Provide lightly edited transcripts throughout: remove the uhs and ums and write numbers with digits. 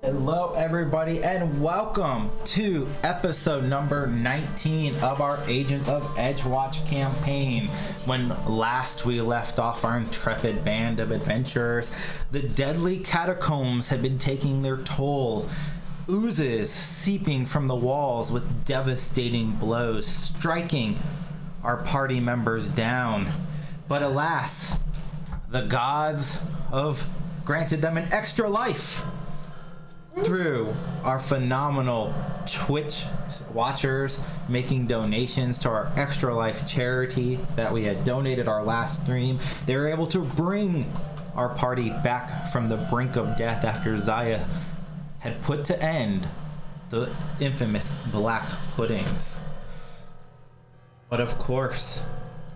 Hello everybody and welcome to episode number 19 of our Agents of Edgewatch campaign. When last we left off our intrepid band of adventurers, the deadly catacombs had been taking their toll. Oozes seeping from the walls with devastating blows, striking our party members down. But alas, the gods have granted them an extra life through our phenomenal Twitch watchers making donations to our Extra Life charity that we had donated our last stream. They were able to bring our party back from the brink of death after Zaya had put to end the infamous Black Puddings. But of course,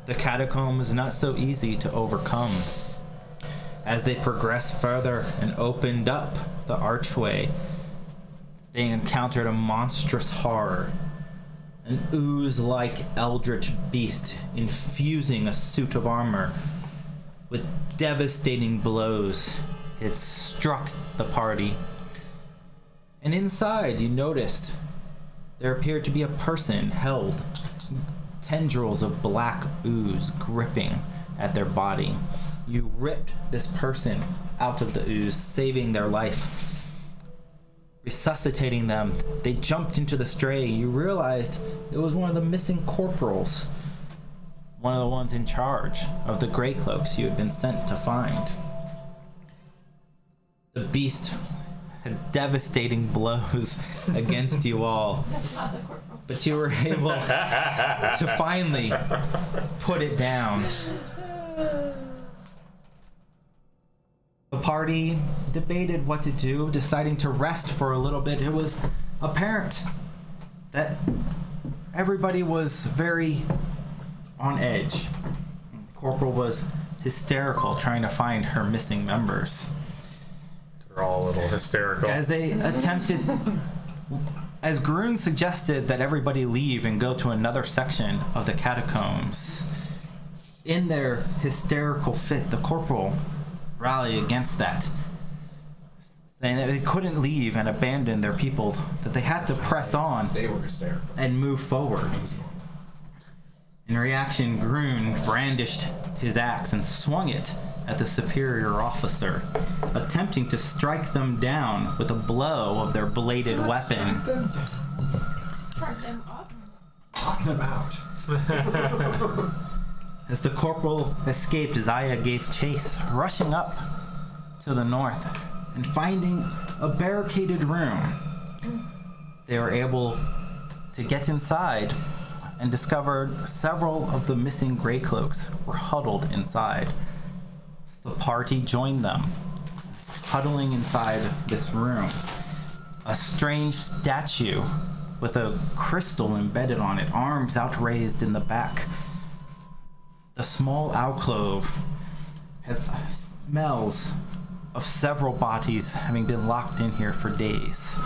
the catacomb is not so easy to overcome. As they progressed further and opened up the archway, they encountered a monstrous horror. An ooze-like eldritch beast infusing a suit of armor. With devastating blows, it struck the party. And inside, you noticed there appeared to be a person held, tendrils of black ooze gripping at their body. You ripped this person out of the ooze, saving their life, resuscitating them. They jumped into the stray. You realized it was one of the missing corporals, one of the ones in charge of the Grey Cloaks you had been sent to find. The beast had devastating blows against you all, but you were able to finally put it down. The party debated what to do, deciding to rest for a little bit. It was apparent that everybody was very on edge. Corporal was hysterical, trying to find her missing members. They're all a little hysterical. As they attempted, as Groon suggested that everybody leave and go to another section of the catacombs, in their hysterical fit, the corporal rallied against that, saying that they couldn't leave and abandon their people, that they had to press on. They were hysterical. And move forward. In reaction, Groon brandished his axe and swung it at the superior officer, attempting to strike them down with a blow of their bladed weapon. Strike them up. Knock them out. As the corporal escaped, Zaya gave chase, rushing up to the north and finding a barricaded room. They were able to get inside and discovered several of the missing Grey Cloaks were huddled inside. The party joined them, huddling inside this room. A strange statue with a crystal embedded on it, arms outraised in the back. The small alcove has smells of several bodies having been locked in here for days.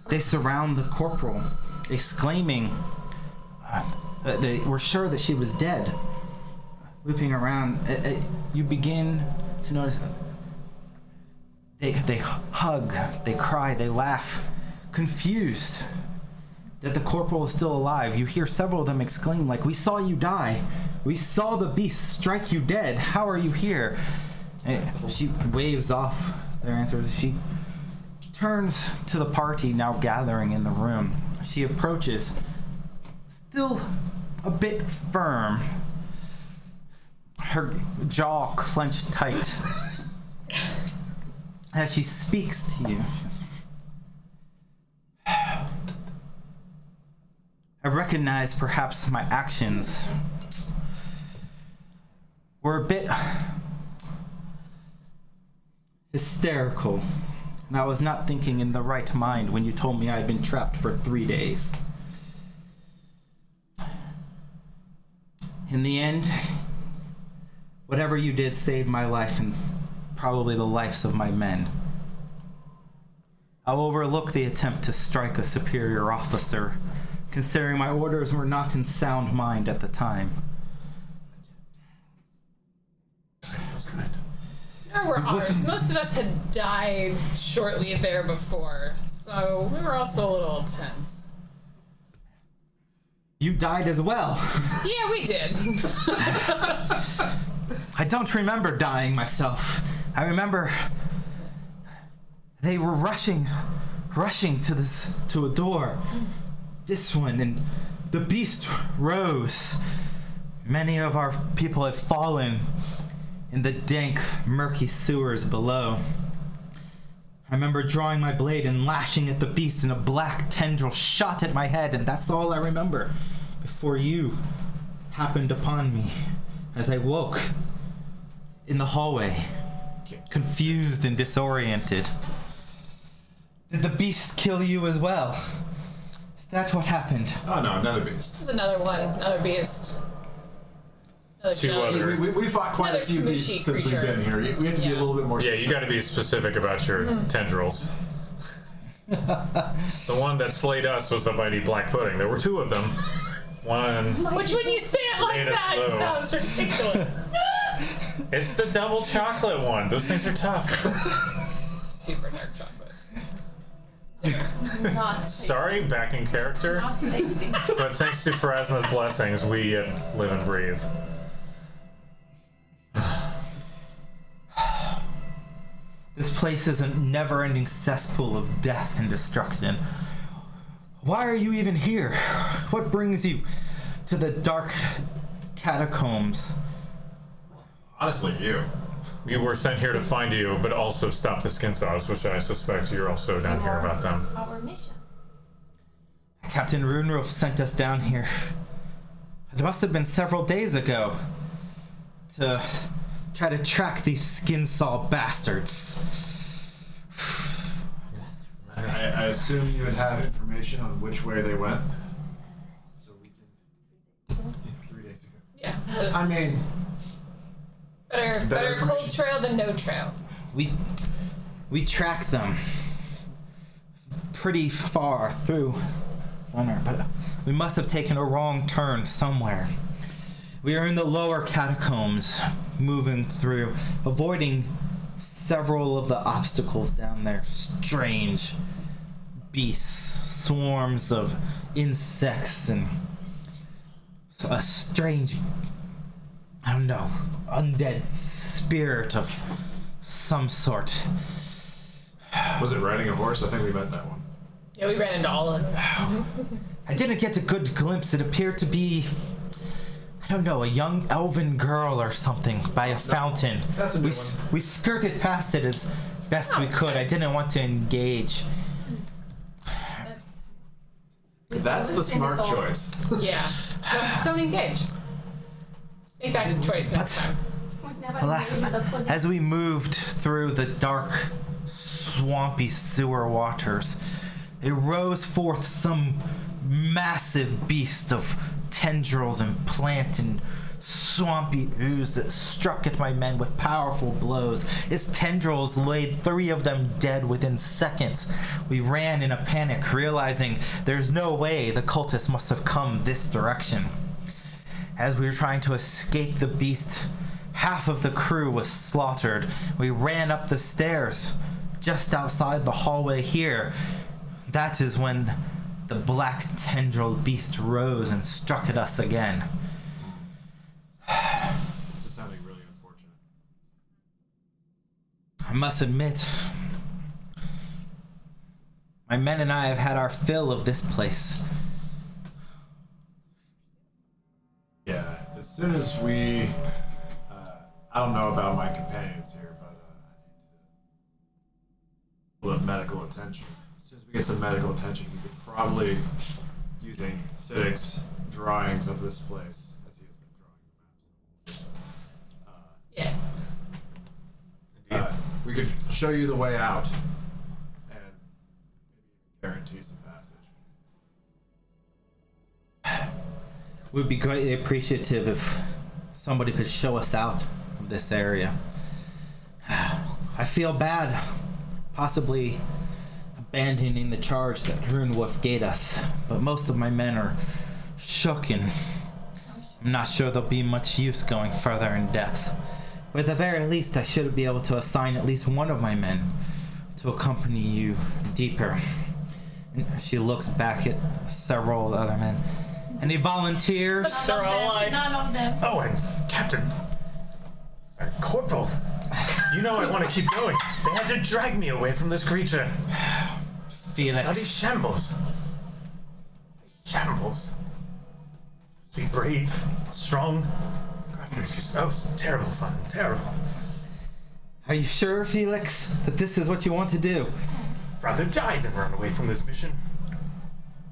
They surround the corporal, exclaiming that they were sure that she was dead. Looping around, you begin to notice they hug, they cry, they laugh, confused that the corporal is still alive. You hear several of them exclaim, like, "We saw you die. We saw the beast strike you dead. How are you here?" And she waves off their answers. She turns to the party now gathering in the room. She approaches, still a bit firm, her jaw clenched tight. As she speaks to you, I recognize perhaps my actions were a bit hysterical, and I was not thinking in the right mind when you told me I had been trapped for 3 days. In the end, whatever you did saved my life and probably the lives of my men. I'll overlook the attempt to strike a superior officer, considering my orders were not in sound mind at the time. Nor were ours. Most of us had died shortly there before, so we were also a little tense. You died as well. Yeah, we did. I don't remember dying myself. I remember they were rushing to a door. This one, and the beast rose. Many of our people had fallen in the dank, murky sewers below. I remember drawing my blade and lashing at the beast, and a black tendril shot at my head, and that's all I remember before you happened upon me as I woke in the hallway, confused and disoriented. Did the beast kill you as well? Is that what happened? Oh no, another beast. There's another one, another beast. Another Two giant- other- We fought quite a Another few smooshy beasts since we've creature. been here. We have to be a Yeah. little bit more Yeah, specific. you got to be specific about your tendrils. The one that slayed us was the mighty black pudding. There were two of them. One. Which, when you say it like Made us that, it slow. sounds ridiculous. It's the double chocolate one. Those things are tough. Super dark chocolate. Not Sorry, back in character. Not tasty. But thanks to Pharasma's blessings, we live and breathe. This place is a never-ending cesspool of death and destruction. Why are you even here? What brings you to the dark catacombs? Honestly, you. We were sent here to find you, but also stop the skin saws, which I suspect you're also down here about them. Our mission. Captain Runroof sent us down here. It must have been several days ago to try to track these skin saw bastards. I assume you would have information on which way they went. So we can. 3 days ago. Yeah. I mean, Better cold information. trail than no trail. We tracked them pretty far through winter, but we must have taken a wrong turn somewhere. We are in the lower catacombs, moving through, avoiding several of the obstacles down there. Strange beasts, swarms of insects, and a strange, I don't know, undead spirit of some sort. was it riding a horse? I think we met that one. Yeah, we ran into all of them. I didn't get a good glimpse. It appeared to be, I don't know, a young elven girl or something by a fountain. That's a new We skirted past it as best we could. I didn't want to engage. That's the smart choice. Yeah. Don't engage. Make that choice next time. We've never Alas, been with a police. as we moved through the dark, swampy sewer waters, it rose forth some massive beast of tendrils and plant and swampy ooze that struck at my men with powerful blows. Its tendrils laid 3 of them dead within seconds. We ran in a panic, realizing there's no way the cultists must have come this direction. As we were trying to escape the beast, half of the crew was slaughtered. We ran up the stairs just outside the hallway here. That is when the black tendril beast rose and struck at us again. This is sounding really unfortunate. I must admit, my men and I have had our fill of this place. Yeah, as soon as we, I don't know about my companions here, but I need to get medical attention. As soon as we get some medical attention, we could probably, using Siddiq's drawings of this place, as he has been drawing the maps, Yeah. we could show you the way out, and maybe guarantee some passage. We'd be greatly appreciative if somebody could show us out of this area. I feel bad possibly abandoning the charge that Runewolf gave us, but most of my men are shook and I'm not sure there'll be much use going further in depth. But at the very least, I should be able to assign at least one of my men to accompany you deeper. And she looks back at several other men. Any volunteers? They're all like, None of them. Oh, and Captain. Sorry, Corporal. You know I want to keep going. They had to drag me away from this creature. Felix. Now these shambles. Shambles. Be brave, strong. Oh, it's terrible fun. Terrible. Are you sure, Felix, that this is what you want to do? Rather die than run away from this mission.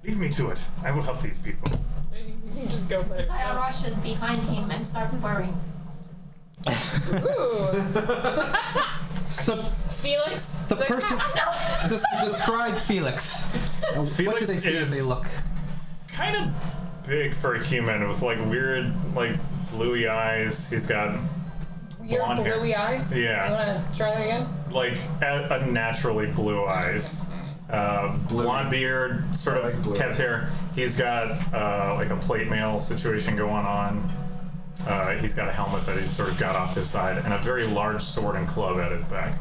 Leave me to it. I will help these people. you can just go by Kaya yourself. rushes behind him and starts worrying. Ooh. So, Felix? the person... describe Felix. What do Felix they see when is they look? kind of big for a human with like weird, like bluey eyes. He's got Your blonde hair. bluey eyes? Yeah. You wanna try that again? like unnaturally blue eyes. Blonde beard, sort I like of blue. kept hair. He's got like a plate mail situation going on. He's got a helmet that he's sort of got off to his side, and a very large sword and club at his back,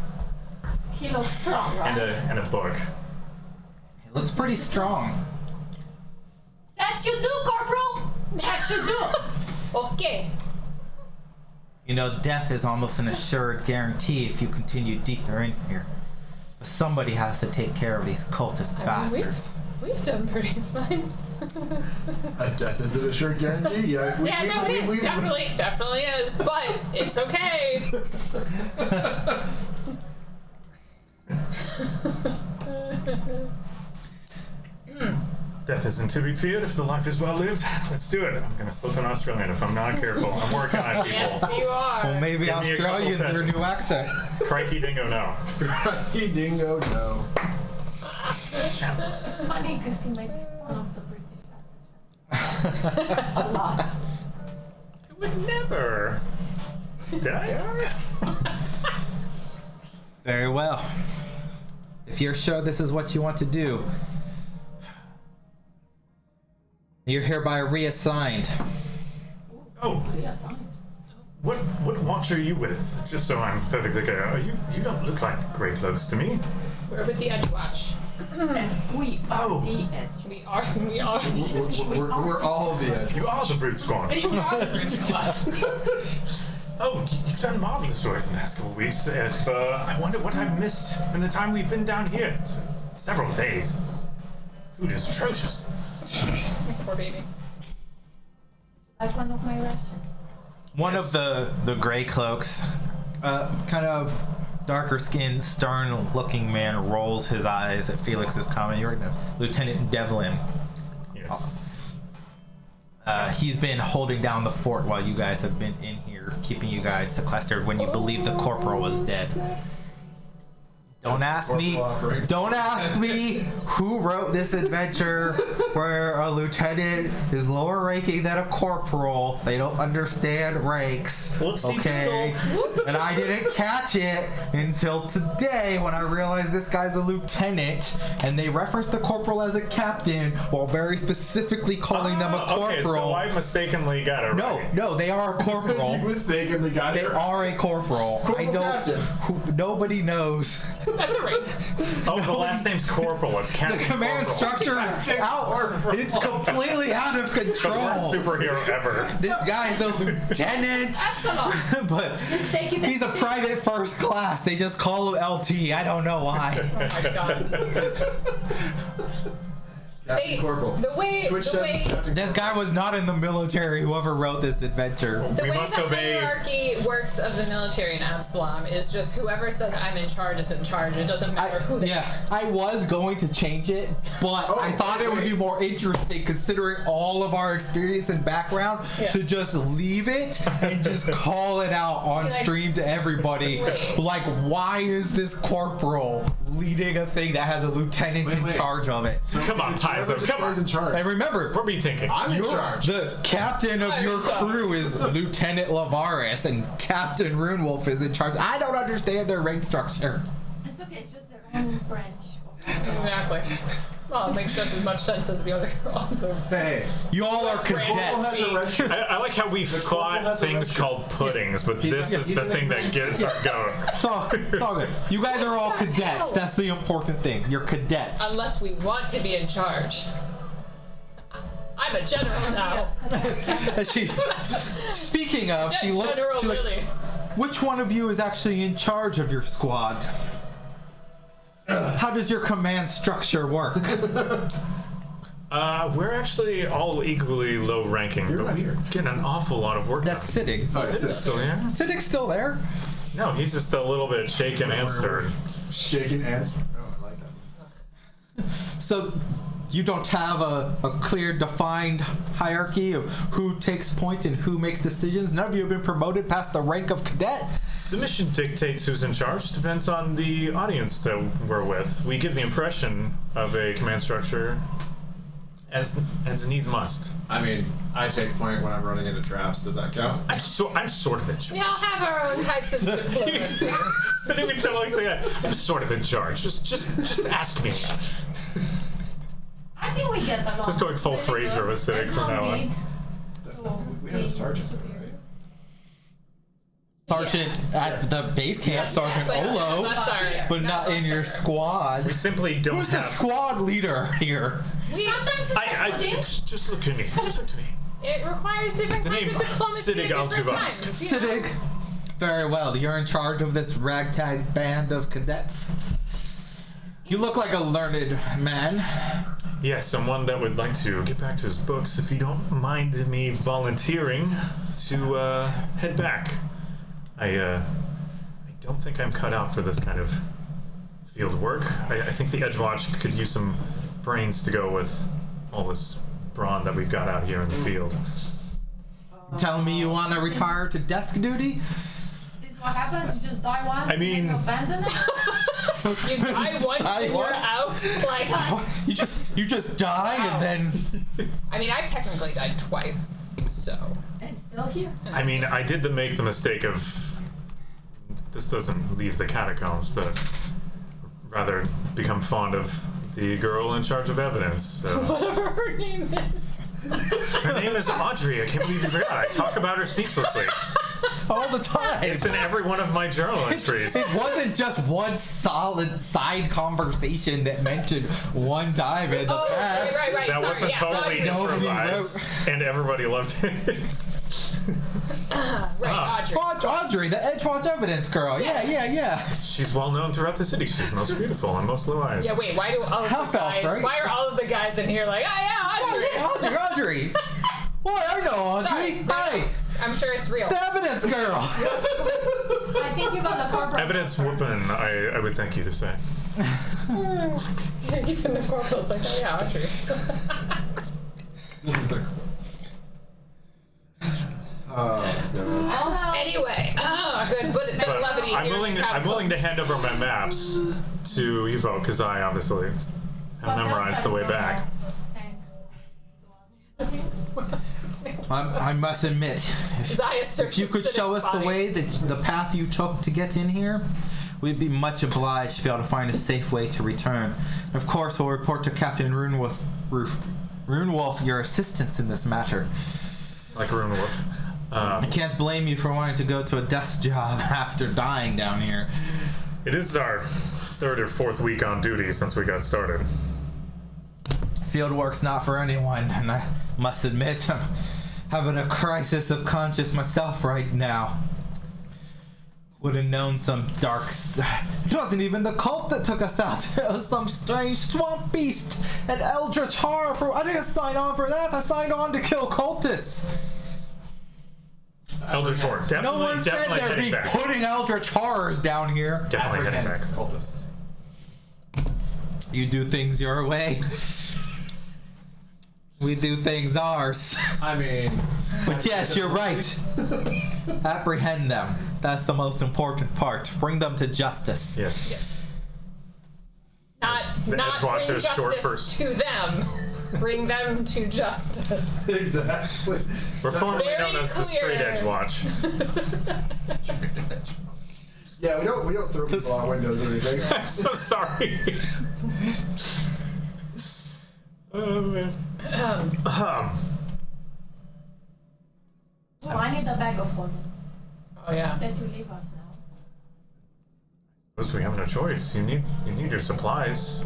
He looks strong, right? and a book. He looks pretty strong. That should do, Corporal! That should do! Okay. You know, death is almost an assured guarantee if you continue deeper in here. But somebody has to take care of these cultist bastards. We've done pretty fine. Death is an assured guarantee. Yeah, it is. Definitely is. But it's okay. Death isn't to be feared if the life is well lived. Let's do it. I'm gonna slip an Australian if I'm not careful. I'm working on people. Yes, you are. Well, maybe Give me a couple Australians are a sessions. new accent. Crikey dingo, no. Crikey dingo, no. Shambles. It's funny because he made fun of the British accent. A lot. I would never. Did I? Very well. If you're sure this is what you want to do, you're hereby reassigned. Oh, Reassigned. what watch are you with? Just so I'm perfectly clear. You don't look like grey cloaks to me. We're with the Edgewatch. We Oh. are the edge. We are. We're all the edge. You are the brute squad. We are the Brute Squad. Oh, you've done marvelous work in the past couple of weeks. If I wonder what I've missed in the time we've been down here. It's been several days. Food is atrocious. Poor baby. Like one of my rations. One Yes. of the gray cloaks, kind of darker skinned, stern looking man rolls his eyes at Felix's comment. You're right, Lieutenant Devlin. Yes. He's been holding down the fort while you guys have been in here, keeping you guys sequestered when you believe the corporal was dead. Don't ask me. Don't ask me who wrote this adventure where a lieutenant is lower ranking than a corporal. They don't understand ranks. Whoopsie Okay. And I didn't catch it until today when I realized this guy's a lieutenant, and they referenced the corporal as a captain while very specifically calling them a corporal. Okay, so I mistakenly got it right. No, they are a corporal. You mistakenly got They it. are a corporal. Corporal captain. Nobody knows. That's a ring. Oh, the last name's Corporal. It's The Captain command Corporal. structure is out. It's completely out of The worst control. superhero ever. This guy's a lieutenant, Excellent. but Just take it. he's a private first class. They just call him LT. I don't know why. Oh my god. Captain Corporal. The way Twitch the says way it's Captain This guy was not in the military. Whoever wrote this adventure. the We way must the obey. hierarchy works of the military in Absalom is just whoever says I'm in charge is in charge. It doesn't matter who they are. I was going to change it, but I thought it would be more interesting considering all of our experience and background Yeah. to just leave it and just call it out on Like, stream to everybody. wait. Like, why is this corporal leading a thing that has a lieutenant in wait. charge of it? Come on, It's whoever Paizo. just Come says in on. charge. And remember, What were you thinking? I'm in your- charge. the captain of I'm your in charge. crew is Lieutenant Lavaris, and Captain Runewolf is in charge. I don't understand their rank structure. It's okay. It's just their own branch. Exactly. Well, it makes just as much sense as the other. Hey, You all are Corporal has cadets. a red shirt. I like how we corporal fought has a things red called puddings, but this is he's the an thing that gets our going. It's all good. You guys are all cadets. That's the important thing. You're cadets. Unless we want to be in charge. I'm a general now. And speaking of, she looks. General She's like, Lily. which one of you is actually in charge of your squad? How does your command structure work? We're actually all equally low ranking, but not we here. get an awful lot of work That's done. sitting. Is it still here? Sitting's still there. No, he's just a little bit shaken and stirred. Shaking hands. Oh, I like that. So you don't have a clear, defined hierarchy of who takes point and who makes decisions. None of you have been promoted past the rank of cadet. The mission dictates who's in charge. Depends on the audience that we're with. We give the impression of a command structure as needs must. I mean, I take point when I'm running into traps. Does that count? I'm sort of in charge. We all have our own types of diplomacy. Sitting and telling saying, I'm sort of in charge. Just ask me. I think we get along. Just going full pretty Frasier good. with Civic There's from no now on. need to We have a be sergeant, superior. right? Sergeant at the base camp, Sergeant But Olo, not sorry. but not in your squad. We simply don't Who's the have. squad leader here? Sometimes it's like pudding. Just look at me. Just look to me. It requires different The kinds name of diplomacy Siddig at different Altuvask. times. You know? Siddig. Very well. You're in charge of this ragtag band of cadets. You look like a learned man. Yes, I'm one that would like to get back to his books if you don't mind me volunteering to head back. I don't think I'm cut out for this kind of field work. I think the Edgewatch could use some brains to go with all this brawn that we've got out here in the field. Telling me you want to retire to desk duty? This is what happens? You just die once I mean- and then you abandon it? You die once Die and you're once? out. Like, You just die and then. I mean, I've technically died twice, so. And it's still here. I mean, I did make the mistake of... This doesn't leave the catacombs, but rather become fond of the girl in charge of evidence. So. Whatever her name is. Her name is Audrey. I can't believe you forgot. I talk about her ceaselessly. All the time. It's in every one of my journal entries. It wasn't just one solid side conversation that mentioned one time in the Oh, past. right. That Sorry, wasn't yeah, totally Audrey. improvised, and everybody loved it. Right, Audrey. Audrey, the Edgewatch evidence girl. Yeah. She's well known throughout the city. She's most beautiful and most blue eyes. Yeah, wait, why do all of Half the elf, guys, right? why are all of the guys in here like, oh yeah, Audrey? Audrey. What? I know Audrey. Sorry, Hi, I'm sure it's real. the evidence girl. I think you got the corporate. Evidence whooping, I would thank you to say. Even the corporal's like, oh yeah, Audrey. Oh, God. Anyway, good, but But levity. I'm during the willing to hand over my maps to Evo because I obviously have memorized the way back. I must admit, Zaya if you could show us the way, the path you took to get in here, we'd be much obliged to be able to find a safe way to return. Of course, we'll report to Captain Runewolf your assistance in this matter. Like Runewolf. I can't blame you for wanting to go to a desk job after dying down here. It is our third or fourth week on duty since we got started. Fieldwork's not for anyone, and I must admit, I'm having a crisis of conscience myself right now. Would have known some it wasn't even the cult that took us out. It was some strange swamp beast, an eldritch horror. I didn't sign on for that. I signed on to kill cultists. Eldritch Horde. No one said Definitely they'd heading be back. putting eldritch horrors down here. Definitely heading back. Cultist. You do things your way. We do things ours. I mean, But yes, you're right. Apprehend them. That's the most important part. Bring them to justice. Yes. Not The not Edgewatch bring is short justice for- to them. Bring them to justice. exactly. We're formerly Very known as the Straight clear. Edge Watch. Yeah, we don't throw people out windows or anything. I'm so sorry. Oh man. Well, I need a bag of holdings. Oh yeah. That you leave us now. Suppose we have no choice. You need your supplies.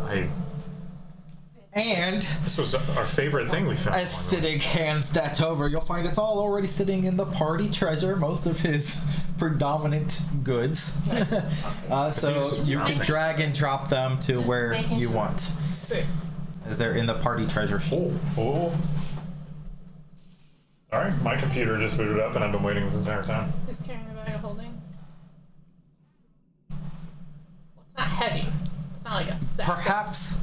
And This was our favorite thing we found. as Siddig hands that over, you'll find it's all already sitting in the party treasure, most of his predominant goods. So you can drag and drop them to Just where making you sure. want, Sweet. as they're in the party treasure sheet. Oh. Sorry, my computer just booted up and I've been waiting this entire time. Who's carrying a bag of holding? Well, it's not heavy. It's not like a sack. Perhaps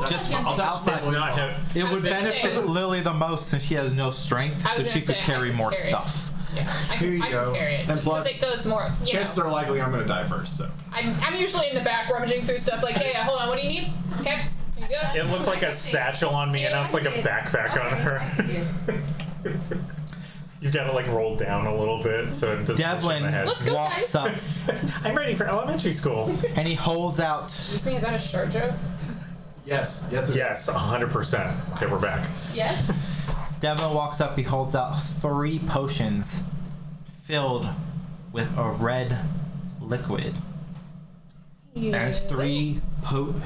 just I'll touch outside. It's not heavy. It would was gonna benefit say- Lily the most since she has no strength, I so was she gonna could say, I carry could more carry it. stuff. Yeah, I Here you can go. carry it. And Just plus, take those more. You Chances know. are likely I'm gonna die first, so. I'm usually in the back rummaging through stuff like, hey, hold on, what do you need? Okay, here you go. It looked like a satchel on me and now it's like a backpack on her. You've got it like rolled down a little bit so it doesn't push in Devlin the head. Let's go, walks guys. up I'm ready for elementary school. and he holds out. Excuse me, is that a short joke? Yes, it is. Yes, 100%. Okay, we're back. Yes? Devlin walks up, he holds out 3 potions filled with a red liquid. There's 3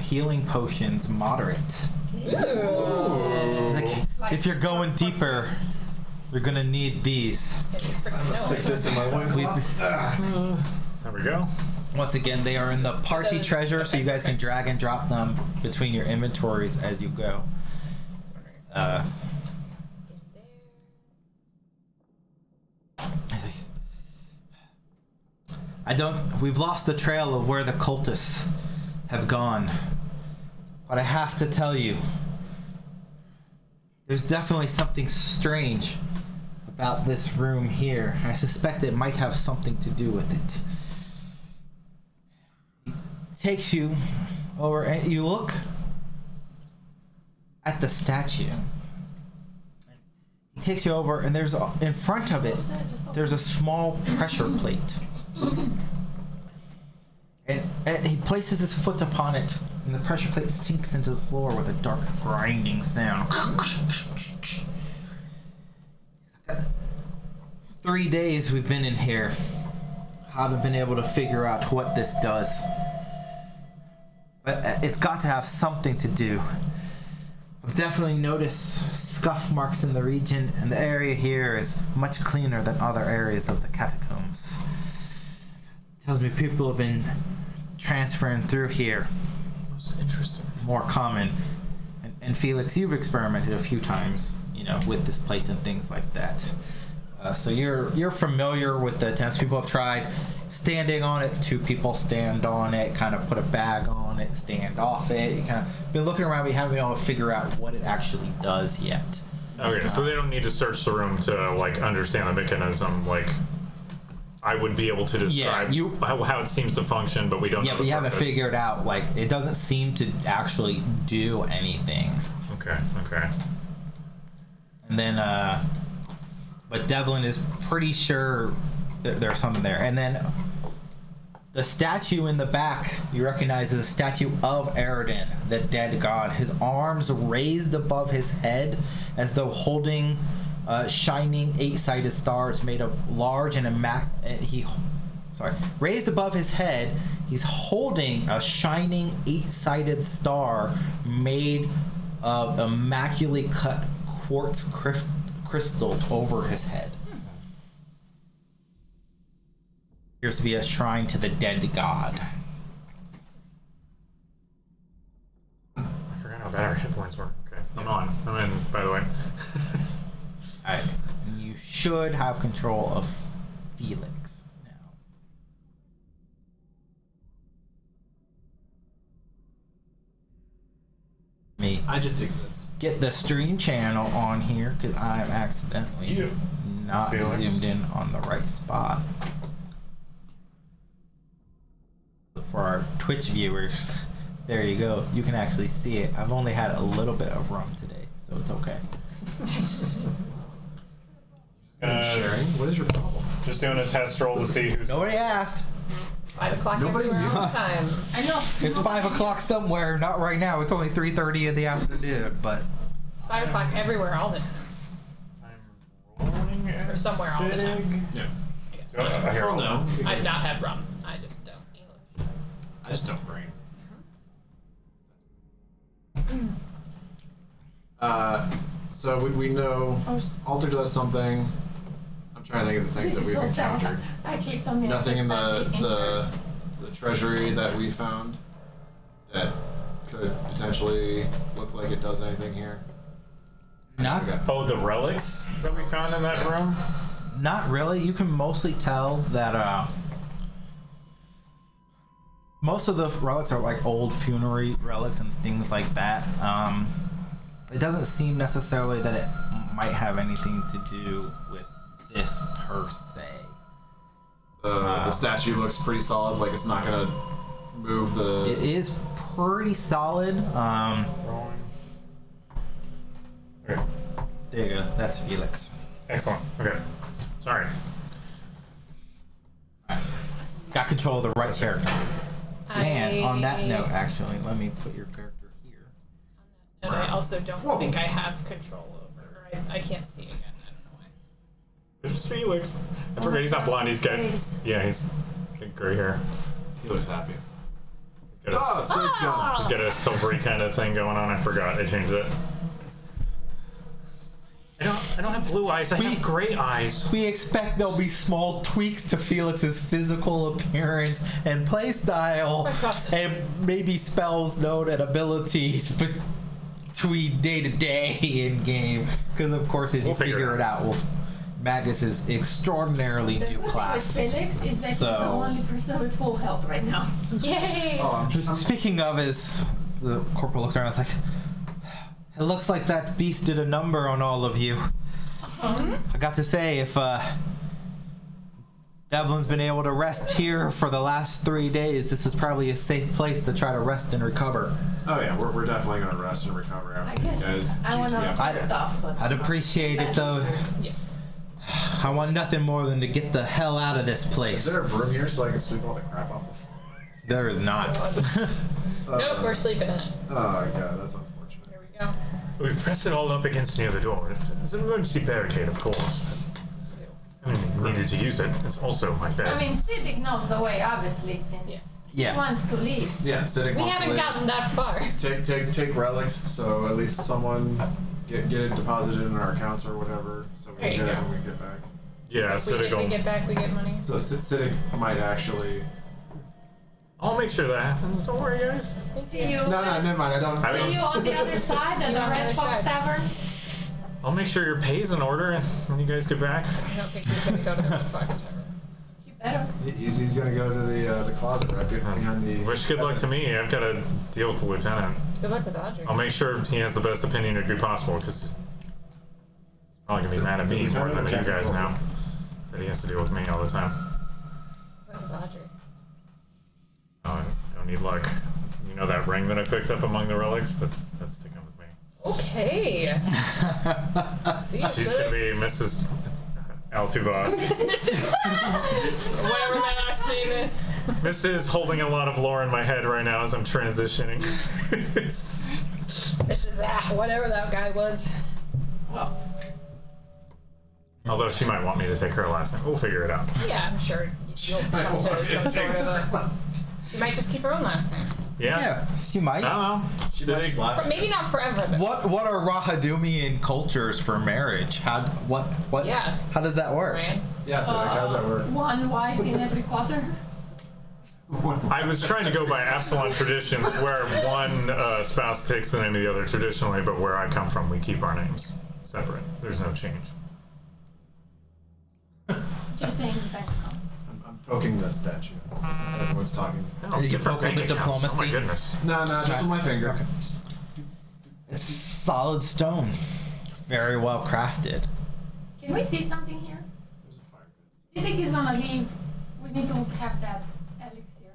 healing potions, moderate. Ooh. He's like, if you're going deeper, You're gonna need these. Yeah, you freaking know Stick it. this in my loincloth. There we go. Once again, they are in the party Those- treasure, so you okay, guys can perfect. drag and drop them between your inventories as you go. We've lost the trail of where the cultists have gone. But I have to tell you, there's definitely something strange about this room here. I suspect it might have something to do with it. It takes you over and you look at the statue. It takes you over and there's in front of it there's a small pressure plate. And he places his foot upon it, and the pressure plate sinks into the floor with a dark grinding sound. 3 days we've been in here. Haven't been able to figure out what this does. But it's got to have something to do. I've definitely noticed scuff marks in the region, and the area here is much cleaner than other areas of the catacombs. Tells me people have been transferring through here. Most interesting. More common. And Felix, you've experimented a few times, you know, with this plate and things like that. So you're familiar with the attempts. People have tried standing on it. 2 people stand on it, kind of put a bag on it, stand off it. You kind of been looking around. We haven't been able to figure out what it actually does yet. Okay, so they don't need to search the room to like understand the mechanism. Like, I would be able to describe how it seems to function, but we don't. Yeah, know but the you haven't purpose. figured out. Like, it doesn't seem to actually do anything. Okay. Okay. And then, but Devlin is pretty sure that there's something there. And then the statue in the back, you recognize as a statue of Eridan, the dead god. His arms raised above his head as though holding shining 8-sided stars made of large and raised above his head, he's holding a shining 8-sided star made of immaculately cut quartz crystal over his head. Appears to be a shrine to the dead god. I forgot how bad our hit points were. Okay, I'm in. By the way. Alright, you should have control of Felix now. Me. I just exist. Get the stream channel on here because I'm accidentally not Felix. zoomed in on the right spot. For our Twitch viewers, there you go. You can actually see it. I've only had a little bit of rum today, so it's okay. Sharing? What is your problem? Just doing a test roll to see who's. Nobody asked. 5 o'clock Nobody everywhere knew. all the time. I know. It's 5 o'clock somewhere. Not right now. It's only 3:30 in the afternoon, but It's 5 o'clock everywhere all the time. I'm rolling Or somewhere all the time. Yeah. I guess. I hear Well, all no. I've because not had rum. I just don't English. I just don't bring. So we know Alter does something. I'm trying to think of the things This that is we've so sad. encountered. I keep them Nothing in the injured. treasury that we found that could potentially look like it does anything here. not Okay. Oh, the relics that we found in that room? not really. You can mostly tell that most of the relics are like old funerary relics and things like that. It doesn't seem necessarily that it might have anything to do with this per se. The statue looks pretty solid, like it's not gonna move the. It is pretty solid. Rolling. Okay. There you go. That's Felix. Excellent. Okay. Sorry. Got control of the right character. And on that note, I actually, let me put your character here. And I also don't Whoa. think I have control over. I can't see again. I don't know why. It's Felix. I forgot he's not blonde. He's got. Face. Yeah, he's got gray hair. He looks happy. He's got a, Sage's gone. he's got a silvery kind of thing going on. I forgot. I changed it. I don't have blue eyes. I have gray eyes. We expect there'll be small tweaks to Felix's physical appearance and playstyle, and maybe spells, note, and abilities between day to day in game. Because of course, as you figure it out, Magus is extraordinarily new class. The good thing with Felix is that he's the only person with full health right now. Yay! Speaking of, as the corporal looks around, it's like, it looks like that beast did a number on all of you. I got to say, if Devlin's been able to rest here for the last 3 days, this is probably a safe place to try to rest and recover. Oh yeah, we're definitely gonna rest and recover I after you guess guys I want to GTF. turn it off, but I'd appreciate it though. Yeah. I want nothing more than to get the hell out of this Is place. there a broom here so I can sweep all the crap off the floor? There is not. Nope, we're sleeping in it. Oh god, that's unfortunate. Here we go. We press it all up against near the door. It's an emergency barricade, of course. I mean, needed to use it. It's also my bed. I mean, Siddiq knows the way, obviously, since Yeah. he wants to leave. Yeah, sitting. We haven't gotten that far. Take relics, so at least someone get it deposited in our accounts or whatever, so we There can you get it go. when we get back. Yeah, So if we get back, we get money. So Siddiq might actually. I'll make sure that happens. Don't worry, guys. See you. No, never mind. I don't. See you on the other side See at you the on the Red other Fox side. Tavern. I'll make sure your pay's in order when you guys get back. I don't think he's gonna go to the Red Fox Tavern. You better. He's gonna go to the closet right behind the. Wish good luck to evidence. me. I've got to deal with the lieutenant. Good luck with Audrey. I'll make sure he has the best opinion it'd be possible, because he's probably gonna be mad at me more than you guys now. That he has to deal with me all the time. Good luck with Audrey. Oh, I don't need luck. You know that ring that I picked up among the relics? That's sticking with me. Okay. See you She's gonna be Mrs. Altuvos. Whatever my last name is. Mrs. holding a lot of lore in my head right now as I'm transitioning. This is whatever that guy was. Well, Although she might want me to take her last name. We'll figure it out. Yeah, I'm sure you'll come to some sort of a. She might just keep her own last name. Yeah. Yeah, she might. I don't know. She might just laugh But at maybe you. not forever. Though. What are Rahadumian cultures for marriage? What? Yeah. How does that work? Ryan. Yeah, Siddiq, how's that work? one wife in every quarter. I was trying to go by Absalom traditions, where one spouse takes the name of the other traditionally, but where I come from, we keep our names separate. There's no change. Just saying bank account. I'm poking the statue. Everyone's talking. No, Is he different poking bank with accounts. Oh my diplomacy? goodness. No, just with my finger. Okay. It's solid stone. Very well crafted. Can we see something here? There's a fire pit. Siddiq is gonna leave. We need to have that elixir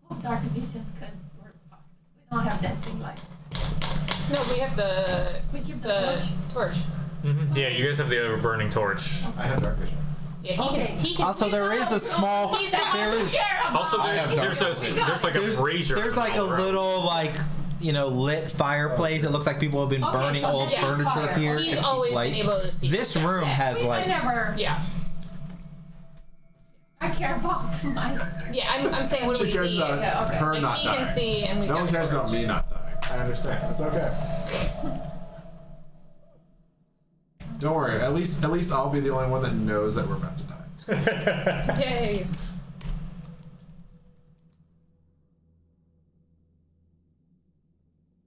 of dark vision because we're fucked. We don't have dancing lights. No, we have the We keep the torch. Yeah, you guys have the other burning torch. I have dark vision. Yeah, he Okay. can. He can. Also, there is a small. He's the There one is. Care about. Also, there's like a brazier. There's in the like a middle room. little lit fireplace. It looks like people have been Okay, burning so old that's furniture fire. here. He's to keep always light. been able to see. This Yeah. room has I like. never. Yeah. I care about my. Yeah, I'm saying what do She we cares need? about Yeah, okay. her Like, not he dying. can see, and we No got one the cares about torch. me not dying. I understand. That's okay. Don't worry. At least I'll be the only one that knows that we're about to die. Yay.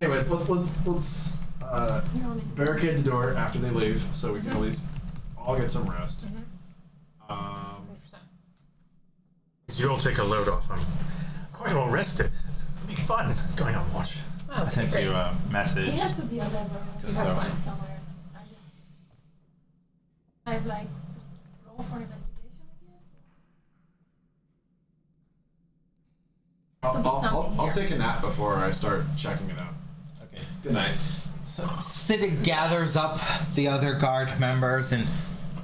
Anyways, let's You don't need to. barricade the door after they leave, so we can at least all get some rest. You all take a load off. I'm quite well rested. It's gonna be fun going on watch. Oh, I sent great. you a message. It has to be a level. Just have so- fun. Somewhere. I'd like roll for investigation, I guess. Has to be something I'll here. take a nap before I start checking it out. Okay. Good night. Siddiq gathers up the other guard members and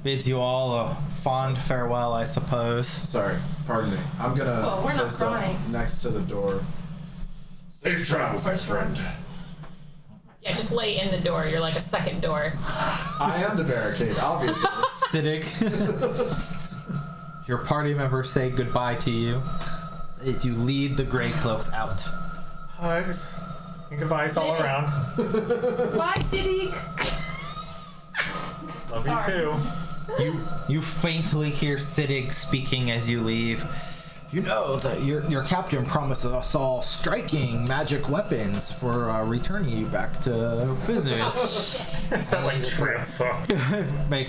bids you all a fond farewell, I suppose. Sorry, pardon me. I'm gonna Well, we're not post up crying. next to the door. Safe travels, my friend. Yeah, just lay in the door. You're like a second door. I am the barricade, obviously. Siddiq, your party members say goodbye to you as you lead the Grey Cloaks out. Hugs and goodbyes all around. Bye, Siddiq. Love you too. You faintly hear Siddig speaking as you leave. You know that your captain promised us all striking magic weapons for returning you back to business. Is that like trails off? make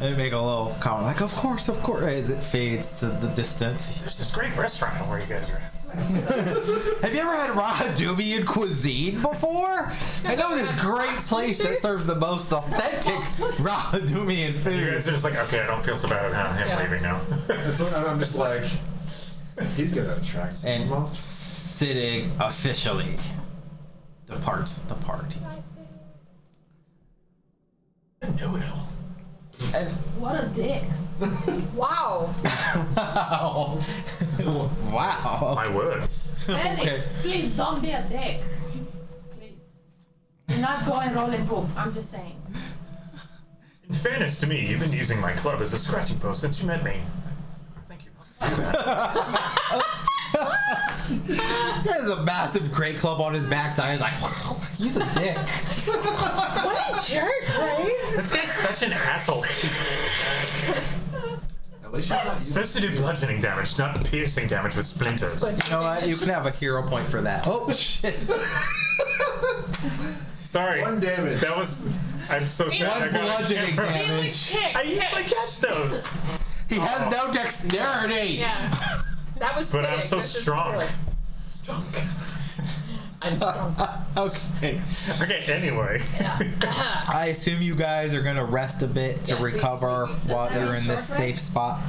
a little comment like, of course, as it fades to the distance. There's this great restaurant where you guys are. Have you ever had Rahadumian cuisine before? I know this great place that serves the most authentic Rahadumian You food. guys are just like, okay, I don't feel so bad about him leaving now. It's like, I'm just like, he's gonna attract some And monster. Siddig officially departs the party. I knew it all. And What a dick. Wow. wow. My word. Felix, Okay. please don't be a dick. Please. Do not go and roll and poop. I'm just saying. In fairness to me, you've been using my club as a scratching post since you met me. Thank you. He has a massive great club on his backside. He's like, wow, he's a dick. What a jerk, right? This guy's such an asshole. At least she's not using Supposed to do bludgeoning damage, not piercing damage with splinters. You know what? You can have a hero point for that. Oh, shit. Sorry. 1 damage. That was. I'm so sorry. One I got bludgeoning it. damage. I usually catch those. He has no dexterity. Yeah. That was But I'm sick. so That's just strong. ridiculous. Strong. I'm strong. Okay. Okay, anyway. I assume you guys are gonna rest a bit to Yes, recover sleep. while Does that you're in have a this short safe rest? spot.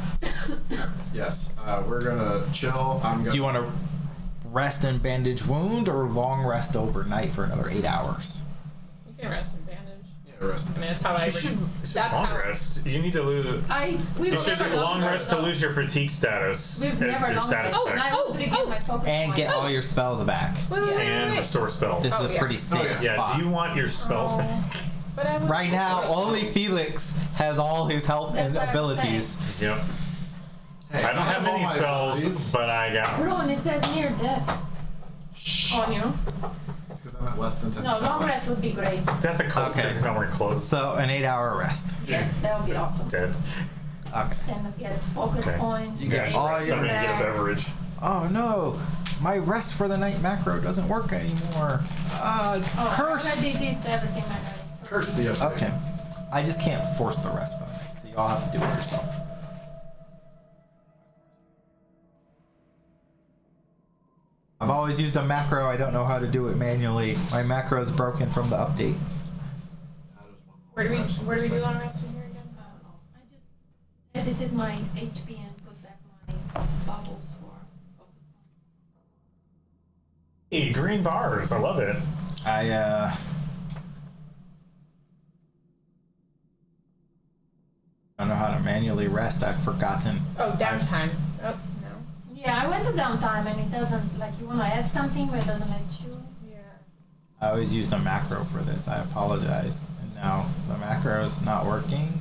Yes, we're gonna chill. I'm gonna. Do you want to rest and bandage wound or long rest overnight for another 8 hours? You can rest and bandage. Yeah, rest. I mean, that's how I. You should That's long how. rest. You need to lose. We've You should never long long rest to lose your fatigue status. We've never your long status rest. effects. I will regain my focus And get points. all your spells back. Wait. And restore spells. This is Oh, a yeah. pretty safe yeah. Yeah, spot. do you want your spells back? But I would- Right now, only Felix has all his health That's and what I'm abilities. Yep. Hey, I don't have all many my spells, abilities. but I got. Bro, and it says near death on you. It's because I'm at less than 10%. No, long rest would be great. Death occult Okay. because he's not wearing clothes. So an 8-hour rest. Yes, that would be awesome. Dead. Okay. Then get focus Okay. points. You got Yeah, all rest. I'm your- gonna get a back. beverage. Oh no, my rest for the night macro doesn't work anymore. Oh, Curse. I already did everything manually. Curse the update. Okay. I just can't force the rest for the night, so y'all have to do it yourself. I've always used a macro. I don't know how to do it manually. My macro is broken from the update. Where do we do long rest in here again? I don't know. I just edited my HP and put back my bubbles for focus points. Hey, green bars. I love it. I don't know how to manually rest. I've forgotten. Oh, downtime. Oh, no. Yeah, I went to downtime and it doesn't, like, you want to add something but it doesn't let you. Yeah. I always used a macro for this. I apologize. And now the macro is not working,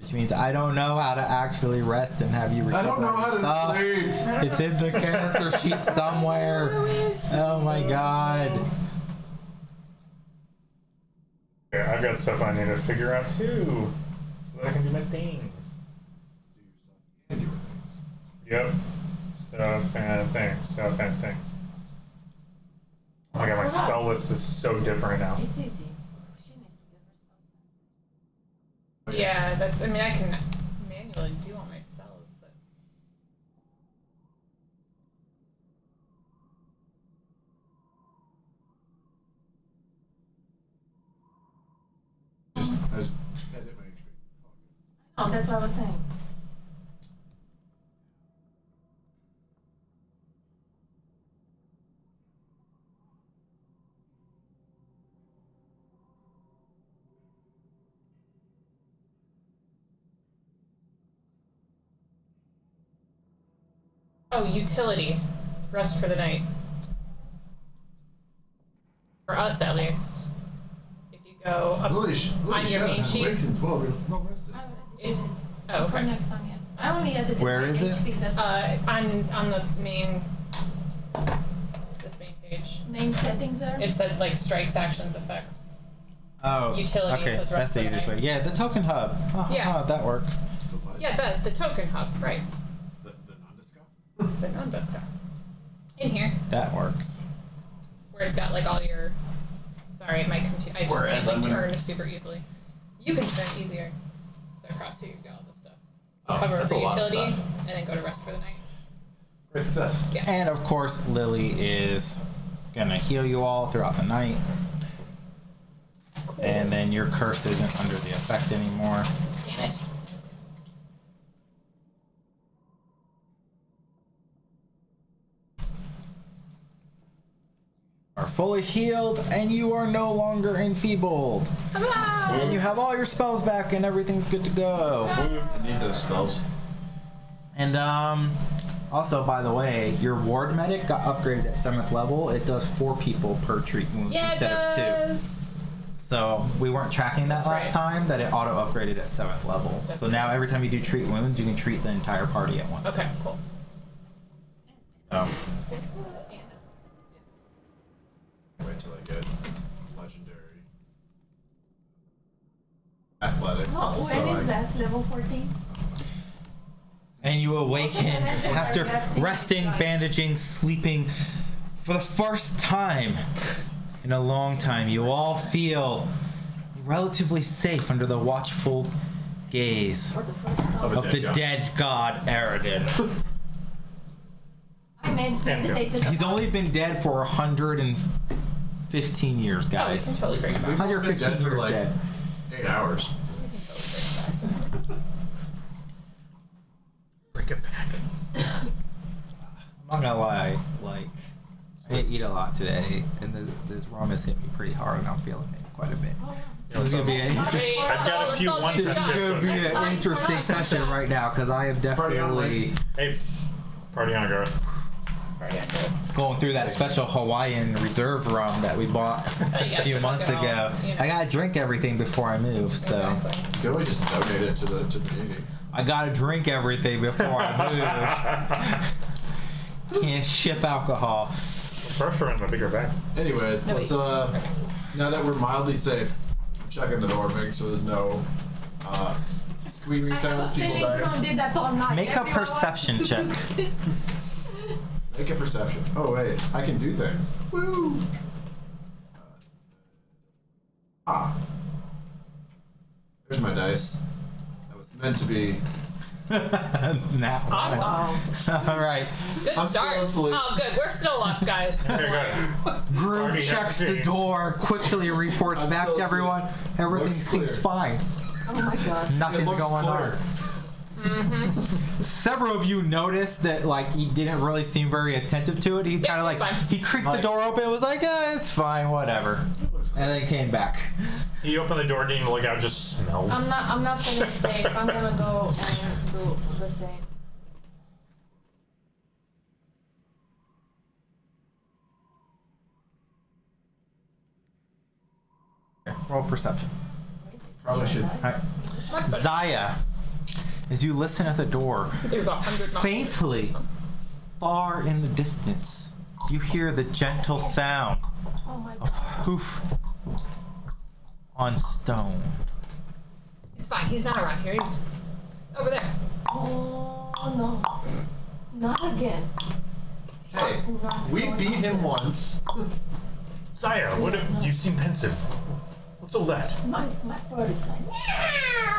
which means I don't know how to actually rest and have you recover. I don't know how to stuff. sleep. It's in the character sheet somewhere. Oh my god. Yeah, I've got stuff I need to figure out too, so that I can do my things. And do things. Yep. Stuff and things. Stuff and things. Oh my god, my For spell us. list is so different now. It's easy. She needs to get her spells Yeah, that's. I mean, I can manually do all my spells, but. I just edit my HP. back. Oh, that's what I was saying. Oh, utility. Rest for the night. For us, at least. If you go up Lily on your Shadow main had sheet. wakes and 12 well rested. I already It- did it. Oh, For okay. next time, yeah. I only edited Where my is it? HP. That's On the main. This main page. main settings there. It said like strikes, actions, effects. Oh, utilities okay, as rest that's the of the easiest way. night. Yeah, the token hub. Yeah. That works. The what? Yeah, the token hub, right? The non-disco? The non-disco. In here, That works. where it's got like all your. Sorry, my computer. I just Whereas can't I'm gonna- turn super easily. You can turn easier. So across here, you've got all this stuff. Oh, Cover that's for a lot of utility, stuff. and then go to rest for the night. Great success. Yeah. And of course, Lily is gonna heal you all throughout the night. And then your curse isn't under the effect anymore. Damn it. Are fully healed, and you are no longer enfeebled. Huzzah! And you have all your spells back, and everything's good to go. I need those spells. And also, by the way, your ward medic got upgraded at 7th level. It does 4 people per treat wound Yeah, it instead of 2. does. So we weren't tracking that That's last right. time. That it auto upgraded at 7th level. That's so now right. every time you do treat wounds, you can treat the entire party at once. Okay, cool. So, Wait till I get legendary athletics. Oh, so when is I- that? Level 14? and you awaken after Yeah, resting, bandaging, sleeping for the first time in a long time. You all feel relatively safe under the watchful gaze For the first time. of the dead god Aradin. I meditated. He's only been dead for 115 years, Oh, we guys. can totally bring it back. We've all been 115 dead for years like dead. 8 hours. We can totally bring it back. Bring it back. I'm not gonna lie, like, I didn't eat a lot today, and this rum has hit me pretty hard, and I'm feeling it quite a bit. This is gonna be an interesting. I've got a few one This is gonna be tips. an interesting session right now because I am Party on, definitely Hey, party on, Garth. Already on good. going through that special Hawaiian reserve rum that we bought you a gotta few chug months it all, ago. you know. I gotta drink everything before I move, so Exactly. You can always just donate it to the meeting. I gotta drink everything before I move. Can't ship alcohol. Pressure on my bigger bag. Anyways, No, let's wait. now that we're mildly safe, I'm checking the door, making sure there's no screaming I have a sounds, people feeling dying. Kron did that all night. Make a Everyone was- perception check. Make a perception. Oh wait, I can do things. Woo! There's my dice. That was meant to be. Now. Awesome. All right. Good I'm start. still asleep. Oh, good. We're still lost, guys. Okay, good. Group Already checks have the changed. door, quickly reports I'm back still to asleep. everyone. Everything Looks seems clear. fine. Oh my god. Nothing's looks going clear. on. Several of you noticed that like he didn't really seem very attentive to it. He Yeah, kind of it's like fine. he creaked the Like- door open. It was like, it's fine, whatever, and then came back. He opened the door, didn't look out, just smelled. I'm not gonna save. I'm gonna go and do the same. Roll perception. Probably should. Alright. Much better. Zaya, as you listen at the door, There's 100 knots. faintly, far in the distance, you hear the gentle sound Oh my of god. hoof on stone. It's fine. He's not around here. He's over there. Oh no. Not again. Hey, Not we going beat on him there. once. Sire, what have you seem pensive? What's all that? My fur is like.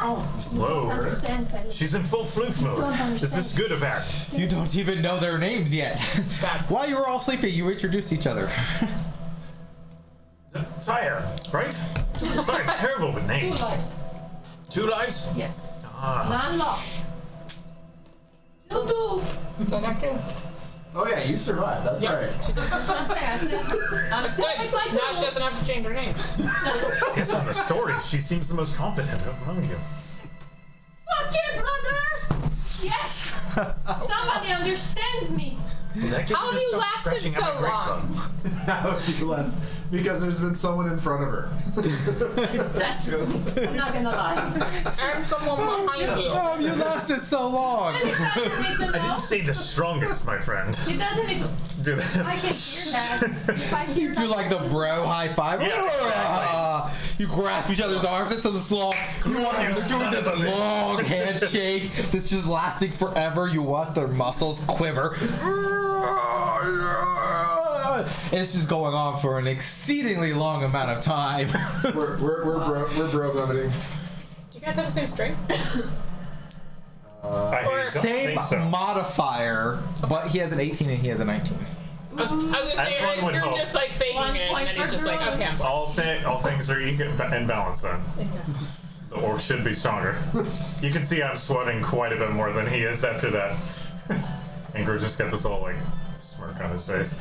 Oh, you Whoa. don't understand, fellas. She's in full floof mode. don't Is this understand. good or bad? You don't even know their names yet. Bad. While you were all sleeping, you introduced each other. Sire, right? Sire, terrible with 2 names. lives. 2 lives? Yes. Ah. None lost. Still 2. Still got 2. Oh yeah, you survived. That's right. She does. I'm That's still good. with my Now she 2. doesn't have to change her name. Yes, from the stories, she seems the most competent among you. Fuck you, brother! Yes! Somebody understands me! That How have you lasted so long? How do you last? Because there's been someone in front of her. That's true. I'm not gonna lie. And someone behind you. Oh, you lasted so long. And it doesn't need to I didn't know. say the strongest, my friend. It doesn't need to. Do that. I can hear that. If I hear You do that, like the bro high five. Yeah, You grasp each other's arms. It's so long. You watch them. They're doing this long handshake that's just lasting forever. You watch their muscles quiver. And it's just going on for an exceedingly long amount of time. We're bro vomiting. Do you guys have the same strength? I don't Same think so. modifier, but he has an 18 and he has a 19. I was gonna say, As one would you're hope. just like faking 1 it, point and he's for just like, Drew. okay, I'm fine. All things are equal in balance then. The orc should be stronger. You can see I'm sweating quite a bit more than he is after that. And Groot just got this little like smirk on his face.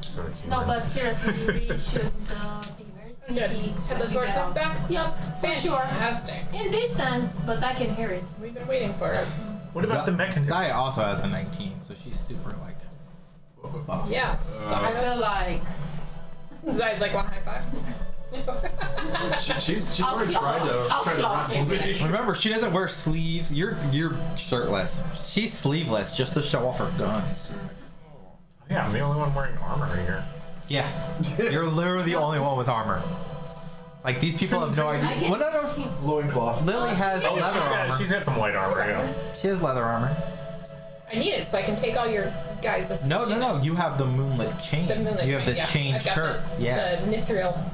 So No, human. but seriously, we should be very Good. sneaky. Had those figure horse out- back? Yep, for sure. Fantastic. In distance, but I can hear it. We've been waiting for it. What about the mechanism? Zaya also has a 19, so she's super like buff. Yeah. I feel like Zai's like one high five. She's already tried to wrestle me. Remember, she doesn't wear sleeves. You're shirtless. She's sleeveless just to show off her guns. Yeah, I'm the only one wearing armor here. Yeah, you're literally the only one with armor. Like these people have no I idea. can. Well, no. Loincloth. Lily has Oh, leather armor. she's got some light armor, yeah. She has leather armor. I need it so I can take all your guys. No. You have the moonlit chain. The moonlit you have chain, the yeah. chain I've got shirt. The, Yeah. The Mithril.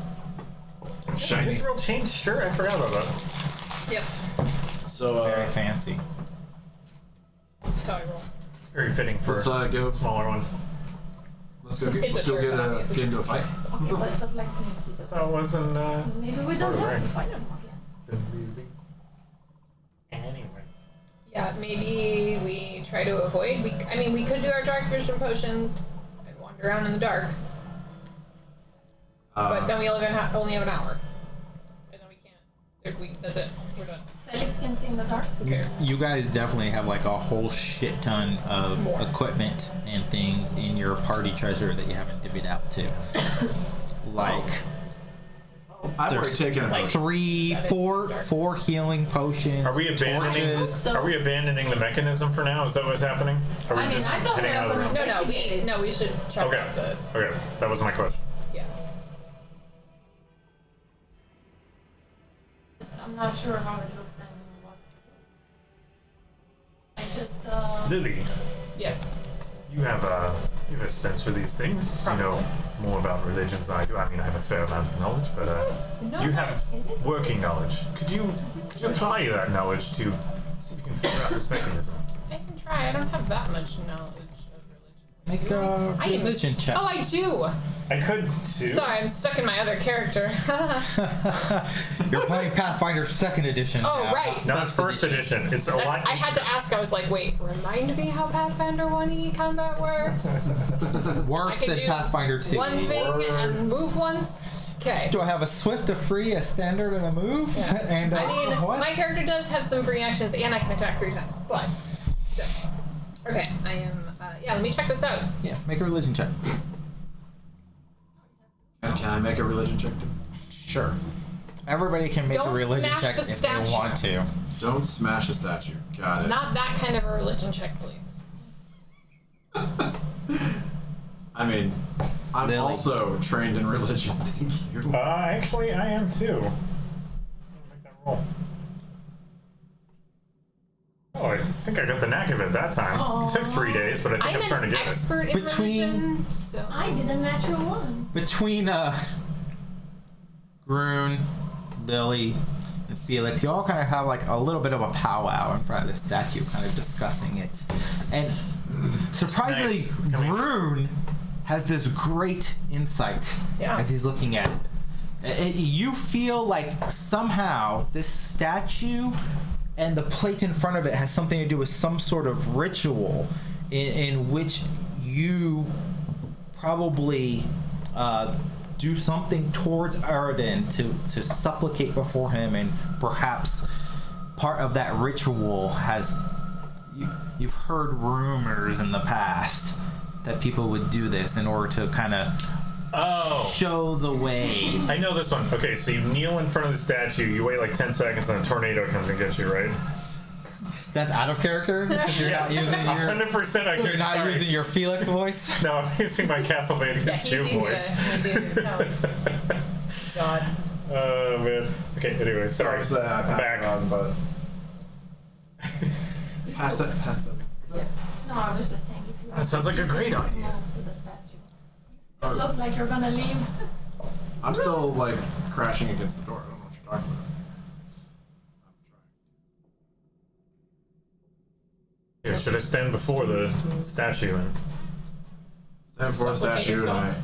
Shiny. Mithril chain shirt? I forgot about that. Yep. So, Very fancy. That's how I roll. Very fitting for let's a go. smaller one. Let's go It's get, a let's go shirt, get, not me, it's a get into a shirt. fight. Okay, but like sneaky. That's how it was in Maybe we don't Lord of have to Rings. fight them again. Anyway. Yeah, maybe we try to avoid. We could do our dark vision potions and wander around in the dark, but then we only have an hour, and then we can't. That's it. We're done. Felix can see in the dark. Who cares? You guys definitely have like a whole shit ton of More. equipment and things in your party treasure that you haven't divvied out to. Like I've already there's taken a like potion. four healing potions. Are we abandoning? torches. Are we abandoning the mechanism for now? Is that what's happening? Are we I mean, just I thought we heading out of the were room? gonna- No, we should check Okay. out the Okay, that was my question. yeah. I'm not sure how it looks and what. I just Lily, Yes. you have a sense for these things. You know Probably. more about religions than I do. I mean, I have a fair amount of knowledge, but No, you have is this- working knowledge. Could you apply that knowledge to see if you can figure out this mechanism? I can try. I don't have that much knowledge of religion. Make Do a I? I am religion s- check. Oh, I do. I could too. Sorry, I'm stuck in my other character. You're playing Pathfinder 2nd edition. Oh, now, right. Not first edition. It's a lot. I had to ask. I was like, wait, remind me how Pathfinder 1e combat works. Worse I can than do Pathfinder 2. One thing Word. and move once. Okay. Do I have a swift, a free, a standard, and a move? Yeah. And I mean, what? my character does have some free actions, and I can attack 3 times. But still. Okay, I am. Yeah, let me check this out. Yeah, make a religion check. Can I make a religion check? Sure. Everybody can make Don't a religion smash check the if they statue. want to. Don't smash a statue. Got it. Not that kind of a religion check, please. I mean, I'm Lily. also trained in religion. Thank you. Actually, I am too. I'll make that roll. Oh, I think I got the knack of it that time. It took 3 days, but I think I'm I'm starting an to get it. expert in Between- religion, so I did a natural one. Between Groon, Lily, and Felix, you all kind of have like a little bit of a powwow in front of the statue, kind of discussing it. And surprisingly, Nice. Come here. Groon has this great insight Yeah. as he's looking at it. You feel like somehow this statue and the plate in front of it has something to do with some sort of ritual in which you probably do something towards Aradin to supplicate before him, and perhaps part of that ritual has you've heard rumors in the past that people would do this in order to kind of show the way. I know this one. Okay, so you kneel in front of the statue, you wait like 10 seconds, and a tornado comes and gets you, right? That's out of character? Because you're not using your... 100% I You're not using your Felix voice? No, I'm using my Castlevania 2 voice. God. Oh, man. Okay, anyway, sorry. So I passed Back. it on, but pass it. Yeah. No, I was just saying if you That sounds like a great idea. move to the statue. You still look like you're gonna leave. I'm still like crashing against the door. I don't know what you're talking about. Here, should I stand before the statue and Stand before the Supplicate statue and yourself.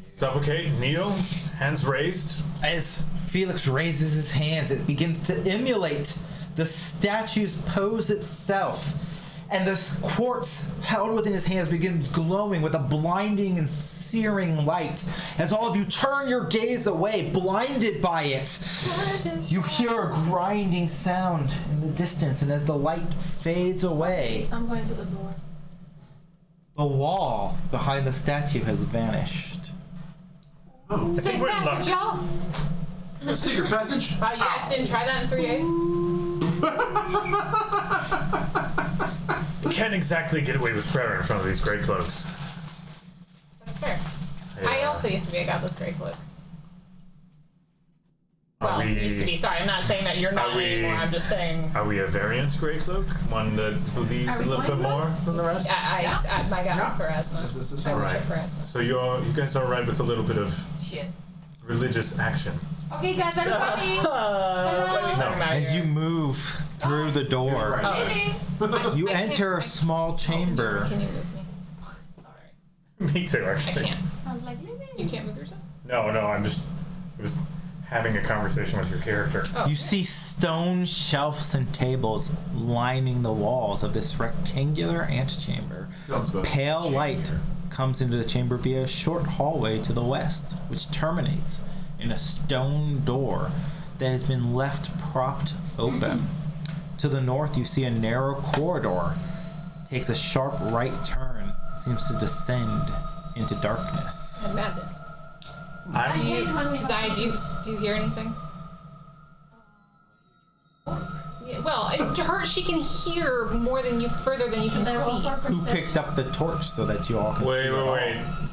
supplicate, kneel, hands raised? As Felix raises his hands, it begins to emulate the statue's pose itself. And this quartz held within his hands begins glowing with a blinding and searing light. As all of you turn your gaze away, blinded by it, you hear a grinding sound in the distance, and as the light fades away, Please, I'm going to the door. the wall behind the statue has vanished. I think we're in luck. y'all. Secret passage. You guys didn't try that in 3 days? You can't exactly get away with prayer in front of these gray cloaks. That's fair. I also used to be a godless gray cloak. Well, used to be. Sorry, I'm not saying that you're not anymore. I'm just saying. Are we a variant gray cloak? One that believes a little bit more than the rest? My god was for asthma. This I alright. worship for asthma. So you guys are alright with a little bit of Shit. religious action? Okay, guys, I'm coming. What are we talking about As here? you move through the door, Right. you I can't- enter a small chamber. Can you move me? Sorry. Me too, I actually. can't. I was like, leave You me. can't move yourself? No, I'm just having a conversation with your character. Oh. You see stone shelves and tables lining the walls of this rectangular antechamber. Don't suppose Pale it's a light chamber. comes into the chamber via a short hallway to the west, which terminates in a stone door that has been left propped open. To the north, you see a narrow corridor. It takes a sharp right turn, seems to descend into darkness. And madness. I hate when we Zai, have do you hear anything? Yeah, well, to her, she can hear more than you, further than you can They're all see. for Who perception. picked up the torch so that you all can see Wait. it all?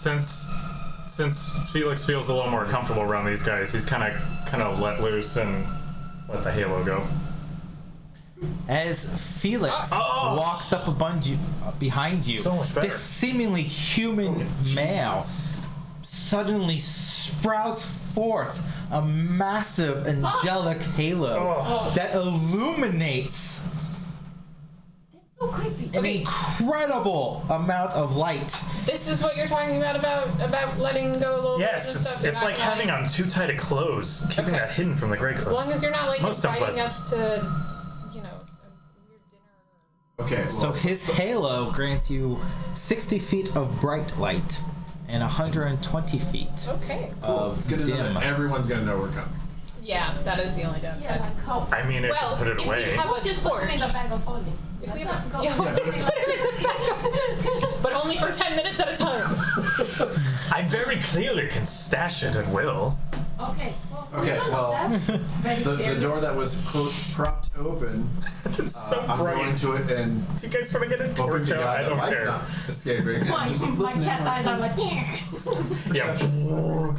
Since Felix feels a little more comfortable around these guys, he's kind of let loose and let the halo go. As Felix Oh. walks up behind you, So much better. this seemingly human male suddenly sprouts forth a massive angelic halo that illuminates That's so creepy. an incredible amount of light. This is what you're talking about letting go a little bit Yes, of stuff. it's You're like not having lying. on too tight of clothes, keeping Okay. that hidden from the gray clothes. As long as you're not like Most inviting unpleasant. us to, you know, a weird dinner. Okay. Well, So his halo grants you 60 feet of bright light and 120 feet Okay. of it's good to know dim. that everyone's gonna know we're coming. Yeah, that is the only Yeah, downside. like how. I mean, if Well, you put it if away. we have We'll a just put them torch. in the bag of holding. If we Go- have go- yeah, but only for 10 minutes at a time. I very clearly can stash it at will. Okay. Okay, well, Very The clearly. door that was quote propped open. It's so I'm bright. going to it and Do you guys want to get a hoping torch to out? God I the don't light's care. not escaping. And My, just my listening. cat eyes are like. Yeah.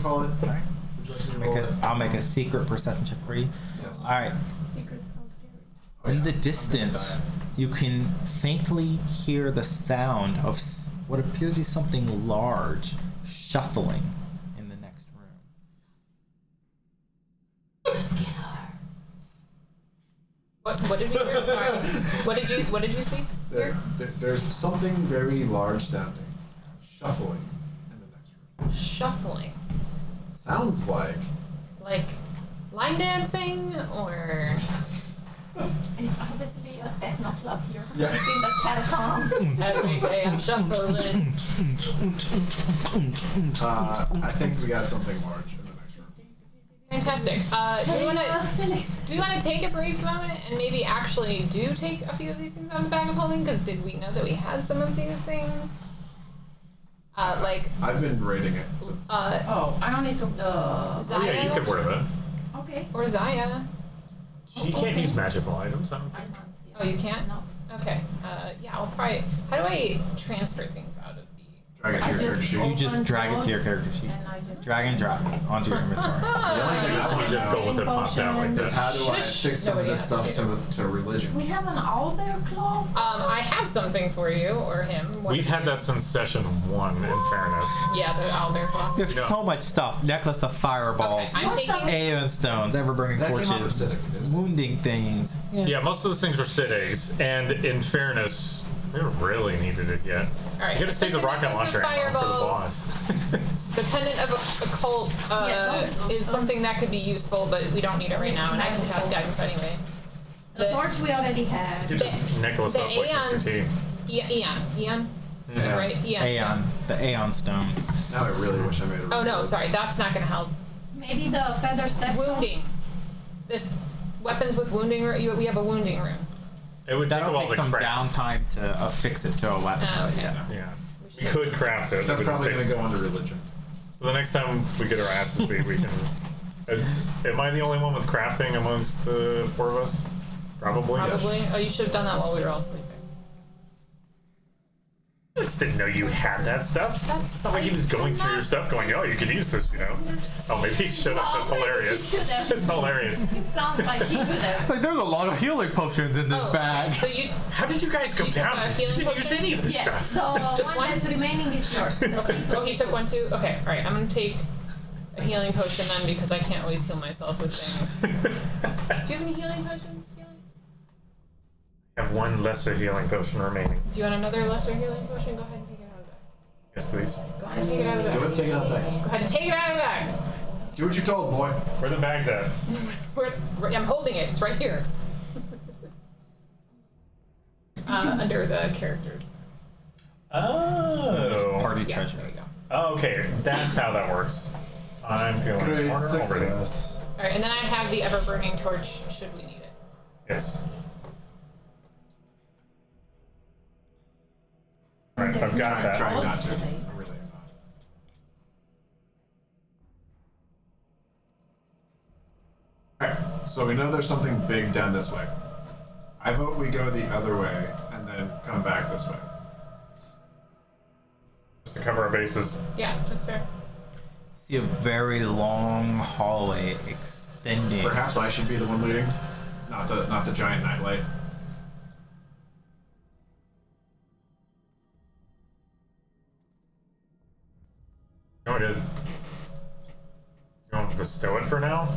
Call it. Would you like me to roll it? I'll make a secret perception check for you. Yes. All right. Secret sounds scary. Oh, In yeah. the I'm gonna distance, die. you can faintly hear the sound of what appears to be something large shuffling in the next room. What did we hear? Sorry. What did you see? There's something very large sounding, shuffling in the next room. Shuffling. Sounds like Like line dancing or It's obviously a techno club here. Yeah. It's in the catacombs. every day I'm shuffling. I think we got something large in the next room. Fantastic. Do we want to Felix. do we want to take a brief moment and maybe actually do take a few of these things out of the bag of holding? Because did we know that we had some of these things? Like, I've been rating it since. Oh, I only took the. Oh, yeah, you could wear that. Okay. or Zaya. She can't use magical items, I don't think. Oh, you can't? No. Okay. Yeah, I'll probably. How do I transfer things out of the? Drag it to I your character just sheet. You just open drag it to your clothes, character sheet. And I just. Drag and drop onto your inventory. The only thing It's I more want difficult with it popped out like is this. how do I Shush. fix some of Nobody this has stuff to religion? We have an owlbear claw. I have something for you or him. What We've do you had do? that since session 1, in fairness. Yeah, the owlbear claw. You have Yeah. so much stuff. Necklace of fireballs, Okay, I'm taking. Aeon stones, ever-burning That came off the torches, Civic, didn't it? wounding things. Yeah, most of those things were Sid eggs, and in fairness, we haven't really needed it yet. Alright, You gotta save the taking rocket necklace of launcher ammo for the fireballs. boss. The pendant of occult Yeah, those- is something that could be useful, but we don't need it right now, and I can cast guidance anyway. The torch we already had. You just necklace The up like Aeon's. Mr. T. Eon, Yeah. right? Eon. Aeon, the Aeon stone. Now I really wish I made a Oh no, reload. sorry, that's not gonna help. Maybe the feather step. Wounding. This weapons with wounding. We have a wounding room. It would take a That'll while take to some craft. downtime to affix it to a weapon. Oh, okay. Yeah. We could craft it. That's it would just probably take- gonna go under religion. So the next time we get our asses beat, we can. Am I the only one with crafting amongst the 4 of us? Probably. Probably. Oh, you should have done that while we were all sleeping. I just didn't know you had that stuff. It's not like he was going through your stuff, going, "Oh, you could use this," you know. Oh, maybe he should have. That's hilarious. It's hilarious. It sounds like he could have. Like, there's a lot of healing potions in this Oh, bag. So you. How did you guys go You took down? a You healing didn't use potion? any of this Yes. stuff. So Just one one? that's remaining is yours. Oh, he took one too. Okay. All right. I'm gonna take a healing potion then because I can't always heal myself with things. Do you have any healing potions, Felix? I have one lesser healing potion remaining. Do you want another lesser healing potion? Go ahead and take it out of the bag. Yes, please. Go ahead and take it out of the Go ahead bag. and take it out the bag. Go ahead and take it out of the bag. Do what you're told, boy. Where the bags at? I'm holding it. It's right here. Under the characters. Oh. Party Yeah, treasure. there you go. Oh, okay, that's how that works. I'm feeling Great smarter already. success. All right, and then I have the ever-burning torch. Should we need it? Yes. Alright, I've got that. Trying not to. I'm really not. Alright, so we know there's something big down this way. I vote we go the other way and then come back this way. Just to cover our bases. Yeah, that's fair. See a very long hallway extending. Perhaps I should be the one leading, not the giant nightlight. No, it isn't. You want to bestow it for now?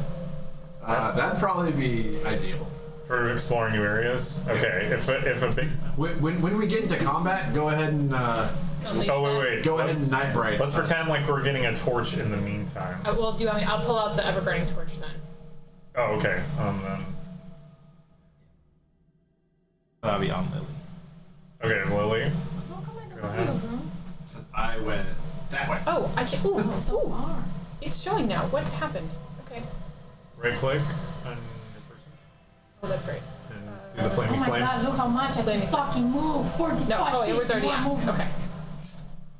That'd probably be ideal. For exploring new areas? Okay, if a big... When we get into combat, go ahead and Unleash Oh, that. wait. go ahead Let's- and night bright. Let's us. pretend like we're getting a torch in the meantime. Well, do you want me? I'll pull out the ever-burning torch then. Oh, okay. Then... That'll be on Lily. Okay, Lily. How come I Go don't see ahead. you, bro? Because I went that way. Oh, I can't. Ooh, Oh, so ooh. far. It's showing now. What happened? Okay. Right click on your person. Oh, that's right. And do the Oh flaming my flame. god, look how much I can Flaming flame. fucking move. 45 No. Oh, it was feet already more on. movement. Okay.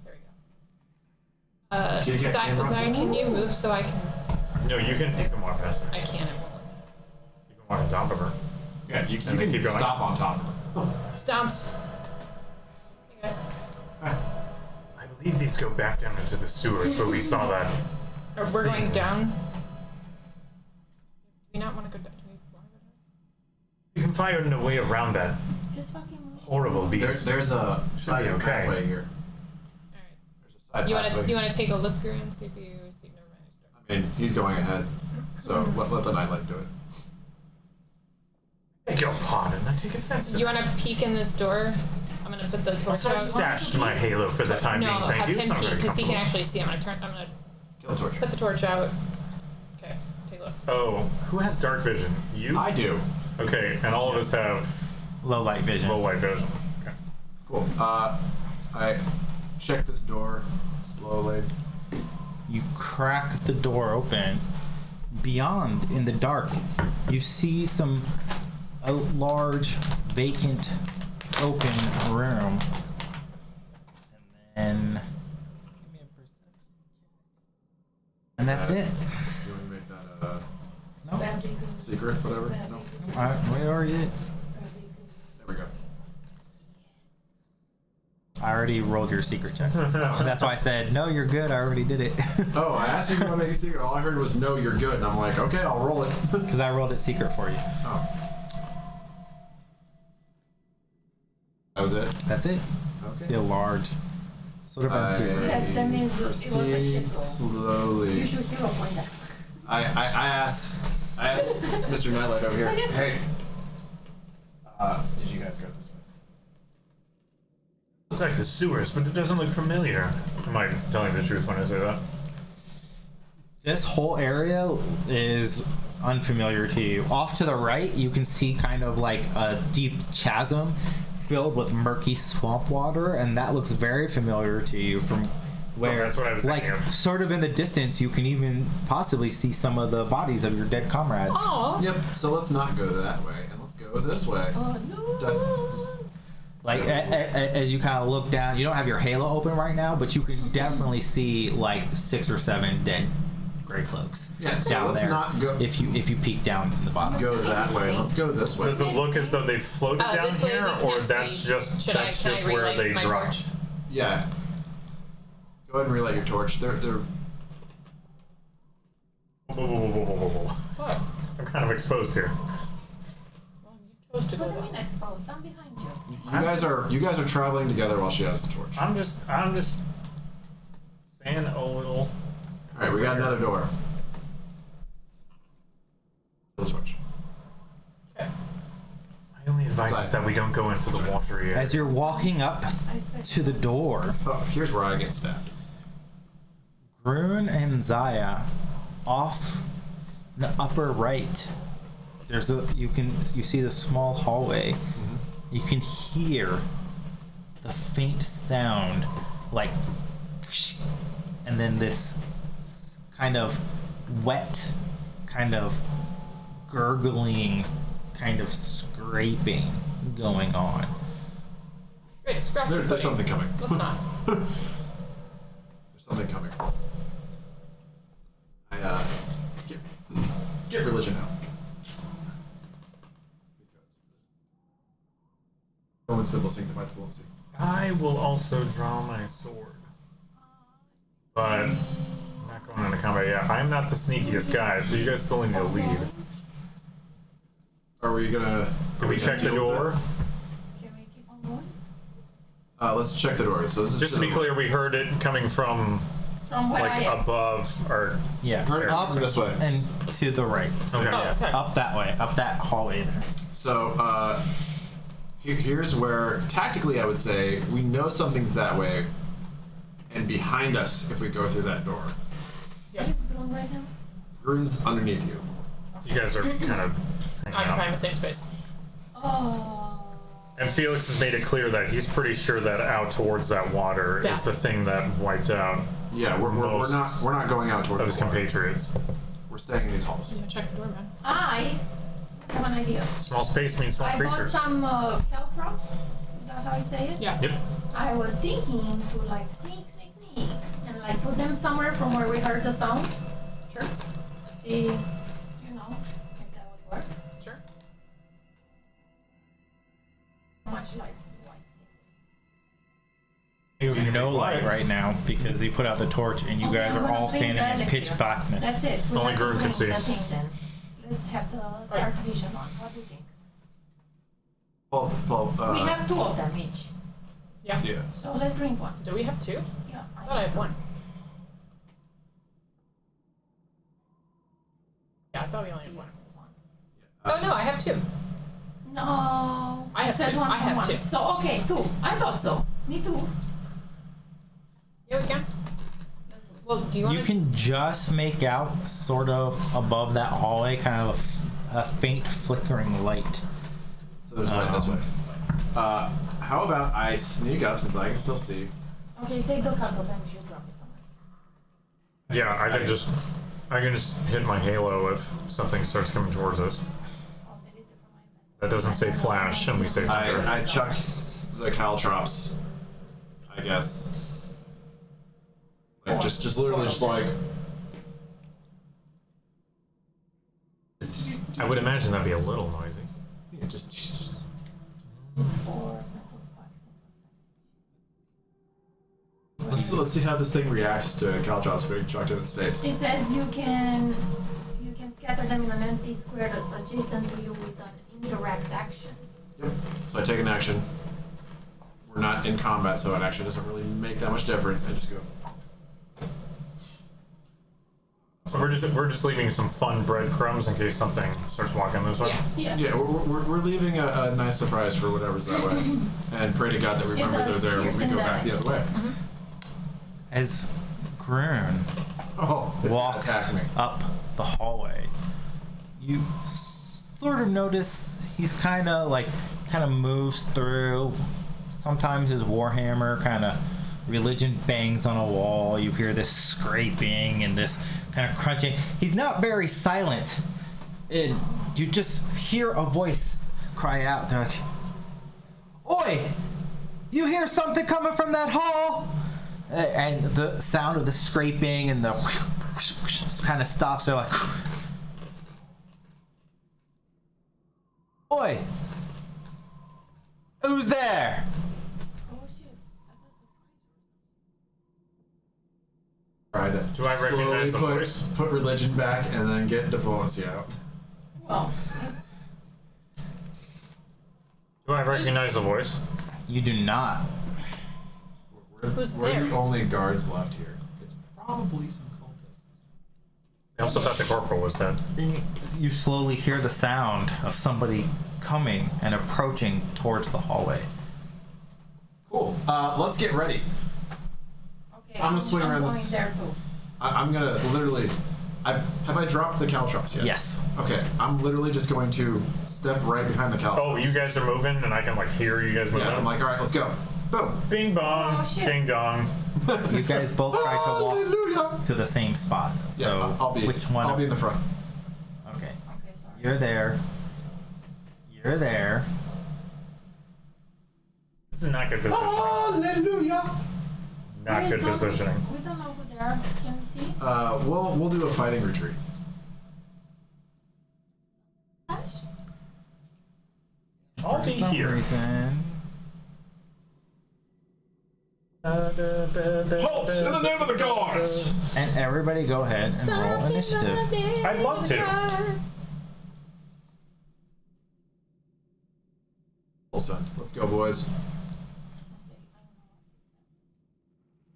There we go. Can you get camera? Zion, can you move so I can? No, you can walk past her. I can't. It won't. You can walk on top of her. Yeah, you And can keep going. stop on top of it. Stomps. Hey guys. I believe these go back down into the sewers where we saw that. Or we're going down. Do we not want to go down? Do we want to go down? You can fire in a way around that Just fucking move. horrible beast. There's a side okay. pathway here. All right. There's a side You pathway. want to take a look through and see if you see? Never mind. I mean, he's going ahead, so let the nightlight do it. Beg your pardon, I take offense to You want to peek in this door? I'm gonna put the torch Also, I've out. stashed my halo for the time No, being, thank have you. It's him not peek very because he can comfortable. actually see. I'm gonna Kill the torch. put the torch out. Okay, take a look. Oh, who has dark vision? You? I do. Okay, and all of us have Low light vision. low light vision. Okay. Cool. I check this door slowly. You crack the door open. Beyond, in the dark, you see a large, vacant, open room. And then And that's it. You want to make that No. That'd be good. secret, whatever? That'd No. be good. Alright, we already did. That'd be good. There we go. I already rolled your secret check. That's why I said, no, you're good. I already did it. Oh, I asked you if you want to make a secret. All I heard was, no, you're good. And I'm like, okay, I'll roll it. Because I rolled it secret for you. Oh. That was it? That's it. Okay. See a large, sort of empty room. That means it was a proceed shit roll. slowly. You should hero point that. I asked Mr. Nightlight over here. Okay. Hey. Did you guys go this way? Looks like the sewers, but it doesn't look familiar. Am I telling the truth when I say that? This whole area is unfamiliar to you. Off to the right, you can see kind of like a deep chasm filled with murky swamp water, and that looks very familiar to you from where, that's what I was like, thinking of. sort of in the distance, you can even possibly see some of the bodies of your dead comrades. Oh. Yep, so let's not go that way, and let's go this way. Oh no. Done. Like, as you kind of look down, you don't have your halo open right now, but you can definitely see like 6 or 7 dead gray cloaks. Yeah, so down let's there. not go- If you peek down in the bottom. Go that way. Let's go this way. Does it look as though they floated down This way here, we or can't that's see. just Can I where relight they my dropped? torch? Yeah. Go ahead and relight your torch. They're Whoa. What? I'm kind of exposed here. Well, you chose to go What do you mean that. exposed? I'm behind you. you guys are traveling together while she has the torch. I'm just saying a little. Alright, we got another door. The torch. Okay. My only advice is that we don't go into the watery area. As you're walking up I expect to the door, Oh, here's where I get stabbed. Grun and Zaya, off in the upper right, there's you see the small hallway. You can hear the faint sound, like, and then this kind of wet, kind of gurgling, kind of scraping going on. Great, scratch your There's pudding. something coming. Let's not. There's something coming. I get religion out. Roman symbol sanctified diplomacy. I will also draw my sword, but I'm not going into combat yet. I'm not the sneakiest guy, so you guys still need to lead. Are we gonna? Did we check the deal with door? Can we keep on going? Let's check the door. So this is Just to be clear, we heard it coming from From where I like am. above, or Yeah, Heard it up from this way. and to the right. So, Okay. yeah, Oh, okay. up that way, up that hallway there. So here's where tactically I would say we know something's that way, and behind us if we go through that door. What is Grun right now? Grun's underneath you. you guys are kind of hanging Occupying out. the same space. Oh. And Felix has made it clear that he's pretty sure that out towards that water Yeah. is the thing that wiped out Yeah, we're Most not going out towards of his the water. compatriots. We're staying in these halls. Yeah, check the door, man. I have an idea. Small space means small I bought creatures. some caltrops. Is that how I say it? Yeah. Yep. I was thinking to like sneak, and like put them somewhere from where we heard the sound. Sure. See, you know, if that would work. Sure. Much like white. You know light right now because he put out the torch and you Okay, guys I'm are gonna all bring standing the in elixir. pitch blackness. That's it. We Only have to Grun can bring see. that thing then. Let's have the dark vision on. What do you think? Paul, We have 2 of them each. Yeah. yeah. So let's drink one. Do we have 2? Yeah. I thought I had 1. Yeah, I thought we only had 1. Oh no, I have 2. No. I have it says 2. one I from have one. 2. So okay, 2. I thought so. Me too. Yeah, we can. Well, do you want You can just make out, sort of above that hallway, kind of a faint flickering light. So there's light this way. How about I sneak up since I can still see? Okay, take the caltrop and just drop it somewhere. Yeah, I can just hit my halo if something starts coming towards us. I'll delete it from my inventory. That doesn't say flash, and we say thunder. I chuck the caltrops. I guess. Like just literally just like I would imagine that'd be a little noisy. Yeah, just. It's 4 metal spikes. Let's see how this thing reacts to Caltrops being chucked in its face. It says you can scatter them in an empty square adjacent to you with an indirect action. Yep. So I take an action. We're not in combat, so an action doesn't really make that much difference. I just go. So we're just leaving some fun breadcrumbs in case something starts walking this way. Yeah. Yeah, we're leaving a nice surprise for whatever's that way, and pray to God that we remember they're does there when we piercing go back the damage. other way. As Groon Oh, it's gonna walks attack me. up the hallway, you sort of notice he's kind of moves through. Sometimes his warhammer kind of religion bangs on a wall. You hear this scraping and this kind of crunching. He's not very silent, and you just hear a voice cry out. They're like, "Oi! You hear something coming from that hall?" And the sound of the scraping and the kind of stops. They're like, "Oi! Who's there?" Oh shit. Try to Do I recognize the slowly voice? put religion back and then get diplomacy out. Well, it's Do I recognize the voice? You do not. Who's we're there? the only guards left here. It's probably some cultists. I also thought the corporal was dead. You slowly hear the sound of somebody coming and approaching towards the hallway. Cool. Let's get ready. okay. I'm gonna swing around going this- there too. I'm gonna literally. Have I dropped the caltrops yet? Yes. Okay. I'm literally just going to step right behind the caltrops. Oh, you guys are moving, and I can hear you guys moving. Yeah. I'm like, all right, let's go. Boom. Bing bong, Oh, shit. ding dong. You guys both try to walk Hallelujah. to the same spot. Yeah, So I'll be. which one? I'll be in the front. Okay. Okay, sorry. You're there. You're there. This is not good positioning. Hallelujah. Not We good don't- positioning. We don't know who they are. Can we see? We'll do a fighting retreat. Ash? I'll For be some here. reason. Halt! In the name of the gods! And everybody go ahead and roll initiative. I'd love to. Son, let's go, boys.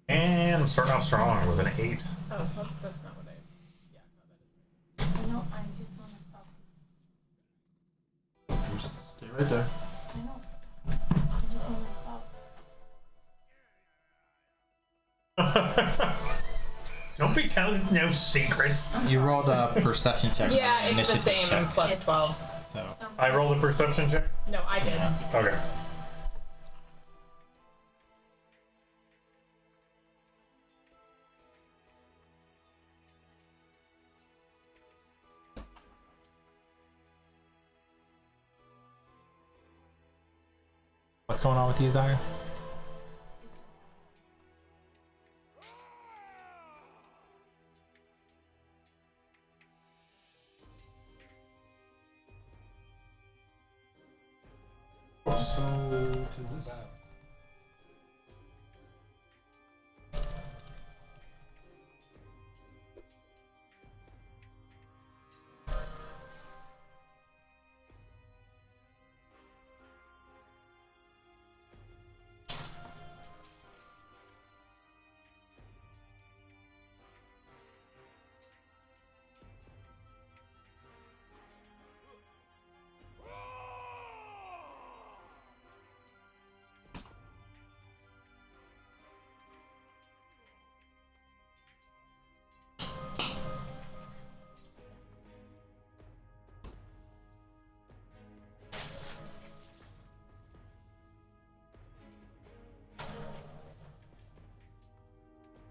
And I'm starting off strong with an 8. Oh, whoops, that's not what I. Yeah, no, that is. I know. I just want to stop this. You just stay right there. I know. I just want to stop. Don't be telling no secrets. You rolled a perception check. Yeah, or it's the initiative same check. plus It's- 12. So I rolled a perception check? No, I did. Okay. what's going on with you, Zire?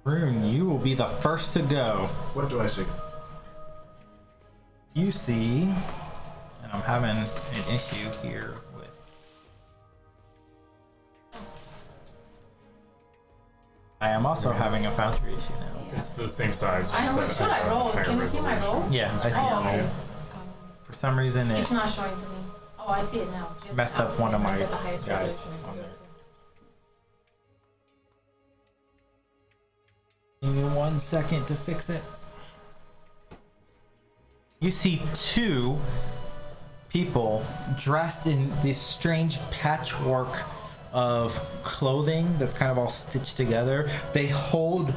Rune, you will be the first to go. What do I see? You see, and I'm having an issue here with. I am also having a foundry issue now. It's the same size. I know. What should I roll? Can you see my roll? Yeah, I see Oh, it. okay. For some reason, it It's not showing to me. Oh, I see it now. Just messed up one of my Mine's at the highest guys resolution. on there. Give me 1 second to fix it. You see two people dressed in this strange patchwork of clothing that's kind of all stitched together. They hold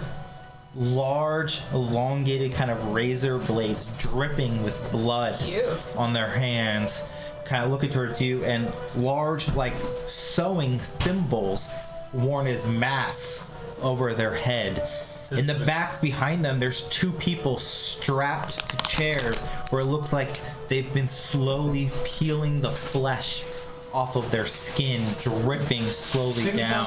large, elongated kind of razor blades dripping with blood Cute. on their hands, kind of looking towards you, and large, like, sewing thimbles worn as masks over their head. In the back behind them, there's two people strapped to chairs where it looks like they've been slowly peeling the flesh off of their skin, dripping slowly down,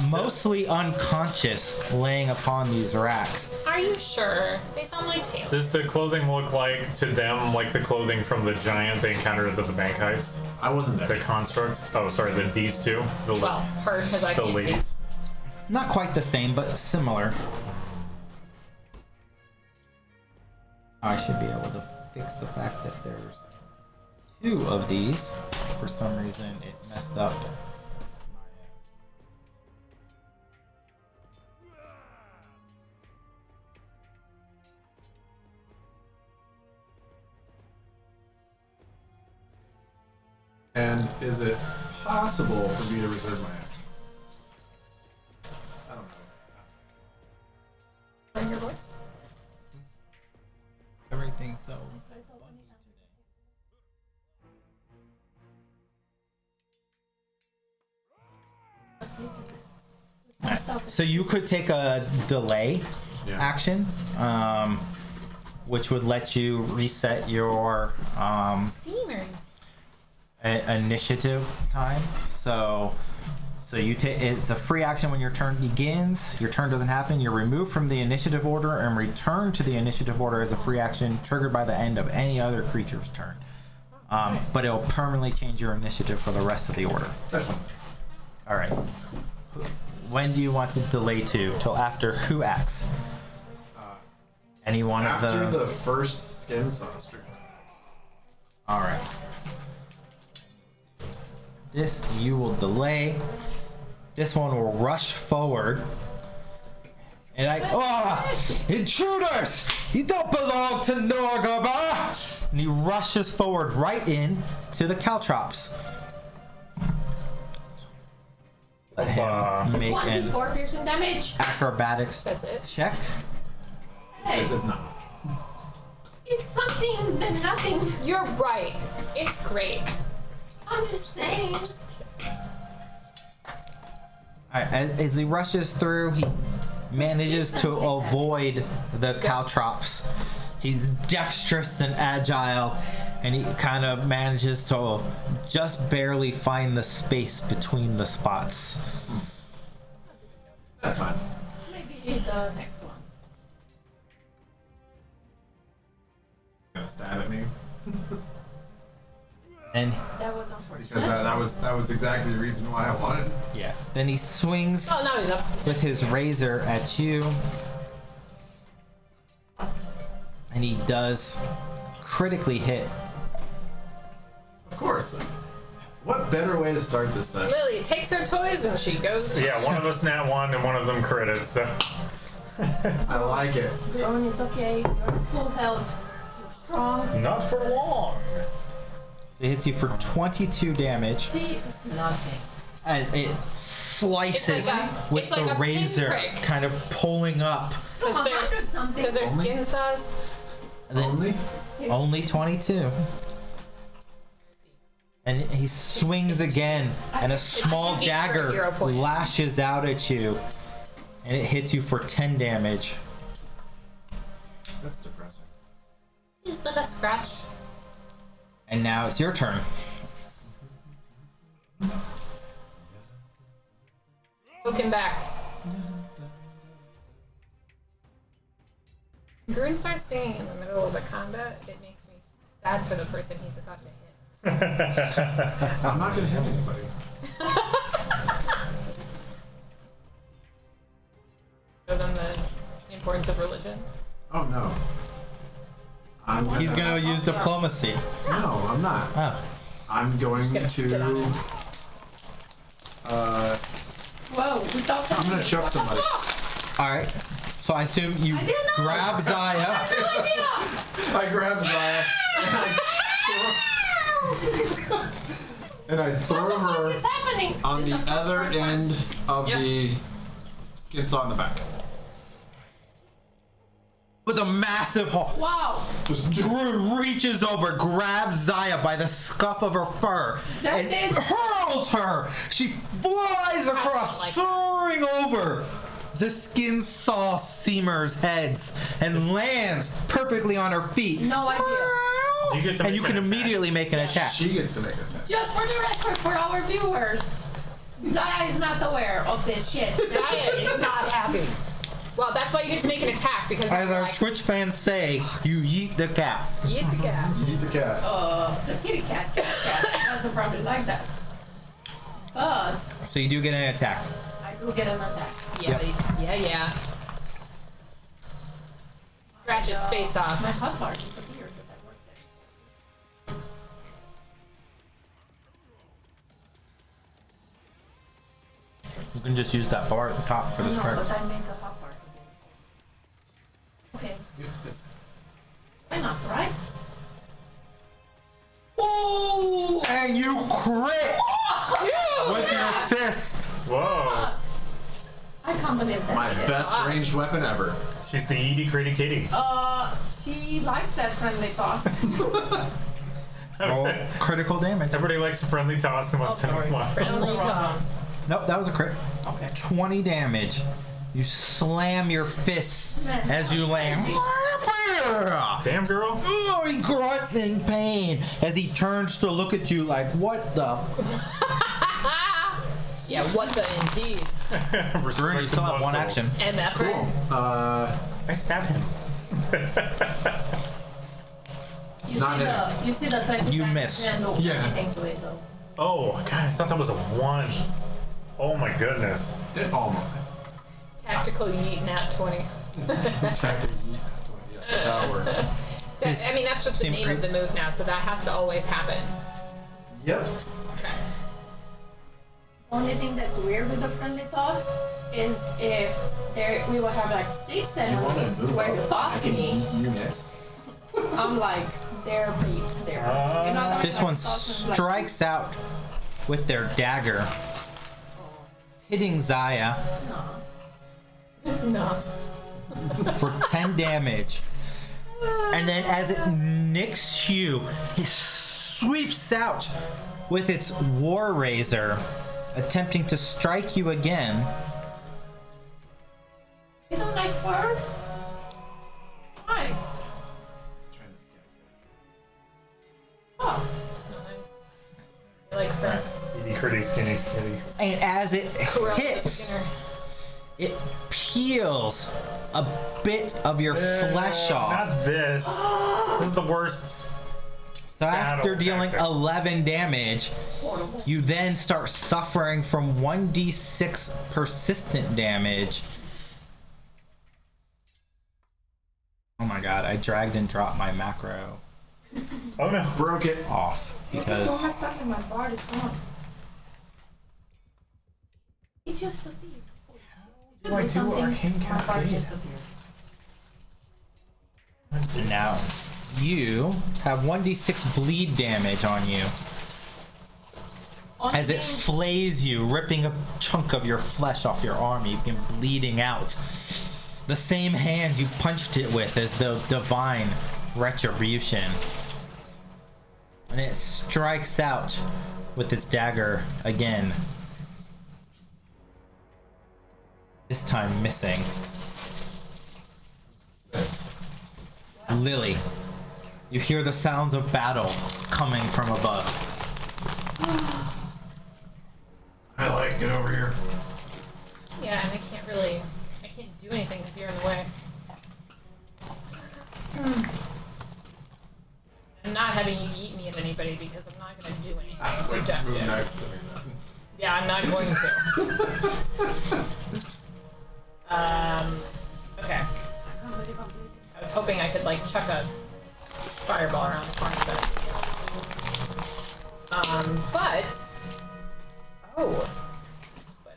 mostly unconscious, laying upon these racks. Are you sure? They sound like tailors. Does the clothing look like, to them, like the clothing from the giant they encountered at the bank heist? I wasn't there. The construct? Oh, sorry, these two? Well, her, because I the can't see. ladies. Not quite the same, but similar. I should be able to fix the fact that there's two of these. For some reason, it messed up. And is it possible for me to reserve my action? I don't know. Bring your voice. Everything's so So you could take a delay Yeah. action, which would let you reset your Steamers. initiative time. So you take, it's a free action when your turn begins. Your turn doesn't happen. You're removed from the initiative order and return to the initiative order as a free action triggered by the end of any other creature's turn. But it'll permanently change your initiative for the rest of the order. That's fine. All right. When do you want to delay to? Till after who acts? Any one of the. After the first skin saucer. All right. This you will delay. This one will rush forward. And intruders! You don't belong to Norgaba! And he rushes forward right in to the caltrops. Let him make an 1d4 piercing damage. acrobatics That's it. check. Hey, It does not. it's something than nothing. You're right. It's great. I'm just saying. Alright, as he rushes through, he manages to avoid the caltrops. He's dexterous and agile, and he kind of manages to just barely find the space between the spots. That's fine. Maybe the next one. Gonna stab at me And That was unfortunate. because that was exactly the reason why I wanted. yeah, then he swings Oh, now he's up. with his razor at you. And he does critically hit. Of course. What better way to start this session? Lily takes her toys and she goes. Yeah, one of us nat 1 and one of them critted, so. I like it. Grown, it's okay. You're full health. You're strong. Not for long. So it hits you for 22 damage See, it's nothing. as it slices It's like with it's like the a razor, pinprick. kind of pulling up. From Because there's 100 something. because their Only? skin saws. And then Only? only 22. And he swings again, and a small too deep for a hero dagger point. lashes out at you, and it hits you for 10 damage. That's depressing. He's but a scratch. And now it's your turn. Poke him back. Grun starts singing in the middle of a combat. It makes me sad for the person he's about to hit. I'm not gonna hit anybody. Show them the importance of religion. Oh no. He's gonna use diplomacy. No, I'm not. Oh. I'm going Just gonna sit on to. it. Whoa, without I'm gonna choke somebody. Alright. So I assume you I didn't know. grab Zaya. No idea. I grab Zaya and I throw What her is happening? on This the is the other first time. end of Yep. the skin saw in the back. With a massive haul. Wow. Just Drew reaches over, grabs Zaya by the scuff of her fur, That and is- hurls her. She flies across, like soaring over the skin saw seamers' heads and lands perfectly on her feet. No idea. You get to And make you can an attack. immediately make an attack. she gets to make an attack. Just for the record, for our viewers, Zaya is not aware of this shit. Zaya is not happy. Well, that's why you get to make an attack because As you're our like, Twitch fans say, you yeet the cat. eat the cat. Eat the cat. The kitty cat doesn't probably like that. But So you do get an attack. I do get an attack. Yeah. Scratch his face off. My hotbar disappeared, but I worked it. You can just use that bar at the top for the No, start. but I made the hotbar again. Okay. Why not, right? Oh! And you crit with your fist. Whoa. I can't believe that My shit. best ranged weapon ever. She's the Edie Critty Kitty. She likes that friendly toss. Roll critical damage. Everybody likes a friendly toss and wants sorry. one. Friendly toss. Nope, that was a crit. Okay. 20 damage. You slam your fists as you land. Damn, girl. Oh, he grunts in pain as he turns to look at you like, what the? Yeah, what the indeed. Bruno, you still have one action. And that's right. I stabbed him. You see the 20 You seconds miss. and don't do Yeah. anything to it though. Oh, God, I thought that was a 1. Oh my goodness. It almost. Tactical yeet nat 20. Tactic. Yeah, that's how it works. I mean, that's just the Same name of the move now, so that has to always happen. Yep. Okay. Only thing that's weird with the friendly toss is if we will have like 6 enemies where you toss me, You next. I'm like, they're beat there. You know that This like, one toss is like- strikes out with their dagger, hitting Zaya No. for 10 damage. And then as it nicks you, it sweeps out with its war razor, attempting to strike you again. You don't like fur? Why? Oh, I like fur. Edie Critty Skinny Skitty. And as it Cruella hits, Skinner. it peels a bit of your flesh off. Not this. This is the worst. So after battle dealing tactic. 11 damage, horrible. you then start suffering from 1d6 persistent damage. Oh my god, I dragged and dropped my macro Oh no. Broke it. off So because much stuff in my bar is gone. It just appeared. do I do Something- Arcane my bar Cascade? just appeared. now you have 1d6 bleed damage on you Only as it thing- flays you, ripping a chunk of your flesh off your arm. You begin bleeding out. The same hand you punched it with as the divine retribution. And it strikes out with its dagger again. This time missing. Lily, you hear the sounds of battle coming from above. I like, get over here. Yeah, and I can't do anything because you're in the way. I'm not having you eat me at anybody because I'm not going to do anything productive. Move next to me then. Yeah, I'm not going to. Okay. I was hoping I could like chuck a fireball around the corner set. But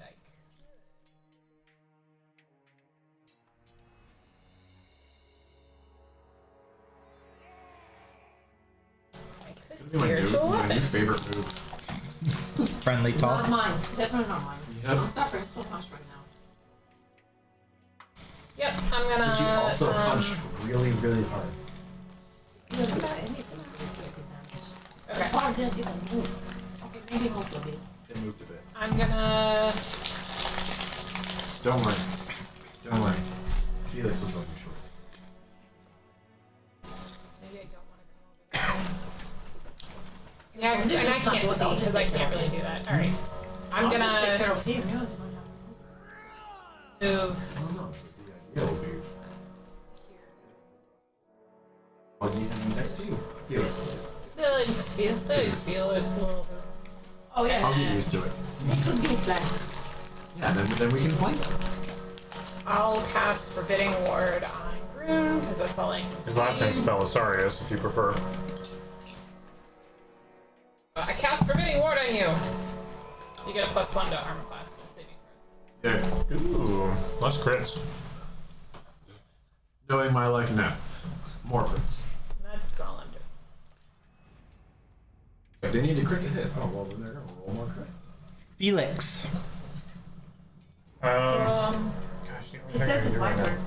I could spiritual My new weapon. favorite move. Friendly toss. Not mine. Definitely not mine. Yep. I'm suffering so much right now. Yep, I'm gonna. But you also punch really, really hard. You haven't got anything to get the damage. Okay. Hard didn't even move. Okay, maybe move a bit. It moved a bit. I'm gonna. Don't worry. Don't worry. Felix will drop you short. Maybe I don't want to come over there. Yeah, and This I is not can't good, see I'll because just I take can't care really of do that. All right, I'm I'll take gonna care of him. You don't have to move. I don't know. The idea will be. Well, you next to you. Felix will do it. Still feel it's a little bit. Oh yeah. I'll get used to it. It could be flank. Yeah, then we can flank them. I'll cast Forbidding Ward on Groon because that's all I can His last name's see. Belisarius, if you prefer. I cast Forbidding Ward on you. So you get a +1 to armor class and saving throws. Yeah. Ooh, less crits. Knowing my like, no. More crits. That's all I'm doing. If they need to crit to hit, oh well, then they're gonna roll more crits. Felix. Gosh, the It only thing I says can it's do my right now. turn.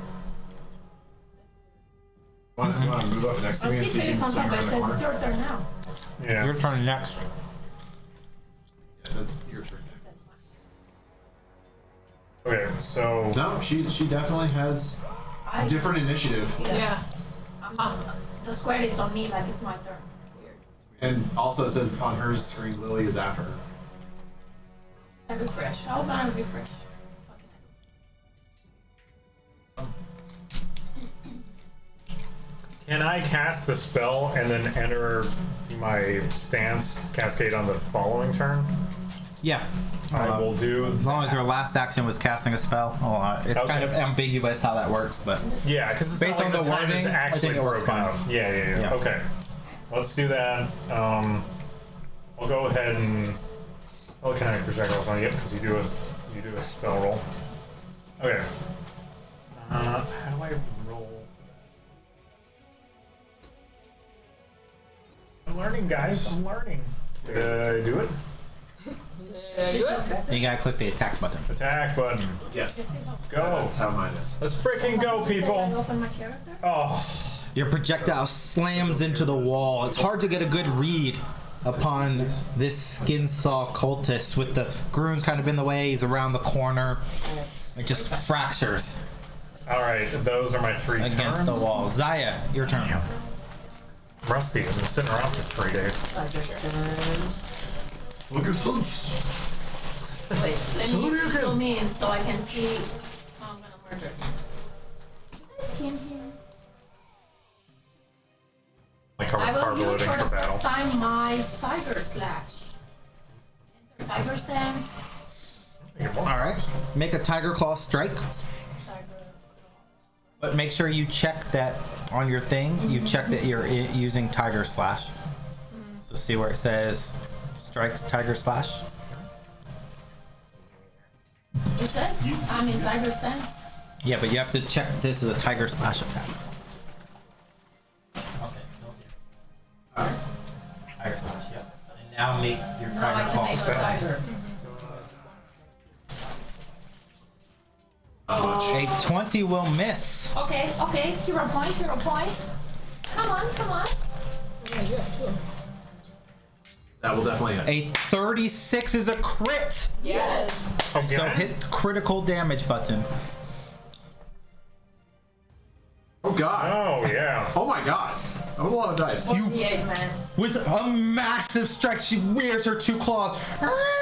You wanna move up next to I me see and see if you Felix can on swing top, but around it the says corner? it's your turn now. Yeah. Your turn next. It says your turn next. Okay, so No, she definitely has I, different initiative. Yeah. The square it's on me like it's my turn. Weird. And also it says on her screen Lily is after her. I refresh. How can I refresh? can I cast a spell and then enter my stance cascade on the following turn? Yeah. I will do. As long as your last action was casting a spell. It's Okay. kind of ambiguous how that works, but Yeah, because it's Based not like on the time is wording, I actually think it works broken fine. up. Yeah. Yeah. Okay, let's do that. I'll go ahead and telekinetic projectile on you because you do a spell roll. Okay. How do I roll? I'm learning, guys. I'm learning. Did I do it? Do it. you gotta click the attack button. Attack button. Yes. Let's go. That's how mine is. Let's freaking go, I people. open my character. Oh. Your projectile slams into the wall. It's hard to get a good read upon this skin saw cultist with the Groon's kind of in the way. He's around the corner. It just fractures All right. Those are my three against turns. the wall. Zaya, your turn. Rusty. I've been sitting around for 3 days. Look at this. Wait, let So me you can- zoom in so I can see how I'm gonna murder him. You guys came here. Like I carb will use loading for for the battle. first time my tiger slash. Enter tiger stance. All right. Make a tiger claw strike, Tiger. but make sure you check that on your thing. You check that you're using tiger slash. So see where it says strikes tiger slash. It says I'm in tiger stance. Yeah, but you have to check this is a tiger slash attack. Okay. Tiger slash, yep. And now make your Now I tiger can claw make a strike. tiger. How much? A 20 will miss. Okay, hero point, hero point. Come on. Yeah, you have two. That will definitely hit. A 36 is a crit. Yes. Okay. So hit critical damage button. Oh god. Oh yeah. Oh my god. That was a lot of dice. 48, man. With a massive strike, she wears her two claws.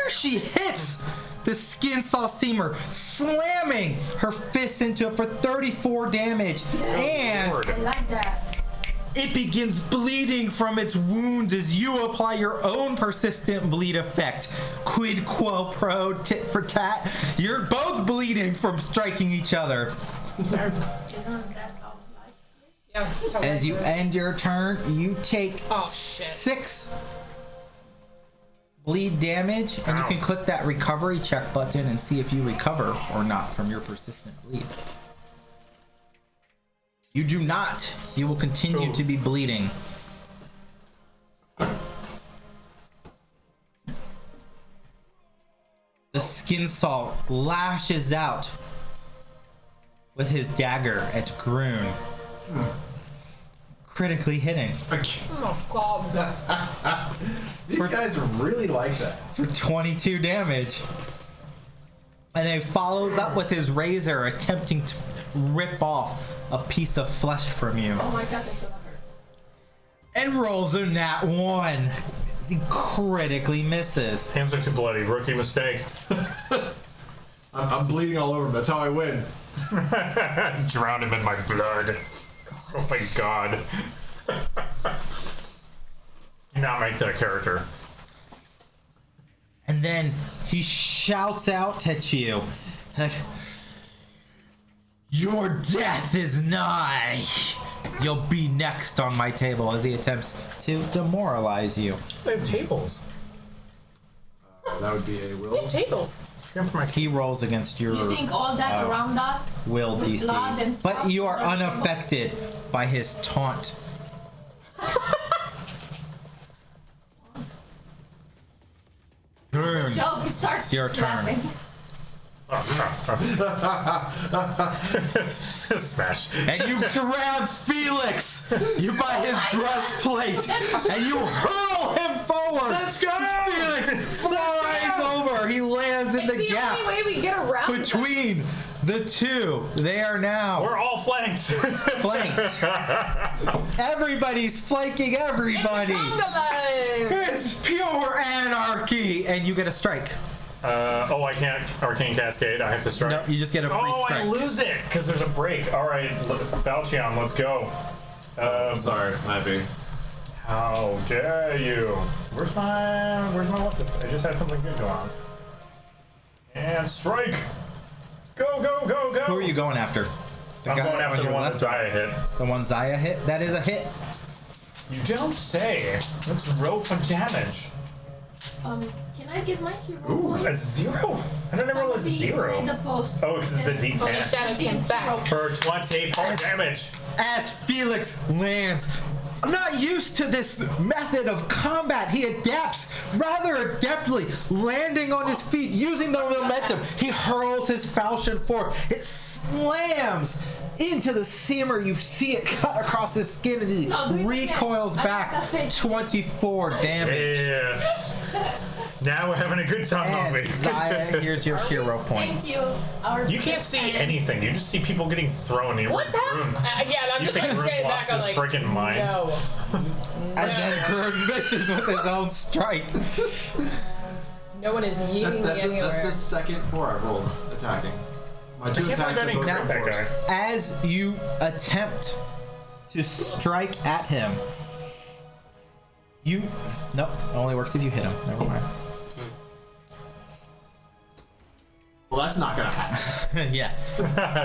She hits the skin saw seamer, slamming her fist into it for 34 damage. And Lord. I like that. it begins bleeding from its wounds as you apply your own persistent bleed effect. Quid quo pro, tit for tat. You're both bleeding from striking each other. Isn't that our life? Yeah. that's how As I you do it. end your turn, you take Oh, shit. 6 bleed damage, and you Ow. can click that recovery check button and see if you recover or not from your persistent bleed. You do not. You will continue Ooh. to be bleeding. The skin salt lashes out with his dagger at Groon, critically hitting Oh god. These guys really like that. for 22 damage. And then follows up with his razor, attempting to rip off a piece of flesh from you. Oh my god, that's gonna hurt. And rolls a nat 1. He critically misses. Hands are too bloody. Rookie mistake. I'm bleeding all over him. That's how I win. Drown him in my blood. Oh my god. Do not make that a character. And then he shouts out at you, like, "Your death is nigh. You'll be next on my table," as he attempts to demoralize you. They have tables. That would be a will. Big tables. Come for my He rolls against your You think all that around us? will with blood and DC, but stuff you are is gonna- unaffected by his taunt. Groon, Joe, you start your turn. laughing. Smash. and you grab Felix, you by his breastplate, and you hurl him forward. Let's go! Felix flies over. He lands in It's the the gap only way we get around them. between the two. They are now We're all flanked. flanked. Everybody's flanking everybody. It's pure anarchy, and you get a strike. Oh, I can't Arcane Cascade. I have to strike. No, you just get a free Oh, strike. I lose it because there's a break. All right, Falchion, let's go. Sorry, might be. How dare you? Where's my what's it? I just had something good go on. And strike. Go, go, go, go. Who are you going after? I'm guy going after on the your one that left? Zaya hit. The one Zaya hit? That is a hit. You don't say. Let's roll for damage. Can I get my hero A point? 0? I don't ever roll a Somebody 0. in the post. Oh, because it's a Only D10. Shadow King's back. For 20 point damage. As Felix lands, not used to this method of combat, he adapts rather adeptly, landing on his feet, using the momentum. He hurls his falchion forward. It slams into the seamer. You see it cut across his skin, and he No, do it again. recoils I back. like that face. 24 damage. Yeah. Now we're having a good time, aren't And we? Zaya, here's your hero point. Thank you. Our You can't see anything. You just see people getting thrown. And you're What's like, happening? "Groon." Yeah, I'm You just think like Groon's standing lost back. I'm his like, freaking mind? no. And then Groon misses with his own strike. No one is yeeting me That's anywhere. the second 4 I rolled attacking. My I two can't believe attacks I are didn't both crit that force. guy. As you attempt to strike at him, you nope, it only works if you hit him. Never mind. Well, that's not gonna happen. Yeah,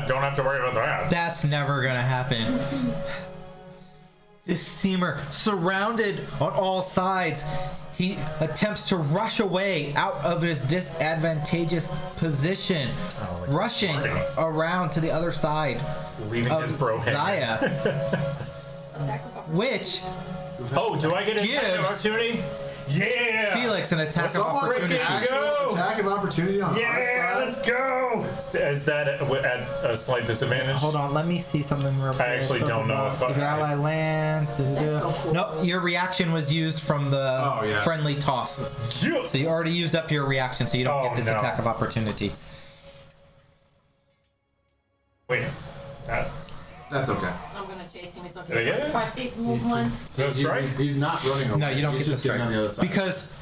Don't have to worry about that. that's never gonna happen. This steamer, surrounded on all sides, he attempts to rush away out of his disadvantageous position, like rushing smarting. around to the other side Leaving his of bro hanging. Zaya, which Oh, do I get an attack of Gives opportunity? Yeah! Felix an attack of Someone opportunity. an actual Go! attack of opportunity on our Yeah, side. let's go! Is that at a slight disadvantage? Hold on, let me see something real quick. I actually don't know if If your ally lands, That's so cool. no, your reaction was used from the Oh, yeah. friendly toss. Yeah. So you already used up your reaction, so you don't Oh, get this no. attack of opportunity. Wait. That's okay. I'm gonna chase him. It's Did I okay. get it? 5 feet movement. Is that a strike? He's not running away. No, you don't He's get the just getting strike on the other side. because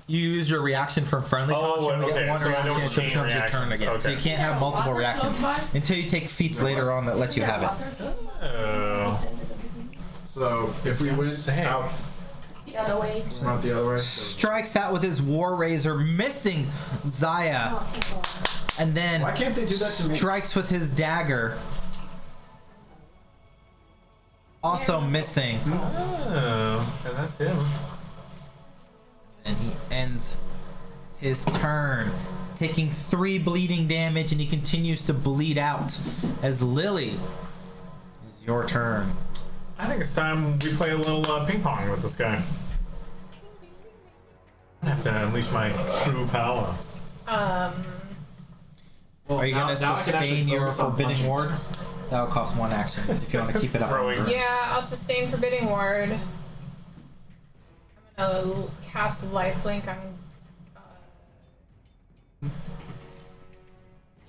you used your reaction from friendly Oh, toss. You only okay, get one so I don't reaction until it chain becomes your turn reactions, again. So okay. you can't have Yeah, multiple water reactions close by? until you take feats later on that let you have it. Oh. So if we went Insane. out, The other way. not the other way. So Strikes out with his war razor, missing Zaya, Oh, thank God. and then why can't they do that to me? strikes with his dagger. Also missing. Oh, and that's him. And he ends his turn, taking 3 bleeding damage, and he continues to bleed out. As Lily, it's your turn. I think it's time we play a little ping pong with this guy. I have to unleash my true power. Are you gonna sustain your forbidding ward? That'll cost 1 action if you want to keep it up. Yeah, I'll sustain Forbidding Ward. I'm gonna cast Lifelink on.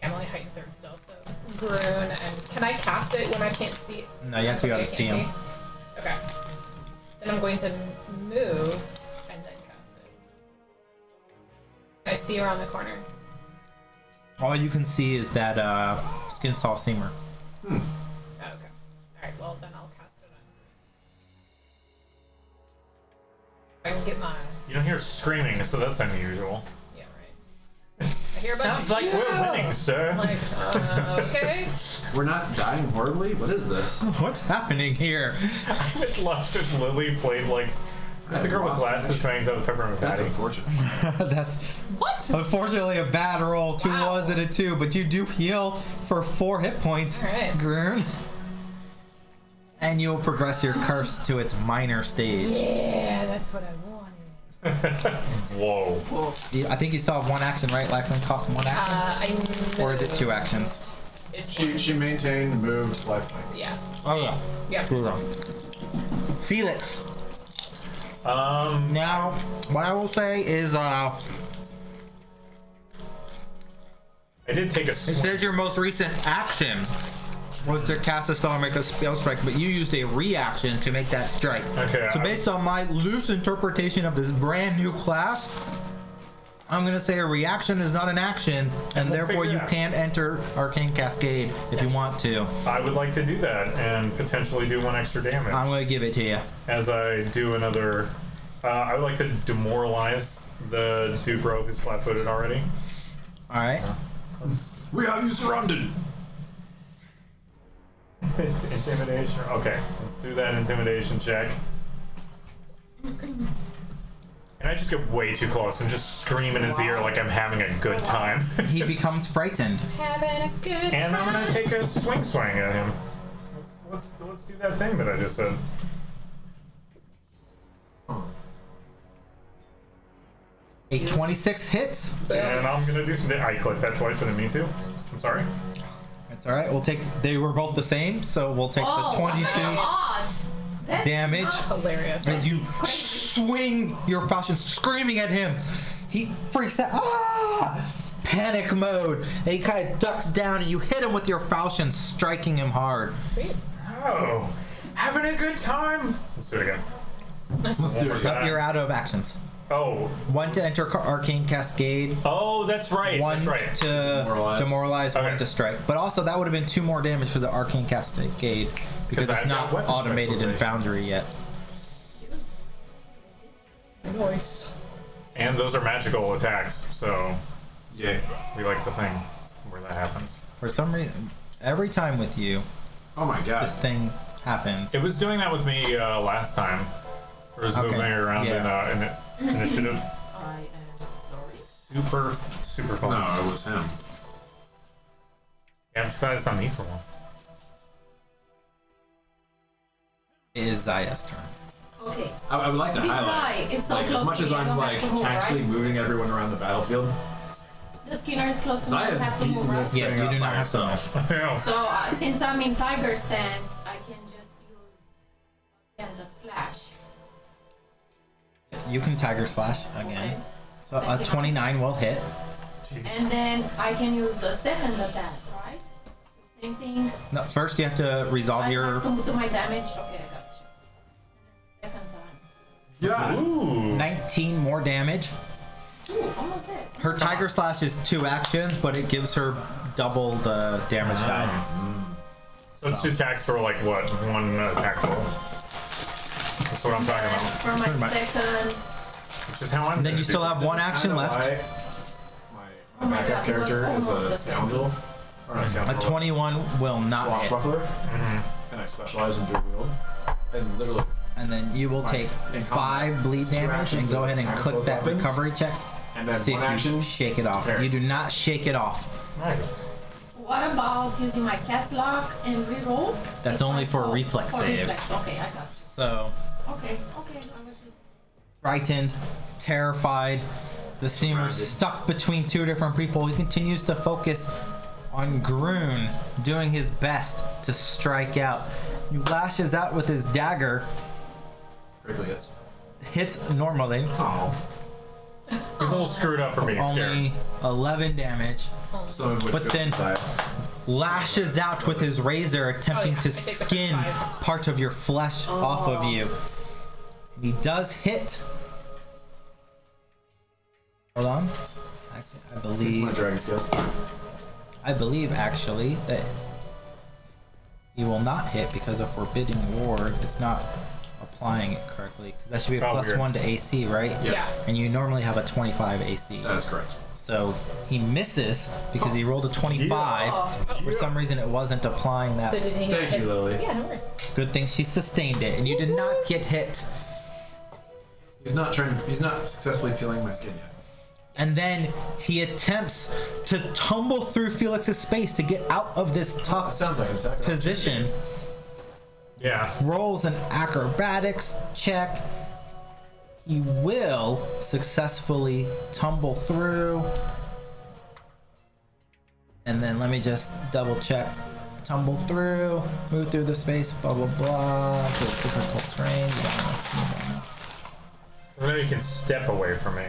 I'm only heightened 3rd still, so Groon. And can I cast it when I can't see it? No, you have to be able to see him. Okay. Then I'm going to move and then cast it. I see around the corner. All you can see is that Skin Saw Seamer. Oh, okay. Alright, well then I'll cast it on. I can get my. You don't hear screaming, so that's unusual. Yeah, right. I hear a bunch Sounds of like we're winning, sir. Like, okay. We're not dying horribly? What is this? What's happening here? I would love if Lily played like. Who's the girl with glasses who hangs out with Peppermint That's Patty? unfortunate. That's What? unfortunately a bad roll. 2 Wow. 1s and a 2, but you do heal for 4 hit points. Alright. Groon. And you'll progress your curse to its minor stage. Yeah, that's what I wanted. Whoa. I think you still have 1 action, right? Lifelink costs 1 action? Or is it 2 actions? It's She maintained, moved, lifelink. yeah. Oh yeah. Yeah. Feel it. Now, what I will say is, I did take a it swing. says your most recent action was to cast a spell or make a spell strike, but you used a reaction to make that strike. Okay. So based on my loose interpretation of this brand new class, I'm gonna say a reaction is not an action, and We'll therefore figure you it out. can't enter Arcane Cascade if you want to. I would like to do that and potentially do 1 extra damage. I'm gonna give it to you. As I do another. I would like to demoralize the dude bro who's flat-footed already. All right. We have you surrounded! Intimidation. Okay, let's do that intimidation check. And I just get way too close and just scream in his ear like I'm having a good time. He becomes frightened. Having a good And I'm time. gonna take a swing at him. Let's do that thing that I just said. A 26 hits. And I'm gonna do some. I clicked that twice. I didn't mean to. I'm sorry. That's all right. We'll take. They were both the same, so we'll take the 22 odds. That's damage nuts. Hilarious. as you swing your falchion, screaming at him. He freaks out. Ah! Panic mode. And he kind of ducks down, and you hit him with your falchion, striking him hard. Sweet. Oh, having a good time. Let's do it again. Let's do it. But you're out of actions. Oh. 1 to enter Arcane Cascade. Oh, that's right. 1 That's right. to demoralize, 1 Okay. to strike. But also, that would have been 2 more damage because of Arcane Cascade, because I've it's got not weapon automated in specialization. Foundry yet. Nice. And those are magical attacks, so Yay. we like the thing where that happens. For some reason, every time with you, Oh my god. this thing happens. It was doing that with me last time. It was moving Okay, around yeah. in initiative. I am sorry. Super fun. No, it was him. Yeah, I'm just glad it's not me for once. It is Zaya's turn. Okay. I would like to This highlight, guy is so like, close as much to as me, I I'm don't like have to move, tactically right? moving everyone around the battlefield, The Skinner is close to me. I don't Zaya's have to move, beating right? this Yeah, thing you up do by not have to herself. Yeah. So since I'm in tiger stance, I can just use the slash. You can Tiger Slash again. Okay. So a 29 will hit. And then I can use a second attack, right? Same thing. No, first you have to resolve I your have to do my damage. Okay, I got you. Second time. Yes! Ooh. 19 more damage. Ooh, almost there. Her Tiger Slash is 2 actions, but it gives her double the damage die. So it's 2 attacks for like what? 1 attack roll. That's what I'm talking And about. for my Pretty much. second, Which is how I'm. And then gonna you do still it. have 1 action left. My backup character is a scoundrel. Or not A scoundrel. 21 will not hit. Swashbuckler. And I specialize in dual wield. And literally. And then you will take in 5 combat, bleed damage distractions and go of ahead and kind of click both that weapons. recovery check. And then See one if you action. shake it off. Parry. You do not shake it off. Right. What about using my cat's lock and reroll? That's only for reflex saves. Reflex. Okay, I got So, you. Okay, I was just. frightened, terrified, the seamer's stuck between 2 different people. He continues to focus on Groon, doing his best to strike out. He lashes out with his dagger, Critically hits. hits normally, Oh. He's a little screwed up for being scared. only 11 damage, Some of which But goes then- inside. lashes out with his razor, attempting yeah, to I take the skin 5. part of your flesh off of you. He does hit. Hold on. Actually, I It's my believe. dragon skills. I believe actually that he will not hit because of Forbidding Ward. It's not applying it correctly. That should be a Oh, plus weird. 1 to AC, right? Yeah. And you normally have a 25 AC. That is correct. So he misses because he rolled a 25. For some reason, it wasn't applying that. So did he Thank hit? you, Lily. Yeah, no worries. Good thing she sustained it, and you did not get hit. He's not successfully peeling my skin yet. And then he attempts to tumble through Felix's space to get out of this That tough sounds like an attack. position. Yeah. Rolls an acrobatics check. He will successfully tumble through. And then let me just double check. Tumble through, move through the space, blah blah blah. To a difficult terrain. I know you can step away from me.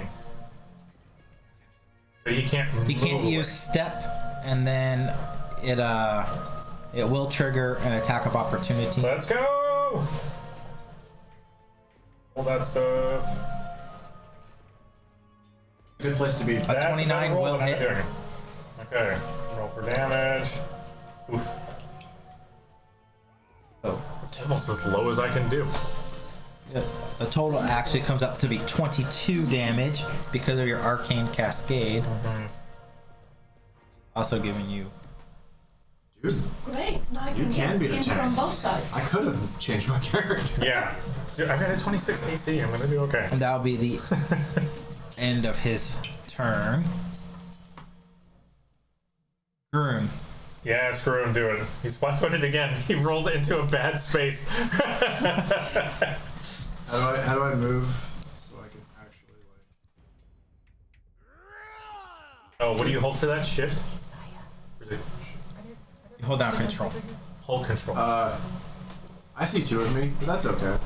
But he can't move He can't away. use step, and then it will trigger an attack of opportunity. Let's go! All that stuff. Good place to be. A That's 29 another roll will that I'm hit. doing. Okay. Roll for damage. Oof. Oh. It's almost as low as I can do. The total actually comes up to be 22 damage because of your arcane cascade. Also giving you. Dude, Great. Now I You can can get be the skin tank. from both sides. I could have changed my character. Yeah. Dude, I got a 26 AC. I'm gonna do okay. And that'll be the end of his turn. Groom. Yeah, screw him, do it. He's flat-footed again. He rolled into a bad space. How do I move so I can actually like? Oh, what do you hold for that? Shift? Or is it You hold down control. hold control? I see 2 of me, but that's okay.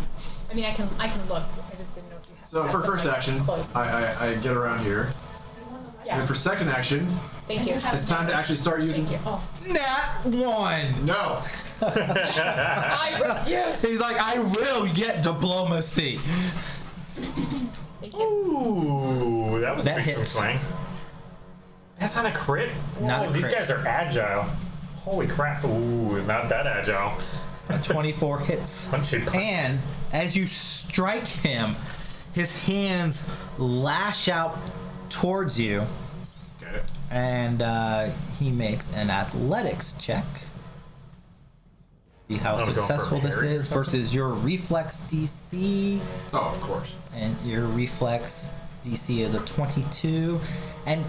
I mean, I can look. I just didn't know if you had. So for first action, Close. I get around here, Yeah. and for second action, Thank you. it's time to actually start using. Thank you. Oh. Nat 1! No. I refuse. He's like, I will get diplomacy. Thank you. Ooh, that was That a big hits. swing. That's not a crit? Not Whoa, a these crit. guys are agile. Holy crap. Ooh, not that agile. A 24 hits. Punchy punch. And as you strike him, his hands lash out towards you, Okay. and he makes an athletics check. See how I'm going for successful this parry or is versus your reflex DC. Oh, of course. And your reflex DC is a 22. And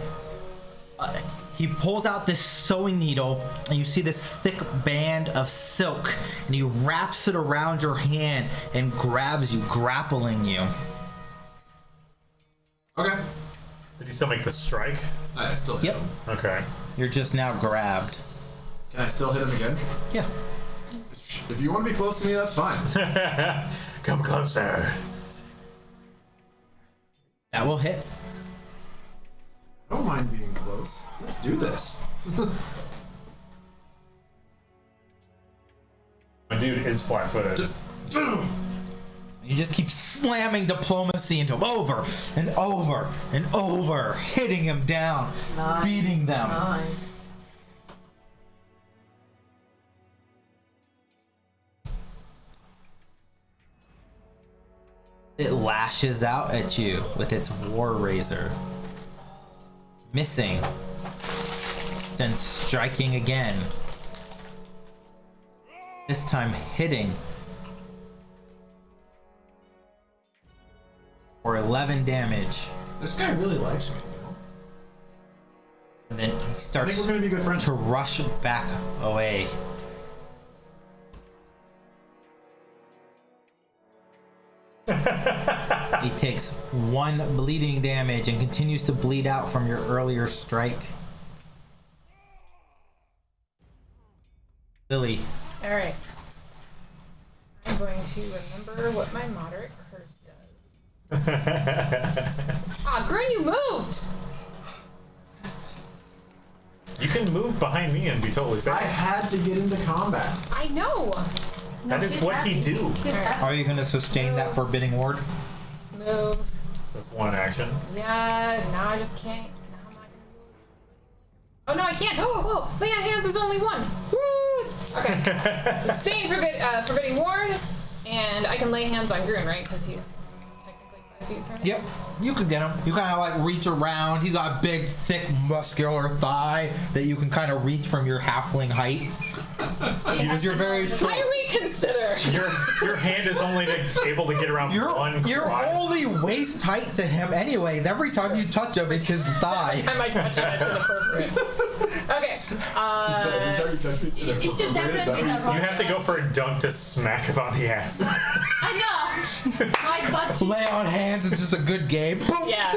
he pulls out this sewing needle, and you see this thick band of silk, and he wraps it around your hand and grabs you, grappling you. Okay. Did he still make the strike? I still hit Yep. him. Okay. You're just now grabbed. Can I still hit him again? Yeah. If you want to be close to me, that's fine. Come closer. That will hit. I don't mind being close. Let's do this. My dude is flat-footed. You just keep slamming diplomacy into him over and over and over, hitting him down, Nice. beating them. Nice. It lashes out at you with its war razor, missing, then striking again. This time hitting for 11 damage. This guy really likes me. And then he I starts think we're gonna be good friends. to rush back away. He takes 1 bleeding damage and continues to bleed out from your earlier strike. Lily. Alright. I'm going to remember what my moderate curse does. Ah, Grun, you moved! You can move behind me and be totally safe. I had to get into combat. I know! That is what he do. Are you going to sustain that forbidding ward? Move. So that's one action. Yeah, no, I just can't. No, I'm not gonna move. Oh, no, I can't! Oh, lay on hands is only 1! Woo! Okay. Sustain forbidding ward, and I can lay hands on Grun, right? Because he's technically 5 feet from me. Yep, you can get him. You kind of like reach around. He's got a big, thick, muscular thigh that you can kind of reach from your halfling height. Because you're very short. I reconsider! Your hand is only able to get around one You're quad. only waist height to him, anyways. Every time you touch him, it's his thigh. Every time I touch it, it's inappropriate. Okay. Every time you touch me, it's You should definitely have You have to go for a dunk to smack him on the ass. I know. My butt cheek. Lay on hands is just a good game. Boom. Yeah.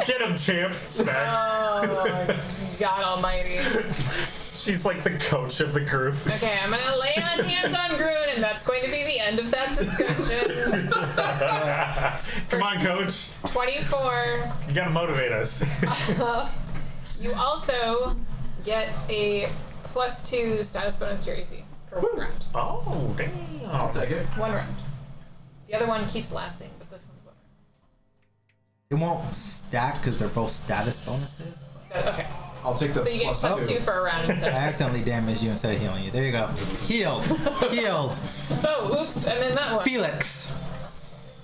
Get him, champ. Smack. Oh, God almighty. She's like the coach of the group. Okay, I'm gonna lay on hands on Grun, and that's going to be the end of that discussion. Come on, coach. 24. You gotta motivate us. You also get a +2 status bonus to your AC for 1 round. Oh, damn. I'll take it. 1 round. The other one keeps lasting, but this one's 1 round. It won't stack because they're both status bonuses. Okay. I'll take the So you get +2 for a round I instead. accidentally damaged you instead of healing you. There you go. Healed. Healed. Oh, oops, and then that one. Felix.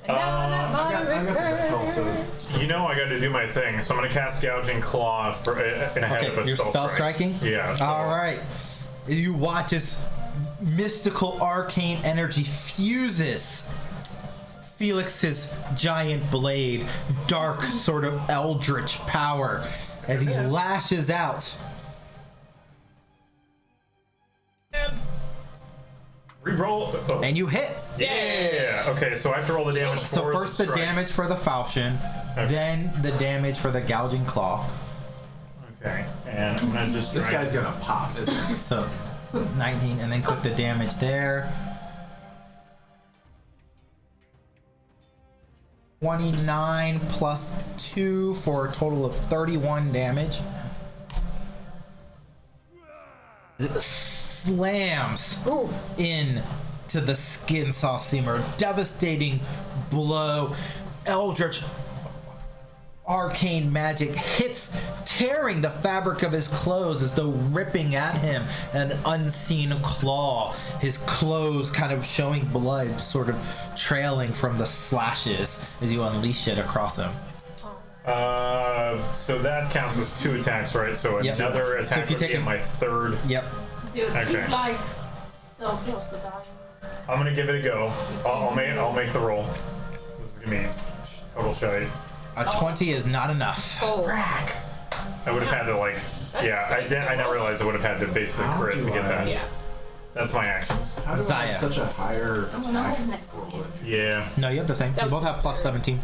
And now that I got moderate the curse. You know I gotta do my thing, so I'm gonna cast Gouging Claw in ahead of a Okay, you're spell striking? Yeah. So All right. You watch as mystical arcane energy fuses Felix's giant blade, dark sort of eldritch power, as he lashes out. And reroll. Oh. And you hit. Yeah. Okay, so I have to roll the damage for So first the strike. damage for the falchion, Okay. then the damage for the gouging claw. Okay, and I'm gonna just. This try- guy's gonna pop, isn't he? So 19, and then click the damage there. 29 plus 2 for a total of 31 damage. It slams in to the skin saw seamer. Devastating blow. Eldritch arcane magic hits, tearing the fabric of his clothes as though ripping at him an unseen claw. His clothes kind of showing blood, sort of trailing from the slashes as you unleash it across him. So that counts as 2 attacks, right? So Yep. another So attack if you would take be a- my 3rd. Yep. Dude, Okay. he's like so close to dying. I'm gonna give it a go. I'll make the roll. This is gonna be total shite. A 20 is not enough. Oh. I would have had to like. That's Yeah, I nice. never realized I would have had to basically How crit do to get I- that. Yeah. That's my actions. How do I Zaya. have such a higher I'm gonna attack move next to roll? you. Yeah. No, you have the same. That You was both have plus 17.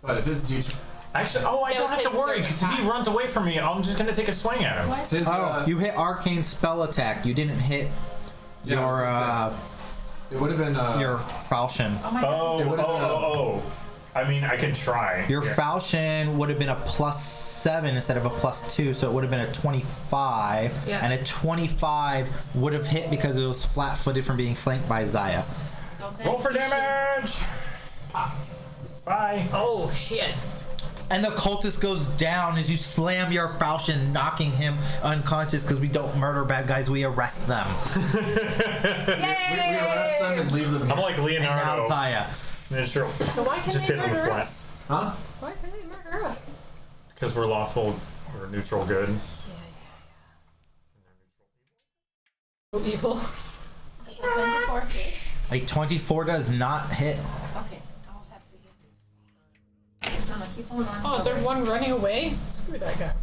But if his D2, Actually, I That don't was have his to worry third because if he attack. runs away from me, I'm just gonna take a swing at him. What? his Oh, you hit arcane spell attack. You didn't hit Yeah, I was your gonna it would have been your falchion. Oh my god. Oh, It would've been oh. I mean, I can try. Your Yeah. falchion would have been a plus 7 instead of a plus 2, so it would have been a 25. Yeah. And a 25 would have hit because it was flat-footed from being flanked by Zaya. So then Roll for he should- damage. Bye. Oh, shit. And the cultist goes down as you slam your falchion, knocking him unconscious because we don't murder bad guys, we arrest them. we arrest them and leave them. I'm like And now Leonardo. Zaya. Yeah, sure. So why can't Just they hit him with murder flat. us? Huh? Why can't they murder us? Because we're lawful or neutral good. So evil. Open the fortress. A 24 does not hit. Keep on running. Oh, is there away. one running away? Screw that guy.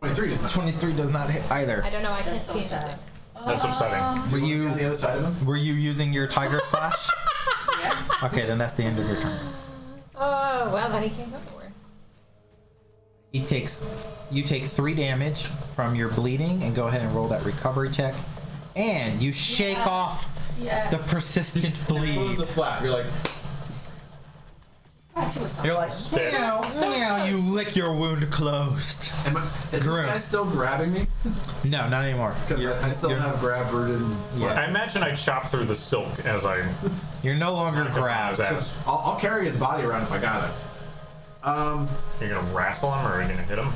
23 does not. 23 does not hit either. I don't know. I can't That's so see sad. anything. That's upsetting. Were On the you other side of him? were you using your tiger slash? Yeah. Okay, then that's the end of your turn. Oh, well, then he can't go nowhere. You take 3 damage from your bleeding, and go ahead and roll that recovery check. And you shake Yes. off Yes. the persistent bleed. Close the flap. You're like, You're like, meow, So meow, you close. lick your wound closed. is this Groom. guy still grabbing me? No, not anymore. Because I still you're- have grab rooted. I imagine I chop through the silk as I You're no longer knock him on his grabbed. ass. I'll carry his body around if I got it. You're gonna wrestle him, or are you gonna hit him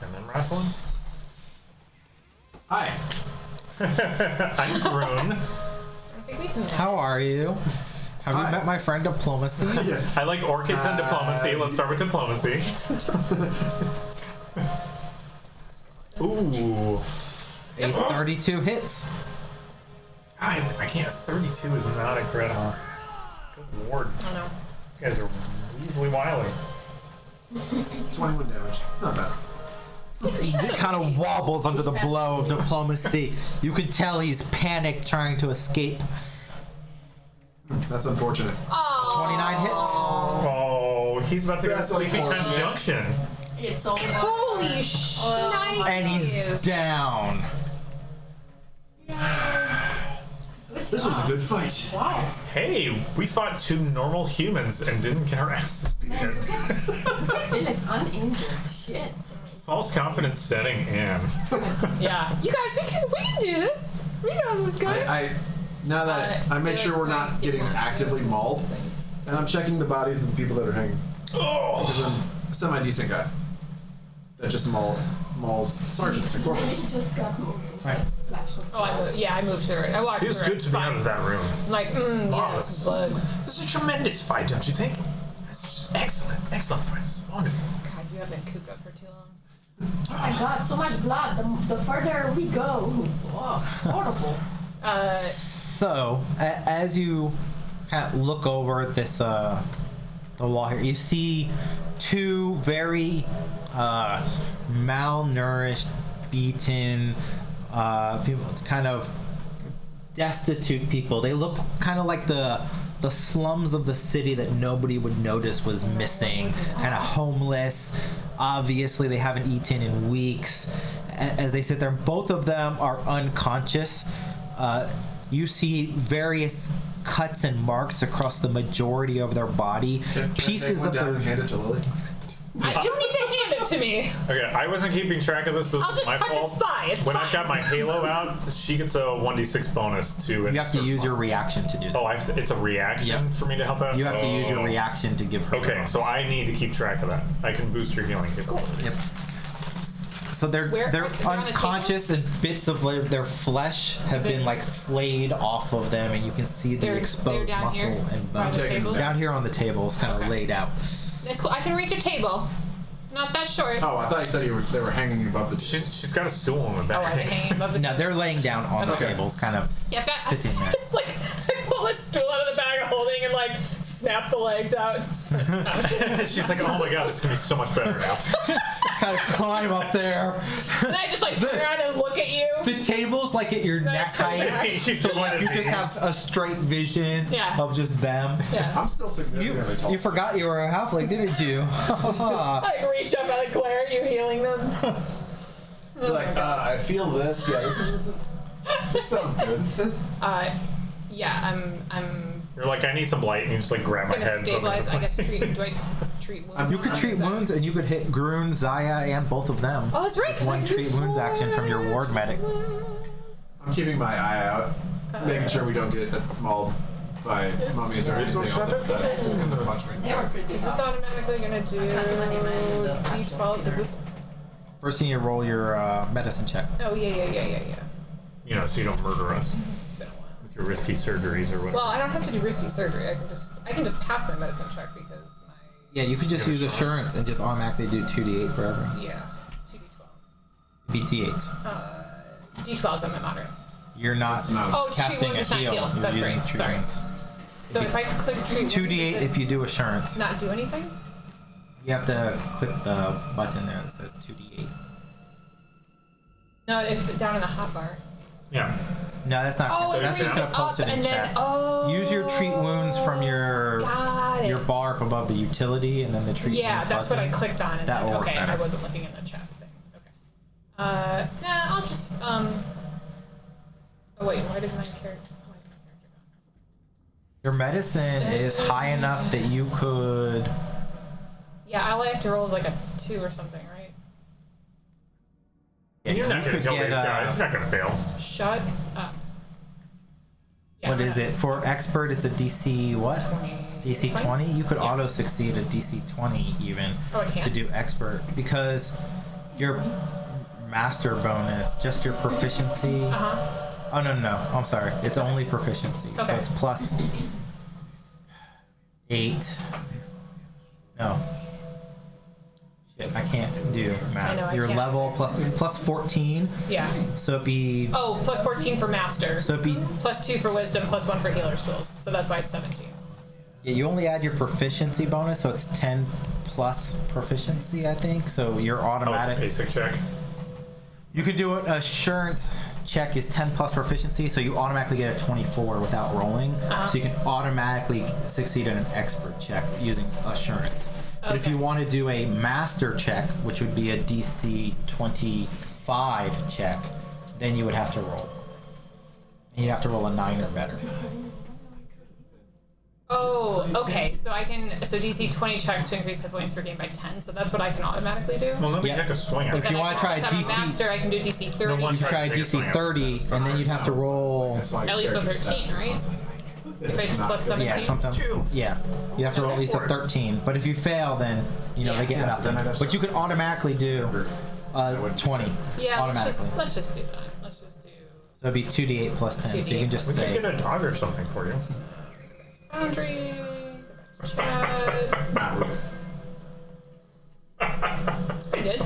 and then wrestle him? Hi. I'm Groon. I think we can. How are you? Have you Hi. met my friend Diplomacy? I like orchids and diplomacy. Let's start with diplomacy. Ooh. A 32 hits. I can't. 32 is not a critical. Good lord. Oh no. These guys are easily wily. 21 damage. It's not bad. He kind of wobbles under the blow of Diplomacy. You can tell he's panicked trying to escape. That's unfortunate. Oh. 29 hits. Oh, he's about to go to That's Sleepy Time unfortunate. Junction. It's over. Holy shnikes. And he's down. This was a good fight. Wow. Hey, we fought 2 normal humans and didn't get our asses beat. Phil is uninjured. Shit. False confidence setting in. Yeah. You guys, we can do this. We got this good. Now that I make sure we're not getting actively mauled, and I'm checking the bodies of the people that are hanging. Because Oh, I'm a semi-decent guy. That just mauls sergeants and Maybe corporals. it just got moved. Right. Splash of Oh, I moved through it. I walked feels through good it. to It's be fine. out of that room. I'm like, yes, Marvelous. blood. This is a tremendous fight, don't you think? This is just excellent, excellent fight. This is wonderful. God, you have been cooped up for too long. Oh my god, so much blood. The further we go. Oh, horrible. So, as you kind of look over this, the wall here, you see 2 very malnourished, beaten, people, kind of destitute people. They look kind of like the slums of the city that nobody would notice was missing. Kind of homeless. Obviously, they haven't eaten in weeks. As they sit there, both of them are unconscious. You see various cuts and marks across the majority of their body. Pieces of down their and hand it to Lily. You don't need to hand it to me. Okay, I wasn't keeping track of this. This I'll is just my touch fault. its thigh. It's When fine. I've got my halo out, she gets a 1d6 bonus to. You have to use your reaction to do that. Oh, I have to, it's a reaction Yep. for me to help out. You have to use your Oh. reaction to give her. the Okay, bonus. so I need to keep track of that. I can boost your healing capabilities. Yep. So they're They're on the unconscious, and bits of their flesh have been like flayed off of them, and you can see the They're exposed down muscle here and by bone. the taking tables. Down here on the table is kind of Okay. laid out. It's cool. I can reach a table. Not that short. Oh, I thought you said they were hanging above the. She's got a stool in the Oh, back. are they hanging above the No, they're laying down on the Okay. tables, kind of Yeah, I've got, sitting there. It's like I pull a stool out of the bag of holding and like snap the legs out. And sit down. She's like, oh my god, this is gonna be so much better now. Kind of climb up there. And I just like turn around and look at you. The table's like at your neck height, She's so like you just have a straight vision Yeah. of just them. Yeah. I'm still significantly tall. You forgot you were a halfling, didn't you? I like reach up and like glare at you, healing them. You're like, I feel this. Yeah, this sounds good. Yeah, I'm You're like, I need some light, and you just like grab my gonna head. and put me in stabilize. the I guess place. treat wounds. You could treat wounds, and you could hit Groon, Zaya, and both of them. Oh, that's right. With 'cause I one can do treat wounds action from your ward medic. I'm keeping my eye out, making sure we don't get mauled by mummies or anything else outside. It's gonna punch me. They were pretty Is this tough. automatically gonna do D12? Is this? First thing you roll your medicine check. Oh yeah. You know, so you don't murder us It's been a while. with your risky surgeries or whatever. Well, I don't have to do risky surgery. I can just pass my medicine check because my Yeah, you could just use assurance and just automatically do 2d8 for every. 2d12. BT8s. D12s. I'm at moderate. You're not It's not. Oh, treat casting wounds a is not heal. heal. You're That's using right. treat Sorry. wounds. So if I click treat 2d8 if you do assurance. not do anything? You have to click the button there that says 2d8. No, if down in the hotbar. Yeah. No, that's not. Oh, that's it just gonna brings post up it in and chat. then Use your treat wounds from your got it. bar up above the utility, and then the treat Yeah, wounds that's button. what I clicked on. And That then, will work okay, better. I wasn't looking in the chat thing. Okay. Nah, I'll just Oh wait, why did my character? Why is my character gone? Your medicine is high enough that you could. Yeah, all I have to roll is like a 2 or something, right? You're not you gonna could kill get, these guys. You're not gonna fail. Shut up. Yeah, What is it for expert? It's a DC what? 20. DC 20. You could auto succeed a DC 20 even Oh, I can? to do expert because your master bonus, just your proficiency. Uh-huh. Oh no, I'm sorry. It's only proficiency, so Okay. it's plus 8. No. Shit, I can't do math. I know, I Your can't. level plus 14, Yeah. so it'd be Oh, plus 14 for master. so it'd be Plus 2 for wisdom, plus 1 for healer's tools. So that's why it's 17. yeah, you only add your proficiency bonus, so it's 10 plus proficiency, I think. So your Oh, it's a automatic. basic check. You could do an assurance check is 10 plus proficiency, so you automatically get a 24 without rolling. So you can automatically succeed in an expert check using assurance. But if Okay. you want to do a master check, which would be a DC 25 check, then you would have to roll. And you'd have to roll a 9 or better. Oh, okay. So I can DC 20 check to increase hit points per game by 10. So that's what I can automatically do. Well, let me Yeah. take a swing at If it. you want to try Since I'm a DC, master, I can do DC 30. No one you could try Take a DC swing at it. 30, and then you'd have to roll. At least a 13, right? If it's plus 17. Yeah, something. Two. Yeah, you have to roll at least a 13. But if you fail, then you know Yeah. they get Yeah, nothing. then I'd have But you can automatically do 20 Yeah, automatically. let's just do that. Let's just do So it'd be 2d8 plus 10. So you 2d8 can just We could say. get a dog or something for you. boundary. Chat. It's pretty good.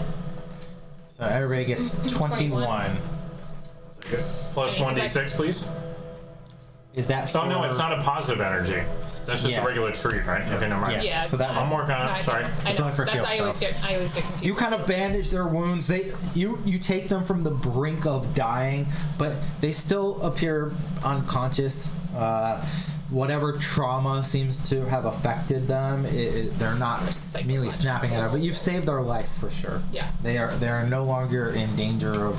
So everybody gets 21. Plus Okay, 1d6, please. Is that for... Oh no, it's not a positive energy. That's just Yeah. a regular treat, right? Okay, never mind. Yeah. So that I'm working on No, it. Sorry. I It's know. only for heal I always spells. get confused. You kind of bandage their wounds. You take them from the brink of dying, but they still appear unconscious. Whatever trauma seems to have affected them, they're not They're merely snapping at it. But you've saved their life for sure. Yeah. They are no longer in danger of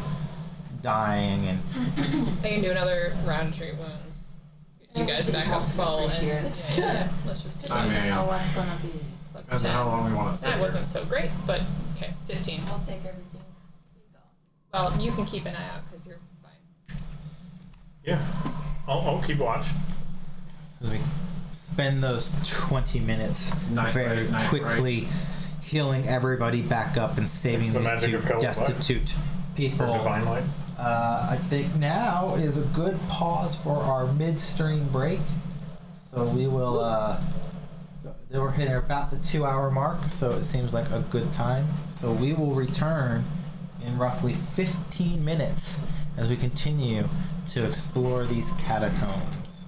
dying, and I can do another round of treat wounds. You guys back up full. And, Appreciate it. yeah. Let's just do I that. mean, Oh, what's gonna be? Plus depends on 10. how long we want to sit That here. wasn't so great, but okay, 15. I'll take everything. Well, you can keep an eye out because you're fine. Yeah. I'll keep watch. as we spend those 20 minutes Night very right, night quickly healing everybody back up and saving It's the these magic two of color black. destitute Or people. divine light. I think now is a good pause for our midstream break. So we will. We're hitting about the 2-hour mark, so it seems like a good time. So we will return in roughly 15 minutes as we continue to explore these catacombs.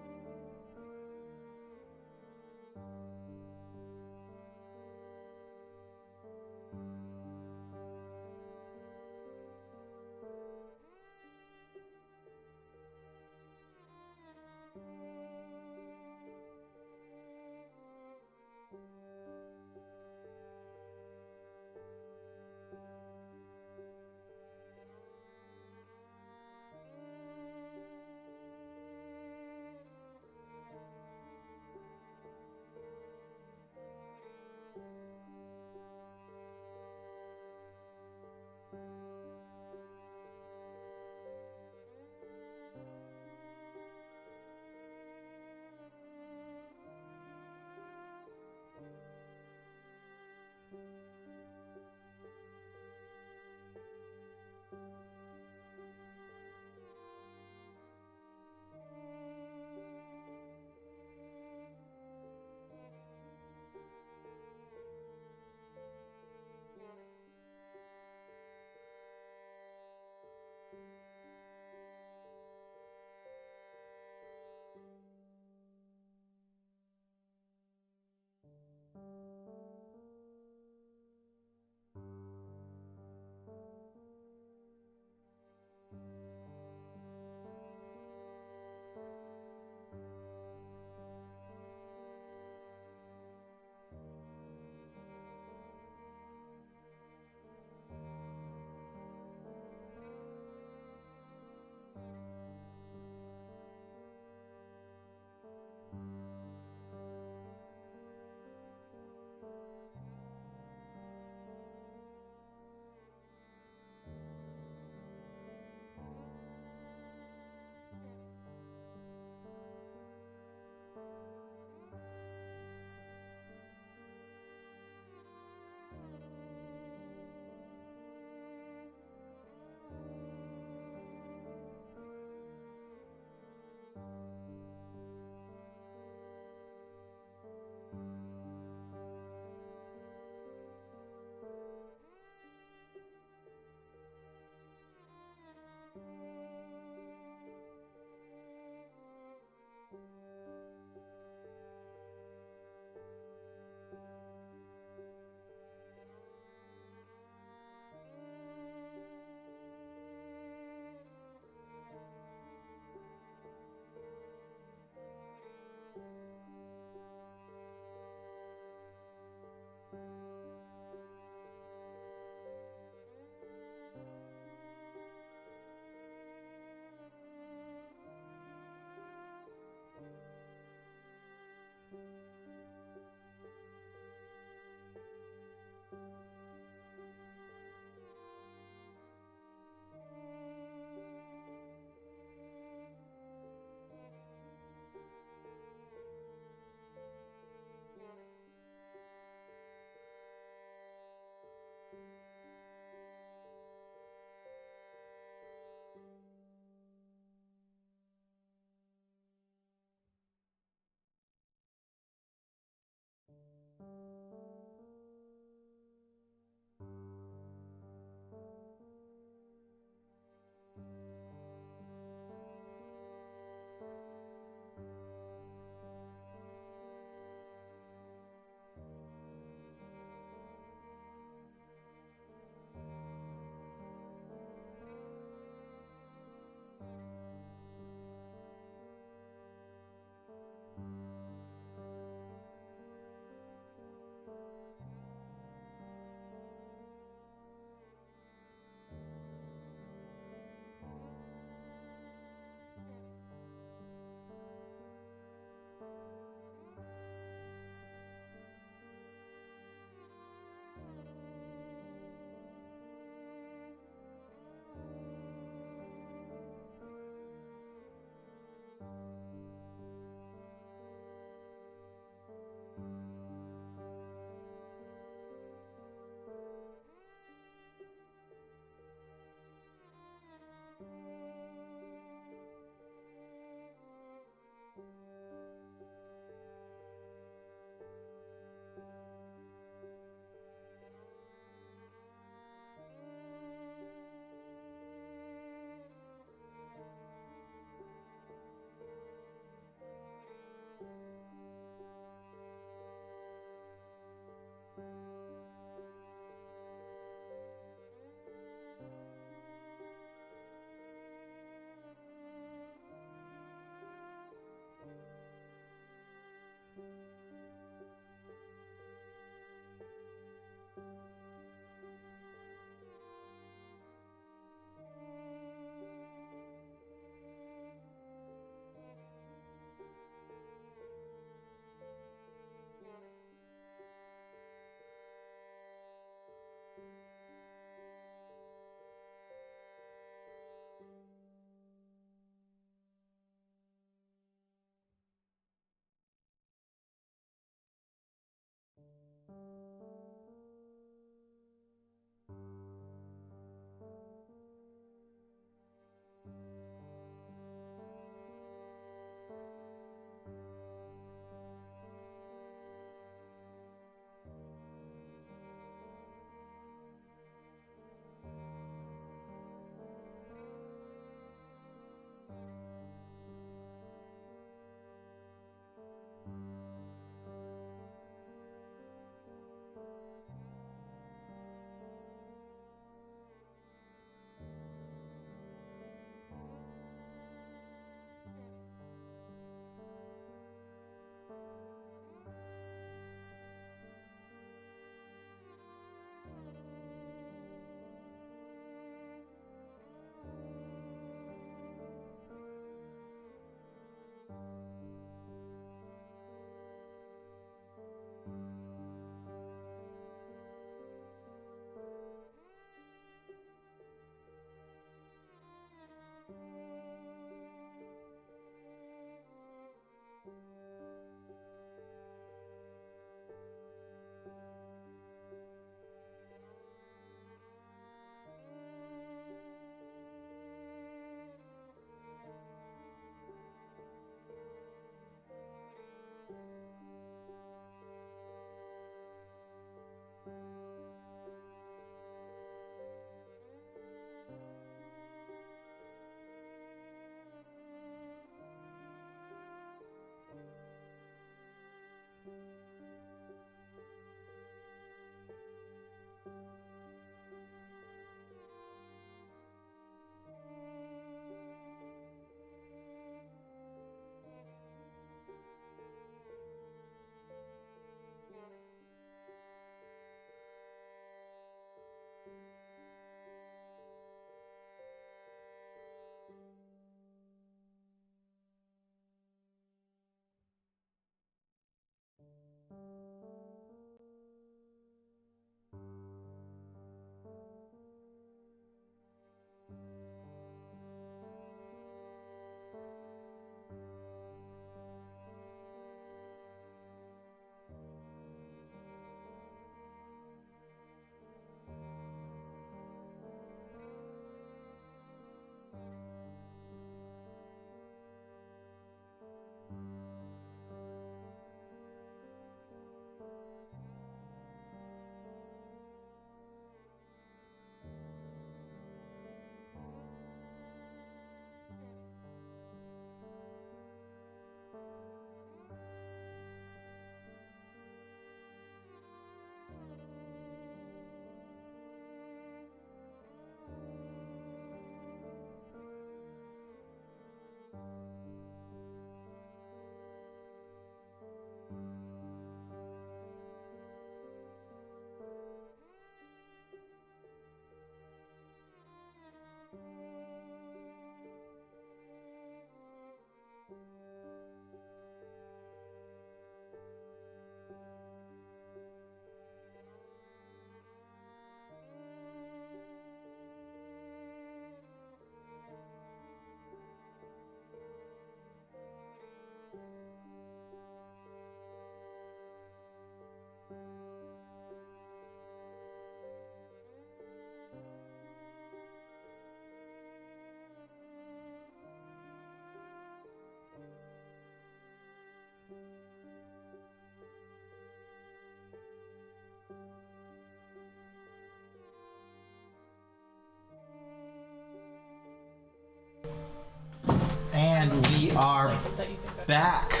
And we are That you think that back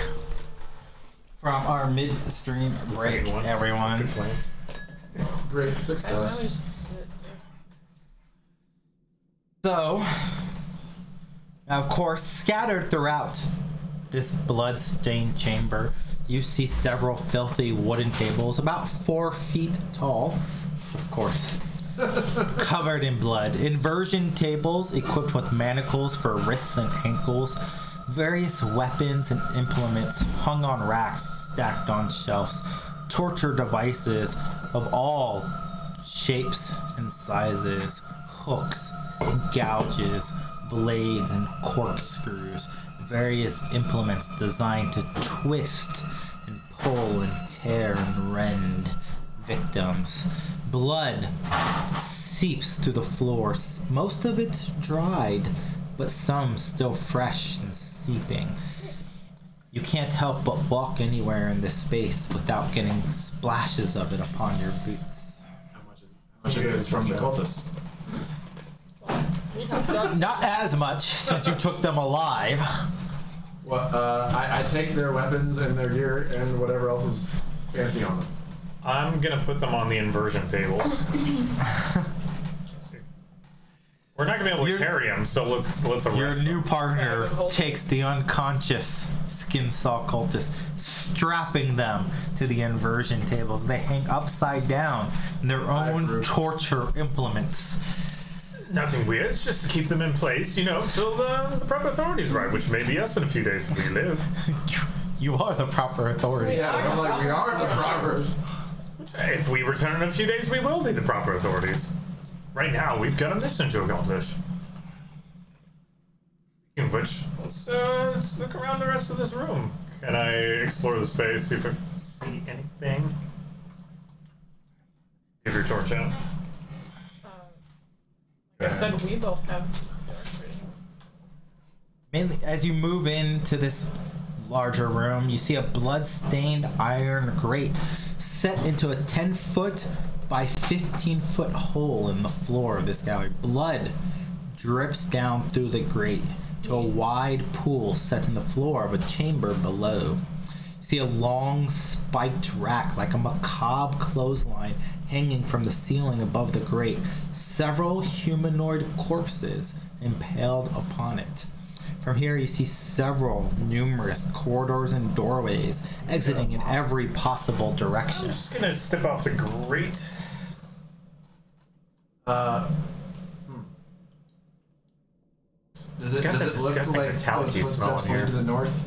from our midstream break, Second one. everyone. Good plans. Great I success. always- So, of course, scattered throughout this blood-stained chamber, you see several filthy wooden tables about 4 feet tall, of course, covered in blood. Inversion tables equipped with manacles for wrists and ankles. Various weapons and implements hung on racks stacked on shelves. Torture devices of all shapes and sizes. Hooks, gouges, blades, and corkscrews. Various implements designed to twist and pull and tear and rend. victims. Blood seeps through the floor. Most of it dried, but some still fresh and seeping. You can't help but walk anywhere in this space without getting splashes of it upon your boots. How much of it is from the cultists? Not as much, since you took them alive. Well, I take their weapons and their gear and whatever else is fancy on them. I'm gonna put them on the inversion tables. We're not gonna be able to carry them, so let's arrest Your them. new partner takes the unconscious skin saw cultists, strapping them to the inversion tables. They hang upside down in their own torture implements. Nothing weird. It's just to keep them in place, you know, till the proper authorities arrive, which may be us in a few days if we live. You are the proper authorities. Yeah, I'm like, we are the proper. If we return in a few days, we will be the proper authorities. Right now, we've got a mission to accomplish. Speaking of which, let's look around the rest of this room. Can I explore the space, see if I see anything? Give your torch out. I said we both have. Mainly, as you move into this larger room, you see a blood-stained iron grate set into a 10-foot by 15-foot hole in the floor of this gallery. Blood drips down through the grate to a wide pool set in the floor of a chamber below. You see a long spiked rack like a macabre clothesline hanging from the ceiling above the grate. Several humanoid corpses impaled upon it. From here you see numerous corridors and doorways exiting in every possible direction. I'm just gonna step off the grate. Does it look disgusting like metallic-y those smell in footsteps here. lead to the north?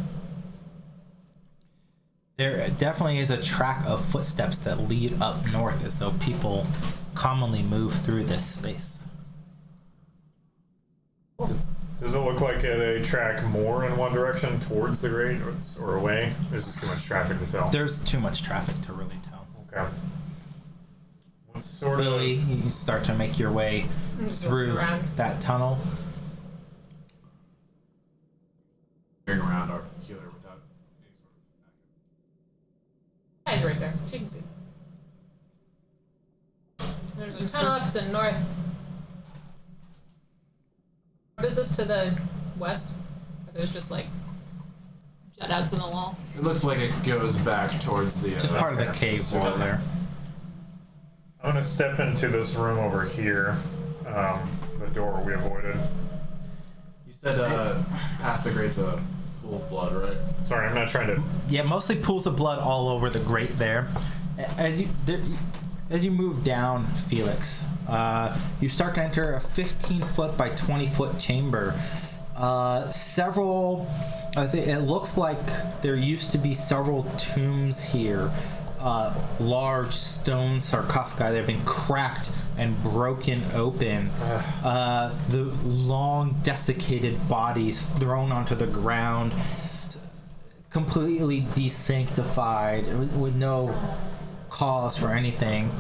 There definitely is a track of footsteps that lead up north, as though people commonly move through this space. Does it look like they track more in one direction towards the grate or away? There's just too much traffic to tell. There's too much traffic to really tell. Okay. What sort Lily, you start to make your way through around. that tunnel. Carrying around our healer without any sort of Guy's right there. She can see. There's a tunnel up to the north. What is this to the west? Or there's just like jut outs in the wall. It looks like it goes back towards the. Just part of the cave wall there. I'm gonna step into this room over here. The door we avoided. You said past the grate's a pool of blood, right? Sorry, I'm not trying to. Yeah, mostly pools of blood all over the grate there. As you move down, Felix, you start to enter a 15-foot by 20-foot chamber. It looks like there used to be several tombs here. Large stone sarcophagi that have been cracked and broken open. The long desiccated bodies thrown onto the ground, completely desanctified with no cause for anything.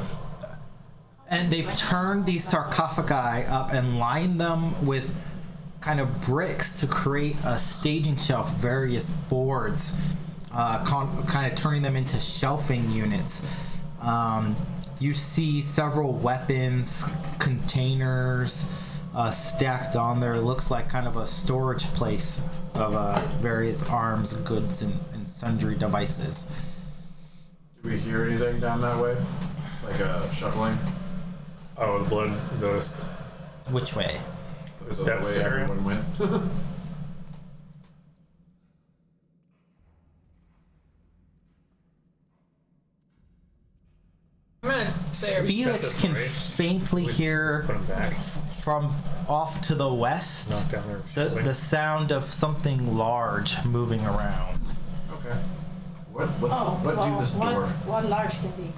And they've turned these sarcophagi up and lined them with kind of bricks to create a staging shelf, various boards, kind of turning them into shelving units. You see several weapons, containers stacked on there. It looks like kind of a storage place of various arms, goods, and sundry devices. Do we hear anything down that way? Like a shuffling? Oh, the blood. Which way? The steps way area. everyone went. I'm gonna say Felix this can right. faintly hear Put him back. from off to the west Knock down their shelving. the sound of something large moving around. Okay. What do this door? What large can be?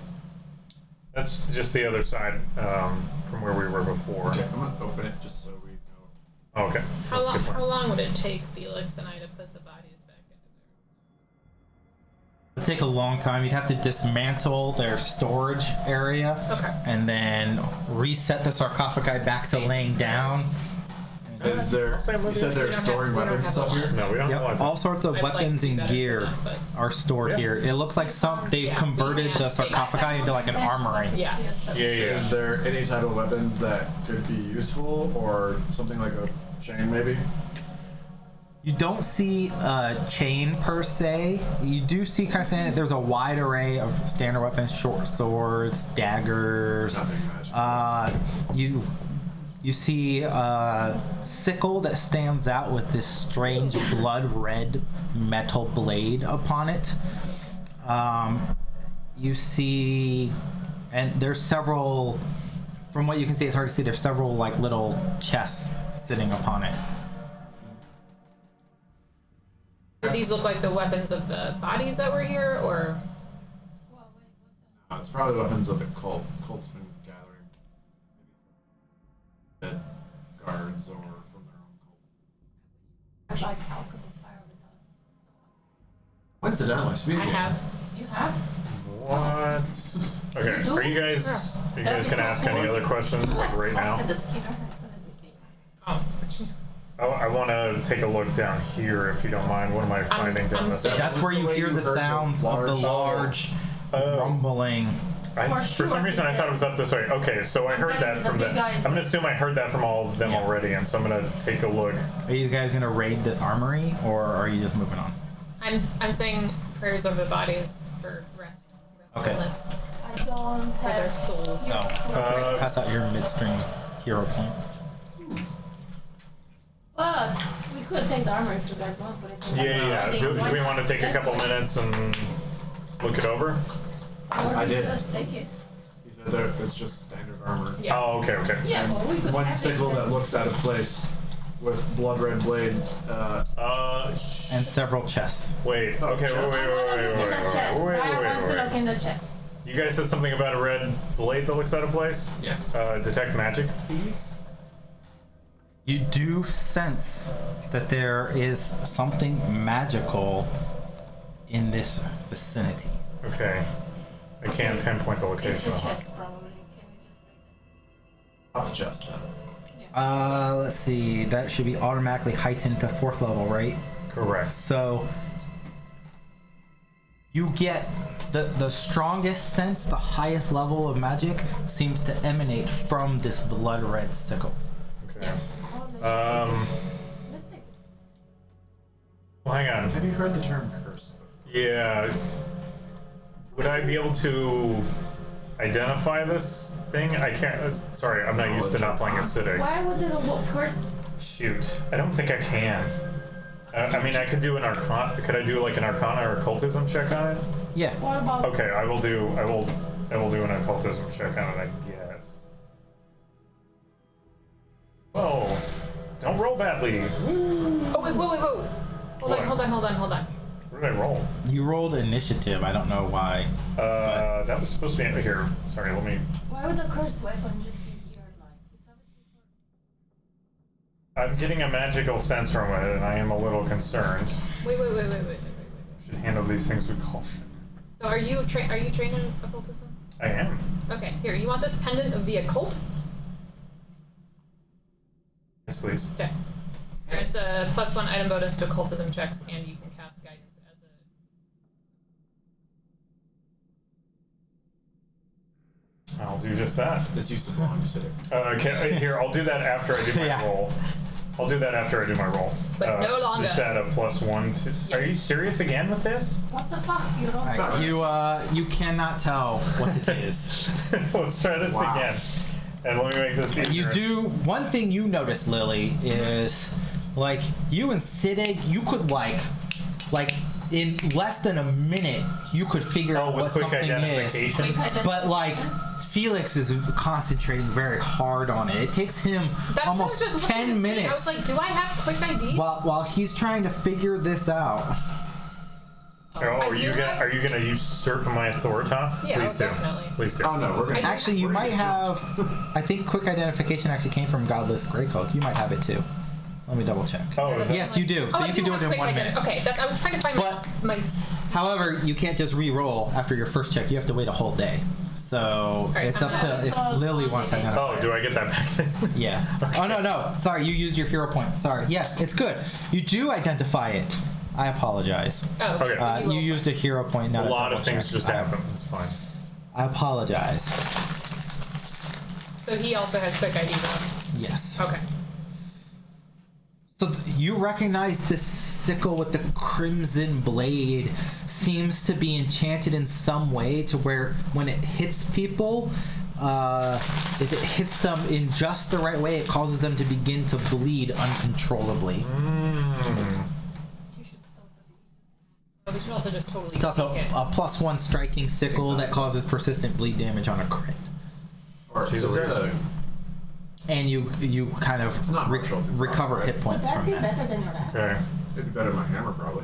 That's just the other side from where we were before. Okay, I'm gonna open it just so we know. Oh, okay. That's a good point. how long would it take Felix and I to put the bodies back into take a long time. You'd have to dismantle their storage area. Okay. And then reset the sarcophagi back to laying down. Is there? You said they're storing weapons stuff here. No, we don't Yep, want to. all sorts of I'd like to weapons do and better gear than that, are stored here. It looks like they've converted the sarcophagi into like an armory. Yeah. Yeah. Is there any type of weapons that could be useful, or something like a chain, maybe? You don't see a chain per se. You do see kind of saying that there's a wide array of standard weapons, short swords, daggers. Nothing magical. You see a sickle that stands out with this strange blood red metal blade upon it. You see, and there's several, from what you can see, it's hard to see, there's several like little chests sitting upon it. Do these look like the weapons of the bodies that were here, or? It's probably weapons of a cult. Cult's been gathering. Maybe dead guards or from their own cult. I like alchemist fire with us. Coincidentally I speaking, have. You have? What? Okay, are you guys gonna ask any other questions like right now? The Skinner as soon as we see. Oh. I want to take a look down here if you don't mind. What am I finding down this? sorry. That's where you hear the sounds of the large rumbling. For some reason, I thought it was up this way. Okay, so I heard that from them. I'm gonna assume I heard that from all of them already, and so I'm gonna take a look. Are you guys gonna raid this armory, or are you just moving on? I'm saying prayers over the bodies for restfulness I don't for their have. souls. No. Pass out your midstream hero points. But we could take the armor if you guys want, but it Yeah. Do we want to take a couple minutes and look it over? I did. Just take it. he said that it's just standard armor. Yeah. Oh, okay. Yeah, but we could One have sickle it. that looks out of place with blood red blade. And several chests. Wait. Okay. I want to look in the chest. I want to look in the chest. You guys said something about a red blade that looks out of place? Yeah. Detect magic, please. You do sense that there is something magical in this vicinity. Okay. I can't pinpoint the It's location. the chest, probably. Can we just Off the chest then. Let's see. That should be automatically heightened to 4th level, right? Correct. So you get the strongest sense, the highest level of magic seems to emanate from this blood red sickle. Okay. let's take it. Well, hang on. Have you heard the term curse? Yeah. Would I be able to identify this thing? I can't. Sorry, I'm not used to not playing acidic. Why would the first? Shoot. I don't think I can. I mean, I could do an arcana. Could I do like an arcana or occultism check on it? Yeah. What about? Okay, I will do an occultism check on it, I guess. Whoa. Don't roll badly. Oh wait. Hold on. Where did I roll? You rolled initiative. I don't know why. That was supposed to be here. Sorry, let me. Why would the cursed weapon just be here? Like it's obviously. I'm getting a magical sense from it, and I am a little concerned. Wait. Should handle these things with caution. So are you trained in occultism? I am. Okay, here. You want this pendant of the occult? Yes, please. Okay. Here, it's a +1 item bonus to occultism checks, and you can cast guidance as a. I'll do just that. This used to belong to Cidic. Here, I'll do that after I do my Yeah. roll. I'll do that after I do my roll. But no longer. Just add a +1 to. Are you Yes. serious again with this? What the fuck? You don't. Alright, you cannot tell what it is. Let's try this Wow. again. And let me make this easier. You do one thing you notice, Lily, is like you and Siddig, you could like in less than a minute you could figure out with what quick something identification. is. But like Felix is concentrating very hard on it. It takes him That's almost what I was just looking 10 to see. minutes I was like, do I have quick ID? while he's trying to figure this out. Are you gonna usurp my authority? Yeah, Please do. definitely. Please do. Oh no, we're gonna. Actually, you might have. I think quick identification actually came from Godless Greycloak. You might have it too. Let me double check. Oh, is that? Yes, you do. So Oh, you I can do it in have quick 1 minute. Okay, I was trying to find But- my However, you can't just re-roll after your first check. You have to wait a whole day. So Right, it's I'm up to if not- Lily wants to identify. Oh, do I get that back then? Yeah. Oh no. Sorry, you used your hero point. Sorry. Yes, it's good. You do identify it. I apologize. Oh, Okay. so You used a hero point. Not A lot of double things check. just happen. It's fine. I apologize. So he also has quick ID though. Yes. Okay. So you recognize this sickle with the crimson blade seems to be enchanted in some way to where when it hits people, if it hits them in just the right way, it causes them to begin to bleed uncontrollably. Oh, we should also just totally It's also take it. a +1 striking sickle that causes persistent bleed damage on a crit. Or She's is a that reason. And you kind of It's not martial, it's recover not, right? hit Would points that from be that. better than your axe? Okay. It'd be better than my hammer, probably.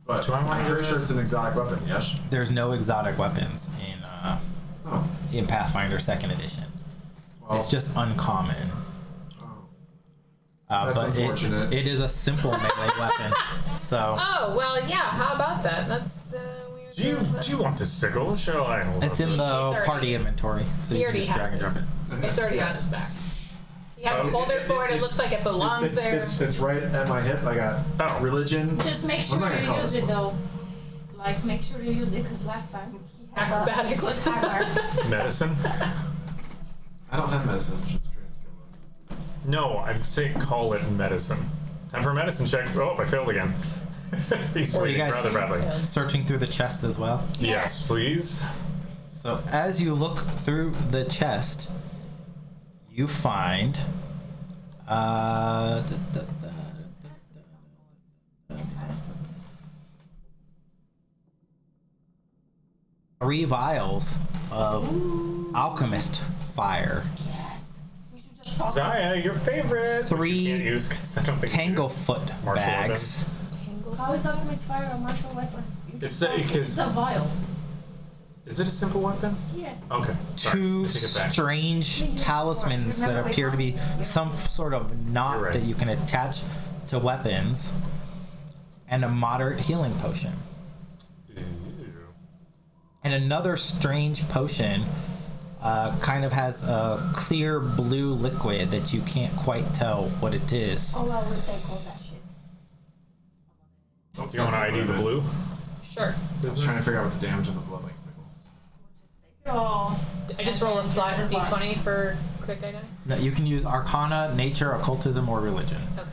But Do I wanna I'm do pretty sure this? it's an exotic weapon, yes? There's no exotic weapons Oh. in Pathfinder 2nd edition. Well, It's just uncommon. oh. But That's unfortunate. it is a simple melee weapon. So Oh well, yeah. How about that? That's weird. Do you want this sickle? Shall I hold it's up? in the already- party inventory, so he you can already just drag has and it. drop it. It's already on his back. He has a holder for it. It looks like it belongs there. It's right at my hip. I got Oh. religion. Just make What sure am I gonna you call use this it one? though. Like, make sure you use it because last time he had Acrobatics. a good hammer. Medicine? I don't have medicine. It's just trade skill. No, I'm saying call it medicine. Time for a medicine check. Oh, I failed again. He's Are you bleeding guys rather badly. searching through the chest as well? Yes, please. So as you look through the chest, you find three vials of alchemist fire, Yes. We should just talk Zaya, your favorite. Which Three you can't use 'cause I don't think you do. tanglefoot Martial bags, How is alchemist fire a martial weapon? You It's just toss it. because- It's a vial. Is it a simple weapon? Yeah. Okay. Sorry, two I take it back. strange talismans that appear to be some sort of knot You're right. that you can attach to weapons, and a moderate healing potion. Ew. And another strange potion kind of has a clear blue liquid that you can't quite tell what it is. Oh, I would take all that shit. Oh, Do you want to ID the blue? Sure. I was trying to figure out what the damage on the blood like sickle is. Oh. I just roll a flat d20 for quick ID. No, you can use Arcana, Nature, Occultism, or Religion. Okay.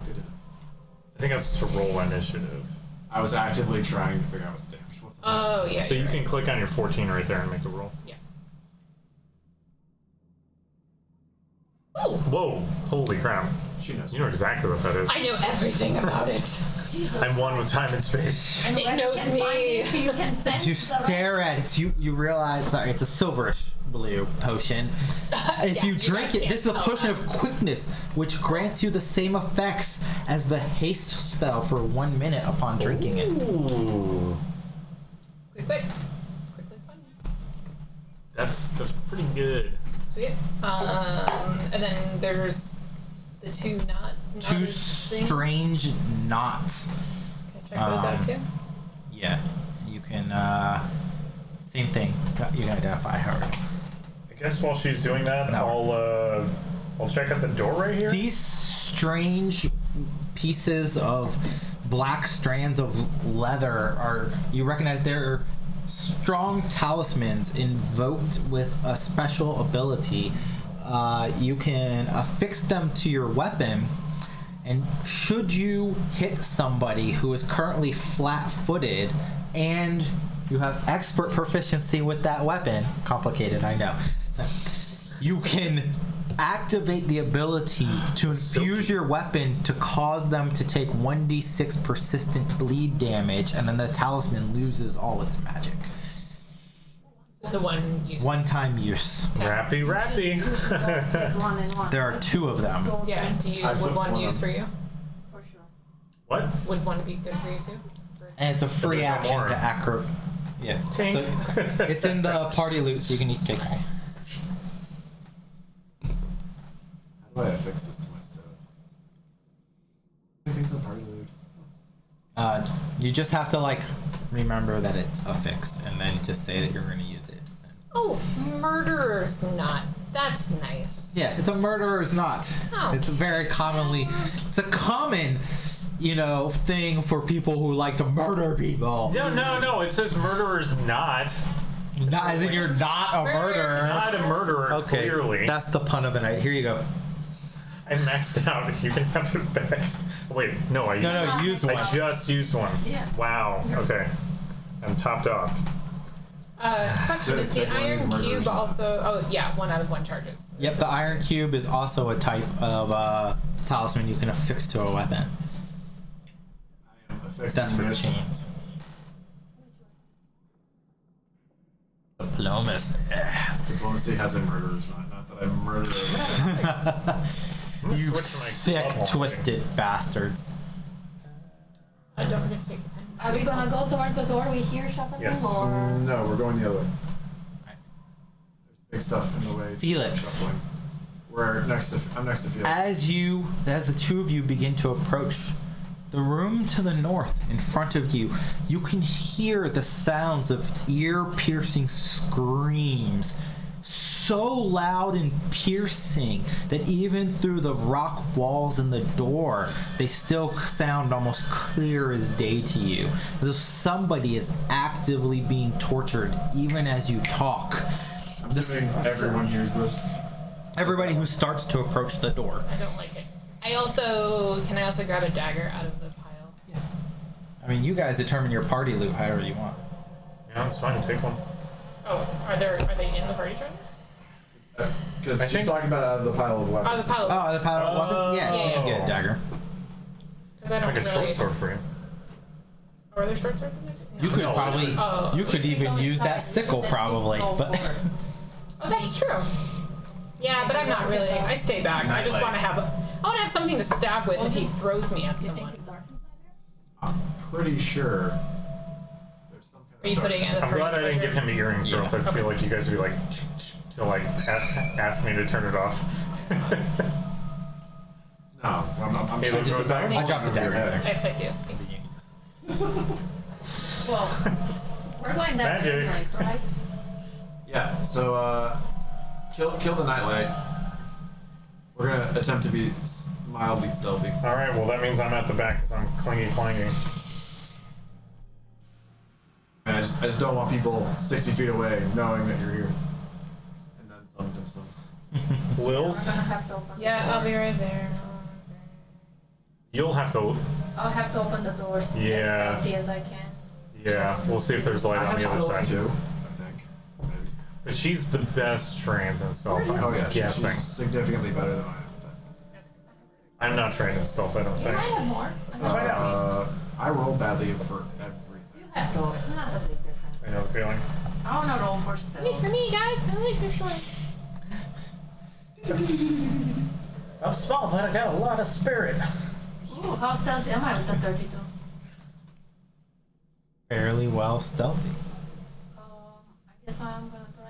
I think that's to roll initiative. I was actively trying to figure out what the damage was. Oh yeah. So you you're can right. click on your 14 right there and make the roll. Yeah. Oh, Whoa! Holy crap! She knows. You know exactly what that is. I know everything about it. Jesus. I'm one with time and space. And It when knows you can me. find it, you can sense As you the stare at it, you realize, sorry, it's a silverish blue potion. If Yeah, you you drink guys it, can't this is a tell potion that. of quickness, which grants you the same effects as the haste spell for 1 minute upon drinking it. Ooh. Quickly fun. That's pretty good. Sweet. And then there's the two Two knotted things. strange knots. Can I check those out too? Yeah, you can, same thing. You can identify her. I guess while she's doing that, No. I'll check out the door right here. These strange pieces of black strands of leather are, you recognize they're strong talismans invoked with a special ability. You can affix them to your weapon, and should you hit somebody who is currently flat-footed and you have expert proficiency with that weapon, complicated, I know, you can activate the ability to infuse your weapon to cause them to take 1d6 persistent bleed damage, and then the talisman loses all its magic. It's a one use. One-time use. Rappy. one and one. There are two of them. Yeah. Do you I would put one one use on. for you? For sure. What? Would one be good for you too? And it's a free there's no action more. to acro. Yeah. Tink. So it's in the party loot, so you can each take one. How do I affix this to my stove? Anything's in party loot. You just have to like remember that it's affixed, and then just say that you're going to use it. Oh, murderer's knot. That's nice. Yeah, it's a murderer's knot. Oh. It's a common, thing for people who like to murder people. No. It says murderer's not. Not as in you're not a murderer. Not a murderer, Okay, clearly. that's the pun of the night. Here you go. I maxed out. You can have it back. Wait, no, I Use one. I just used one. Yeah. Wow. Okay. I'm topped off. Question, is the Technically, iron it's murderer's cube knot. also... Oh, yeah, 1 out of 1 charges. Yep, the iron cube is also a type of talisman you can affix to a weapon. I am affixing That's for this. chains. Diplomacy. Diplomacy has a murderer's knot. Not that I'm murderer. I'm gonna You switch to my sick, glove twisted bastards. Don't forget to take the pen. Are we gonna go towards the door we hear shuffling? Yes. Or No, we're going the other way. There's big stuff in the way. Felix. Shuffling. I'm next to Felix. As the two of you begin to approach the room to the north in front of you, you can hear the sounds of ear-piercing screams, so loud and piercing that even through the rock walls and the door, they still sound almost clear as day to you. As though somebody is actively being tortured even as you talk. I'm assuming everyone hears this. Everybody who starts to approach the door. I don't like it. Can I also grab a dagger out of the pile? I mean, you guys determine your party loot however you want. Yeah, it's fine. Take one. Oh, are they in the party treasure? Because I she's think- talking about out of the pile of weapons. Out of the pile. Oh, the power of weapons? Yeah, you can get a dagger. Because I don't Like a really... short sword for you. Oh, are there short swords in there? You could No. probably, Oh. you could If we even go use that inside, sickle then we probably, go but forward. Oh, that's true. Yeah, but I'm not really. I stay back. I just want to have. I want to have something to stab with if he throws me at You think someone. it's dark inside I'm pretty sure there's some kind Are you of putting it in the I'm party glad I didn't treasure? give him the earrings, or else I feel like you guys would be like to like ask me to turn it off. No, I'm Hey, sure let's go it's inside. I dropped a dagger there. I see it. Thanks. Well, we're going that way Magic. anyways, right? Yeah, so kill the nightlight. We're gonna attempt to be mildly stealthy. All right. Well, that means I'm at the back because I'm clingy clanging. And I just don't want people 60 feet away knowing that you're here. And then some. We're Lils, gonna have to open Yeah, the door. I'll be right there. you'll have to. I'll have to open the doors Yeah. as stealthy as I can. Yeah, we'll see if there's light I on have the other stealth side. too, I think. Maybe. But she's the best trans in stealth. Oh I'm yeah, guessing. she's significantly better than I am. I'm not trained in stealth. I don't You think. might have more. find out. I roll badly for You everything. have to. It's not a big difference. I know the feeling. I wanna roll for Wait stealth. for me, guys. My legs are short. I'm small, but I got a lot of spirit. Ooh, how stealthy am I with the 32? fairly well stealthy. I guess I'm gonna try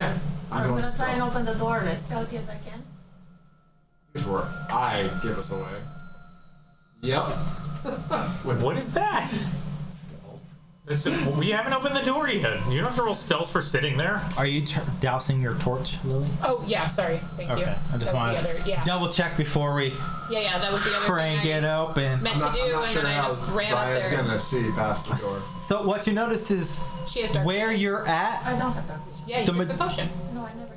and... Yeah, I'm going gonna try and stealth. open the door as stealthy as I can. Here's where I give us away. Yep. What is that? We haven't opened the door yet. You don't have to roll stealth for sitting there. Are you dousing your torch, Lily? Oh yeah, sorry. Thank you. Okay, I just That want was the other, to yeah. double check before we Yeah, that was the other crank thing it I open. meant to do, and then I just ran up Zaya's there. gonna see past the door. So what you notice is She has dark where vision. you're at, I don't have dark vision. Yeah, you The took ma- the potion. No, I never did.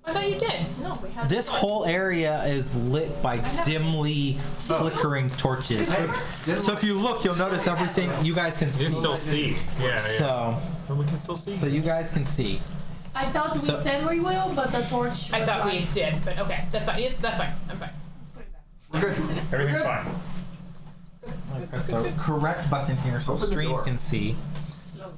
I thought you did. No, we have this whole area is lit by dimly flickering torches. So if you look, you'll notice everything you guys can see. You still see. Yeah, yeah. So we can still see. you guys can see. I thought we So- said we will, but the torch. I was thought we like- did, but okay, that's fine. That's fine. I'm fine. We're good. Everything's fine. Press the correct button here so Open the stream door. can see. Slowly.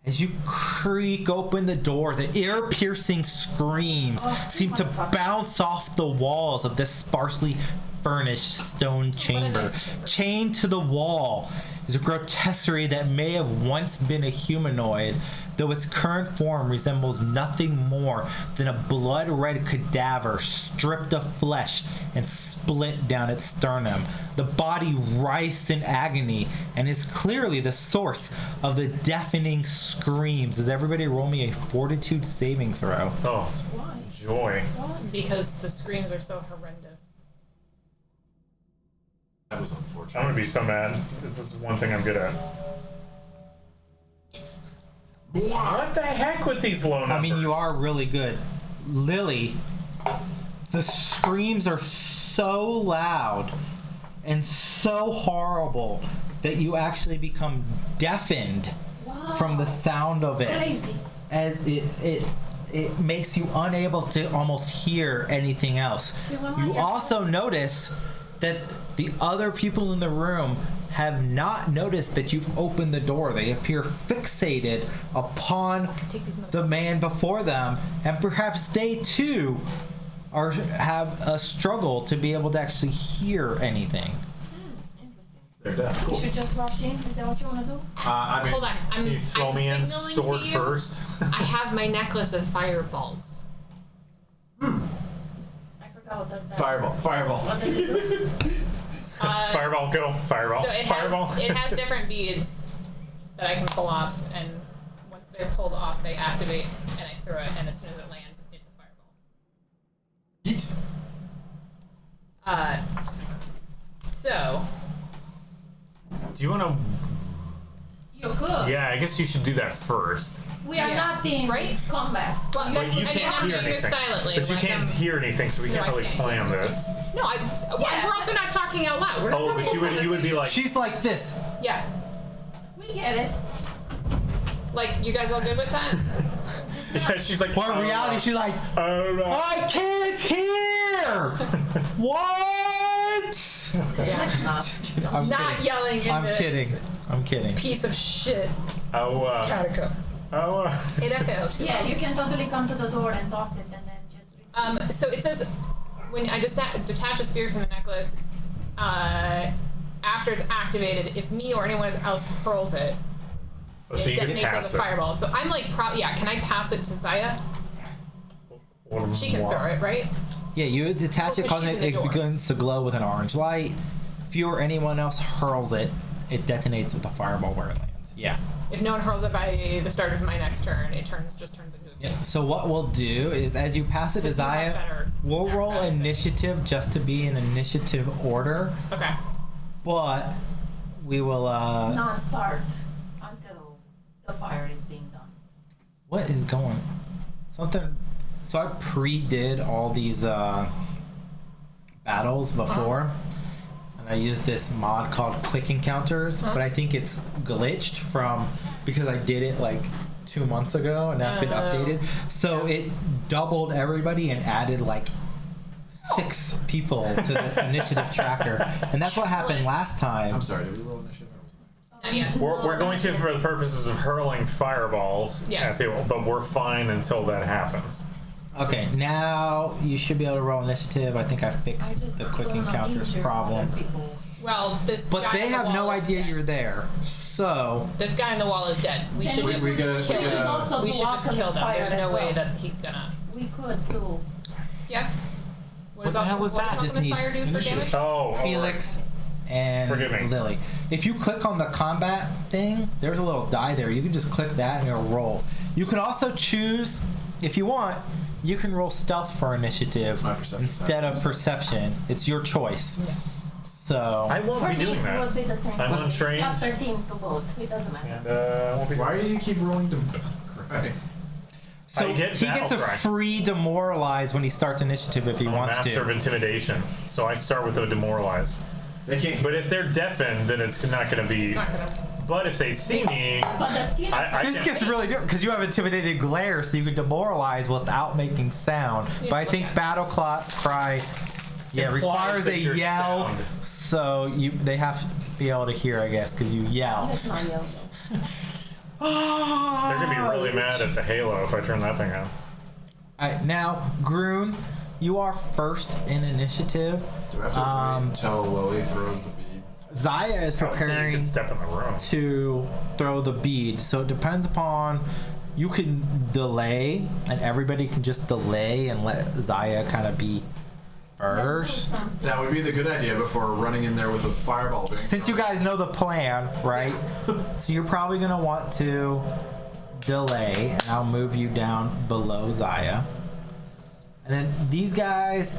As you creak open the door, the ear-piercing screams seem to bounce off the walls of this sparsely furnished stone chamber. nice chamber. Chained to the wall is a grotesquerie that may have once been a humanoid, though its current form resembles nothing more than a blood-red cadaver stripped of flesh and split down its sternum. The body writhes in agony and is clearly the source of the deafening screams. Does everybody roll me a fortitude saving throw? Oh, Why? joy. Because the screams are so horrendous. That was unfortunate. I'm gonna be so mad. This is one thing I'm good at. What the heck with these low numbers? I mean, you are really good. Lily, the screams are so loud and so horrible that you actually become deafened Wow. from the sound of it. Crazy. As it makes you unable to almost hear anything else. You also notice that the other people in the room have not noticed that you've opened the door. They appear fixated upon the man before them, and perhaps they too have a struggle to be able to actually hear anything. Interesting. They're dead. You Cool. should just rush in. Is that what you want to do? I mean, Hold on, Can you throw I'm me in signaling sword to you. first? I have my necklace of fireballs. I forgot what does that. fireball. What does it do? Fireball, go. Fireball. So it Fireball. has different beads that I can pull off, and once they're pulled off, they activate, and I throw it, and as soon as it lands, it's a fireball. Eat. So Do you want to? You could. Yeah, I guess you should do that first. We are Yeah. not in Right? combat. well, But that's, you I mean, can't I'm hear doing this anything. silently. But you like, can't I'm- hear anything, so we No, can't I really can't plan hear this. No, Yeah. we're also not talking out loud. We're not Oh, having but a you would be like, She's like this. yeah. We get it. Like, you guys all good with that? yeah, she's like. But in reality, she's like, I can't hear. What? Just kidding. I'm Not kidding. yelling in I'm this kidding. I'm kidding. piece of shit Oh, catacomb. oh, It echoed. Yeah, you can totally come to the door and toss it and then just. So it says when I detach a sphere from the necklace, after it's activated, if me or anyone else hurls it, oh, so it you can detonates pass as a it. fireball. So I'm like, can I pass it to Zaya? She can throw it, right? Yeah, you detach it Oh, 'cause because she's in the it door. begins to glow with an orange light. If you or anyone else hurls it, it detonates with a fireball where it lands. Yeah. If no one hurls it by the start of my next turn, it just turns into a Yeah. beam. So what we'll do is, as you pass it to Because you have Zaya, better we'll roll acrobatics than me. initiative just to be in initiative order, Okay. but we will. Not start until the fire is being done. What is going? Something. So I pre-did all these battles before, and I used this mod called Quick Encounters, but I think it's glitched from because I did it like 2 months ago, and that's been updated. So it doubled everybody and added like 6 people to the initiative tracker, and that's what happened last time. I'm sorry. Did we roll initiative? Not yet. We're going to for the purposes of hurling fireballs Yes. at people, but we're fine until that happens. Okay, now you should be able to roll initiative. I think I fixed I just the quick don't wanna encounters injure problem. other people. Well, this But guy they on the have no wall is idea dead. you're there. So, This guy on the wall is dead. We Then should we just we gotta- kill we him. gotta- also We should block just him kill with them. fire There's as no way well. that he's gonna. We could do. Yeah. What the hell was what that? does Just Alchemist need Fire do for initiative. damage? Oh, Felix and Forgive me. Lily. If you click on the combat thing, there's a little die there. You can just click that and it'll roll. You can also choose, if you want, you can roll stealth for initiative My perception. instead of perception. It's your choice. So, I won't For be me, doing it that. would be the same. I'm thing. untrained. Plus 13 to both. It doesn't matter. And I won't be. Why do you keep rolling to cry? so I get he gets a battle cry. free demoralize when he starts initiative if he I'm a wants master of to. intimidation, so I start with the demoralized. They can't. But if they're deafened, then it's not going to be. It's not gonna. But if they see me, But the skin I This can't- gets really different because you have intimidated glare, so you can demoralize without making sound. You But I just think look at battle cry, Implies requires that a you're yell. sound. So they have to be able to hear, I guess, because you yell. Let's not yell though. they're going to be really mad at the Halo if I turn that thing on. Alright, now Groon, you are first in initiative. Do I have to wait until Lily throws the bead? Zaya is I would say you preparing could step in the room. to throw the bead, so it depends upon you can delay, and everybody can just delay and let Zaya kind of be first. That would be the good idea before running in there with a fireball. Since you guys know the plan, right? So you're probably gonna want to delay, and I'll move you down below Zaya. And then these guys,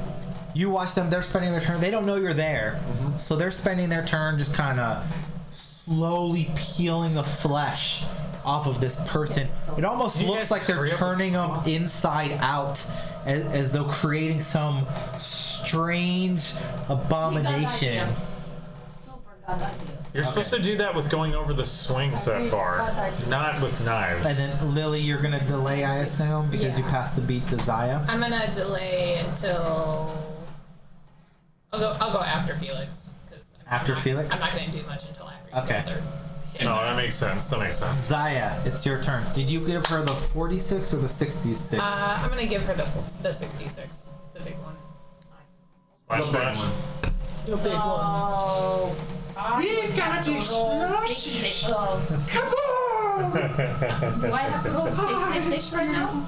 you watch them, they're spending their turn. They don't know you're there. So they're spending their turn just kind of slowly peeling the flesh off of this person. It almost You looks guys like they're hurry up turning them inside out as though creating some strange abomination. Super good ideas. You're supposed to do that with going over the swing set bar, not with knives. And then Lily, you're gonna delay, I assume, because you passed the beat to Zaya. I'm gonna delay until I'll go after Felix. 'Cause After Felix? I'm not gonna do much until after you Okay. guys are. No, that makes sense. That makes sense. Zaya, it's your turn. Did you give her the 46 or the 66? I'm gonna give her the 66, the big one. Splash, splash. The big one. We've got the explosions. Come on! Do I have to roll 66 right now?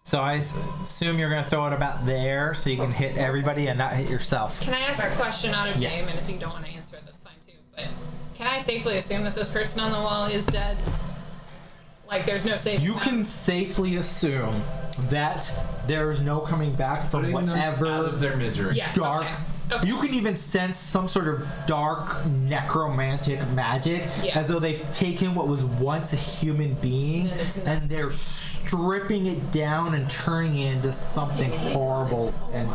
So I assume you're gonna throw it about there, so you can hit everybody and not hit yourself. Can I ask a question out of Yes. game? And if you don't want to answer it, that's fine too. But can I safely assume that this person on the wall is dead? Like, there's no safe. You can safely assume that there's no coming back from Putting them whatever out of their misery. Yeah. dark. Okay. You can even sense some sort of dark necromantic magic, Yeah. as though they've taken what was once a human being And it's not. and they're stripping it down and turning it into something horrible and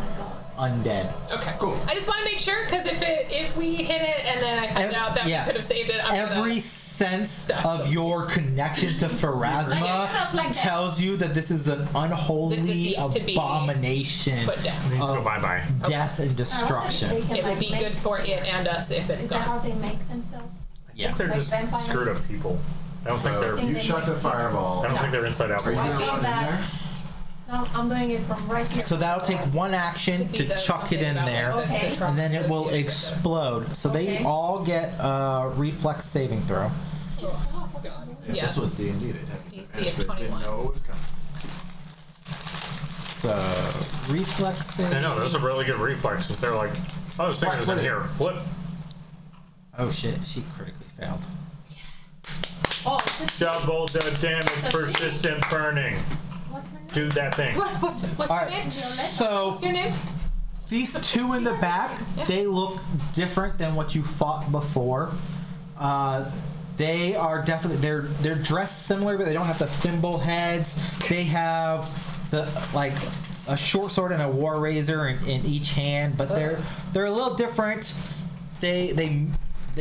undead. Okay. Cool. I just want to make sure, because if we hit it and then I find out that yeah. we could have saved it, I'm Every gonna sense of your connection to Pharasma Smells like that. tells you that this is an That unholy this needs to be abomination put down. Needs to go of bye-bye. death and destruction. It would be good for it and us if it's Is that how gone. they make themselves? Yeah. They're Like just vampires? screwed up people. I don't think So they're. you chuck a fireball. I don't think they're inside out. Are you I going feel in that. there? No, I'm doing it from right here. So that'll take one action Could be to the chuck it something in about, there, like, the Okay. trauma and then it will associated with it. explode. So they Okay. all get a reflex saving throw. Oh, God. If Yeah. this was D&D, they'd have DC disadvantage. of They didn't 21. know it was coming. So reflex saving. I know, those are really good reflexes. They're like, oh, I was thinking it was in here. Flip. Oh shit, she critically failed. Oh, is this Double the damage, persistent burning. what's her name? Do that thing. What's All your right, name? so What's your name? these two in the back, they look different than what you fought before. They are definitely they're dressed similar, but they don't have the thimble heads. They have the like a short sword and a war razor in each hand, but they're a little different. They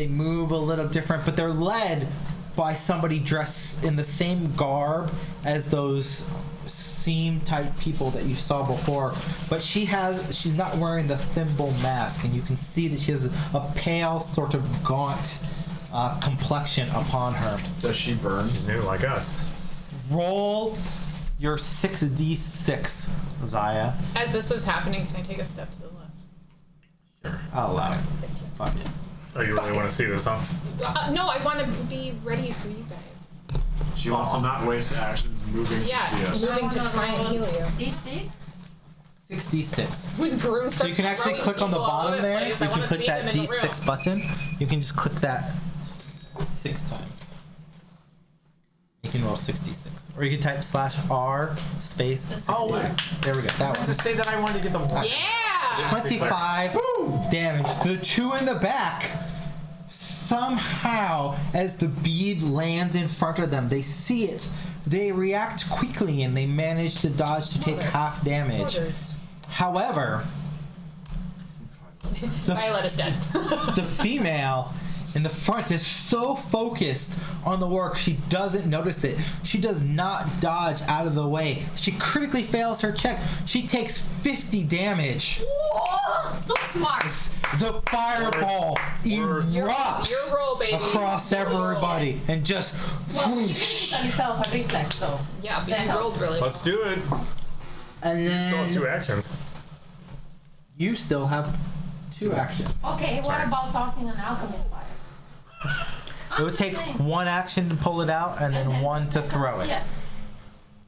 move a little different, but they're led by somebody dressed in the same garb as those seam type people that you saw before, but she's not wearing the thimble mask, and you can see that she has a pale sort of gaunt complexion upon her. Does she burn? He's new like us. Roll your 6d6, Zaya. As this was happening, can I take a step to the left? Sure, I'll allow it. Fuck it. Oh, you really want to see this, huh? No, I want to be ready for you guys. She wants to not waste actions moving Yeah, to see us. moving to try and heal you. D6? 66. When Broom So you can starts actually throwing click on the people all bottom over there. place, You I can wanna click see that them in the room. D6 button. You can just click that 6 times. You can roll 66. Or you can type /R space 66. Oh, wait. There we go. That To was say that I wanted to get the Yeah! 25 damage. The two in the back, somehow, as the bead lands in front of them, they see it. They react quickly and they manage to dodge to take half damage. However, Violet is dead. the female in the front is so focused on the work she doesn't notice it. She does not dodge out of the way. She critically fails her check. She takes 50 damage. Whoa, so smart. The fireball erupts Your roll, baby. across everybody and just Well, you felt her reflex, so. Yeah, but That you helped. rolled really well. Let's do it. and You still have then 2 actions. you still have 2 actions. Okay, what Sorry. about tossing an alchemist fire? It would take one action to pull it out and then one to throw it. Yeah,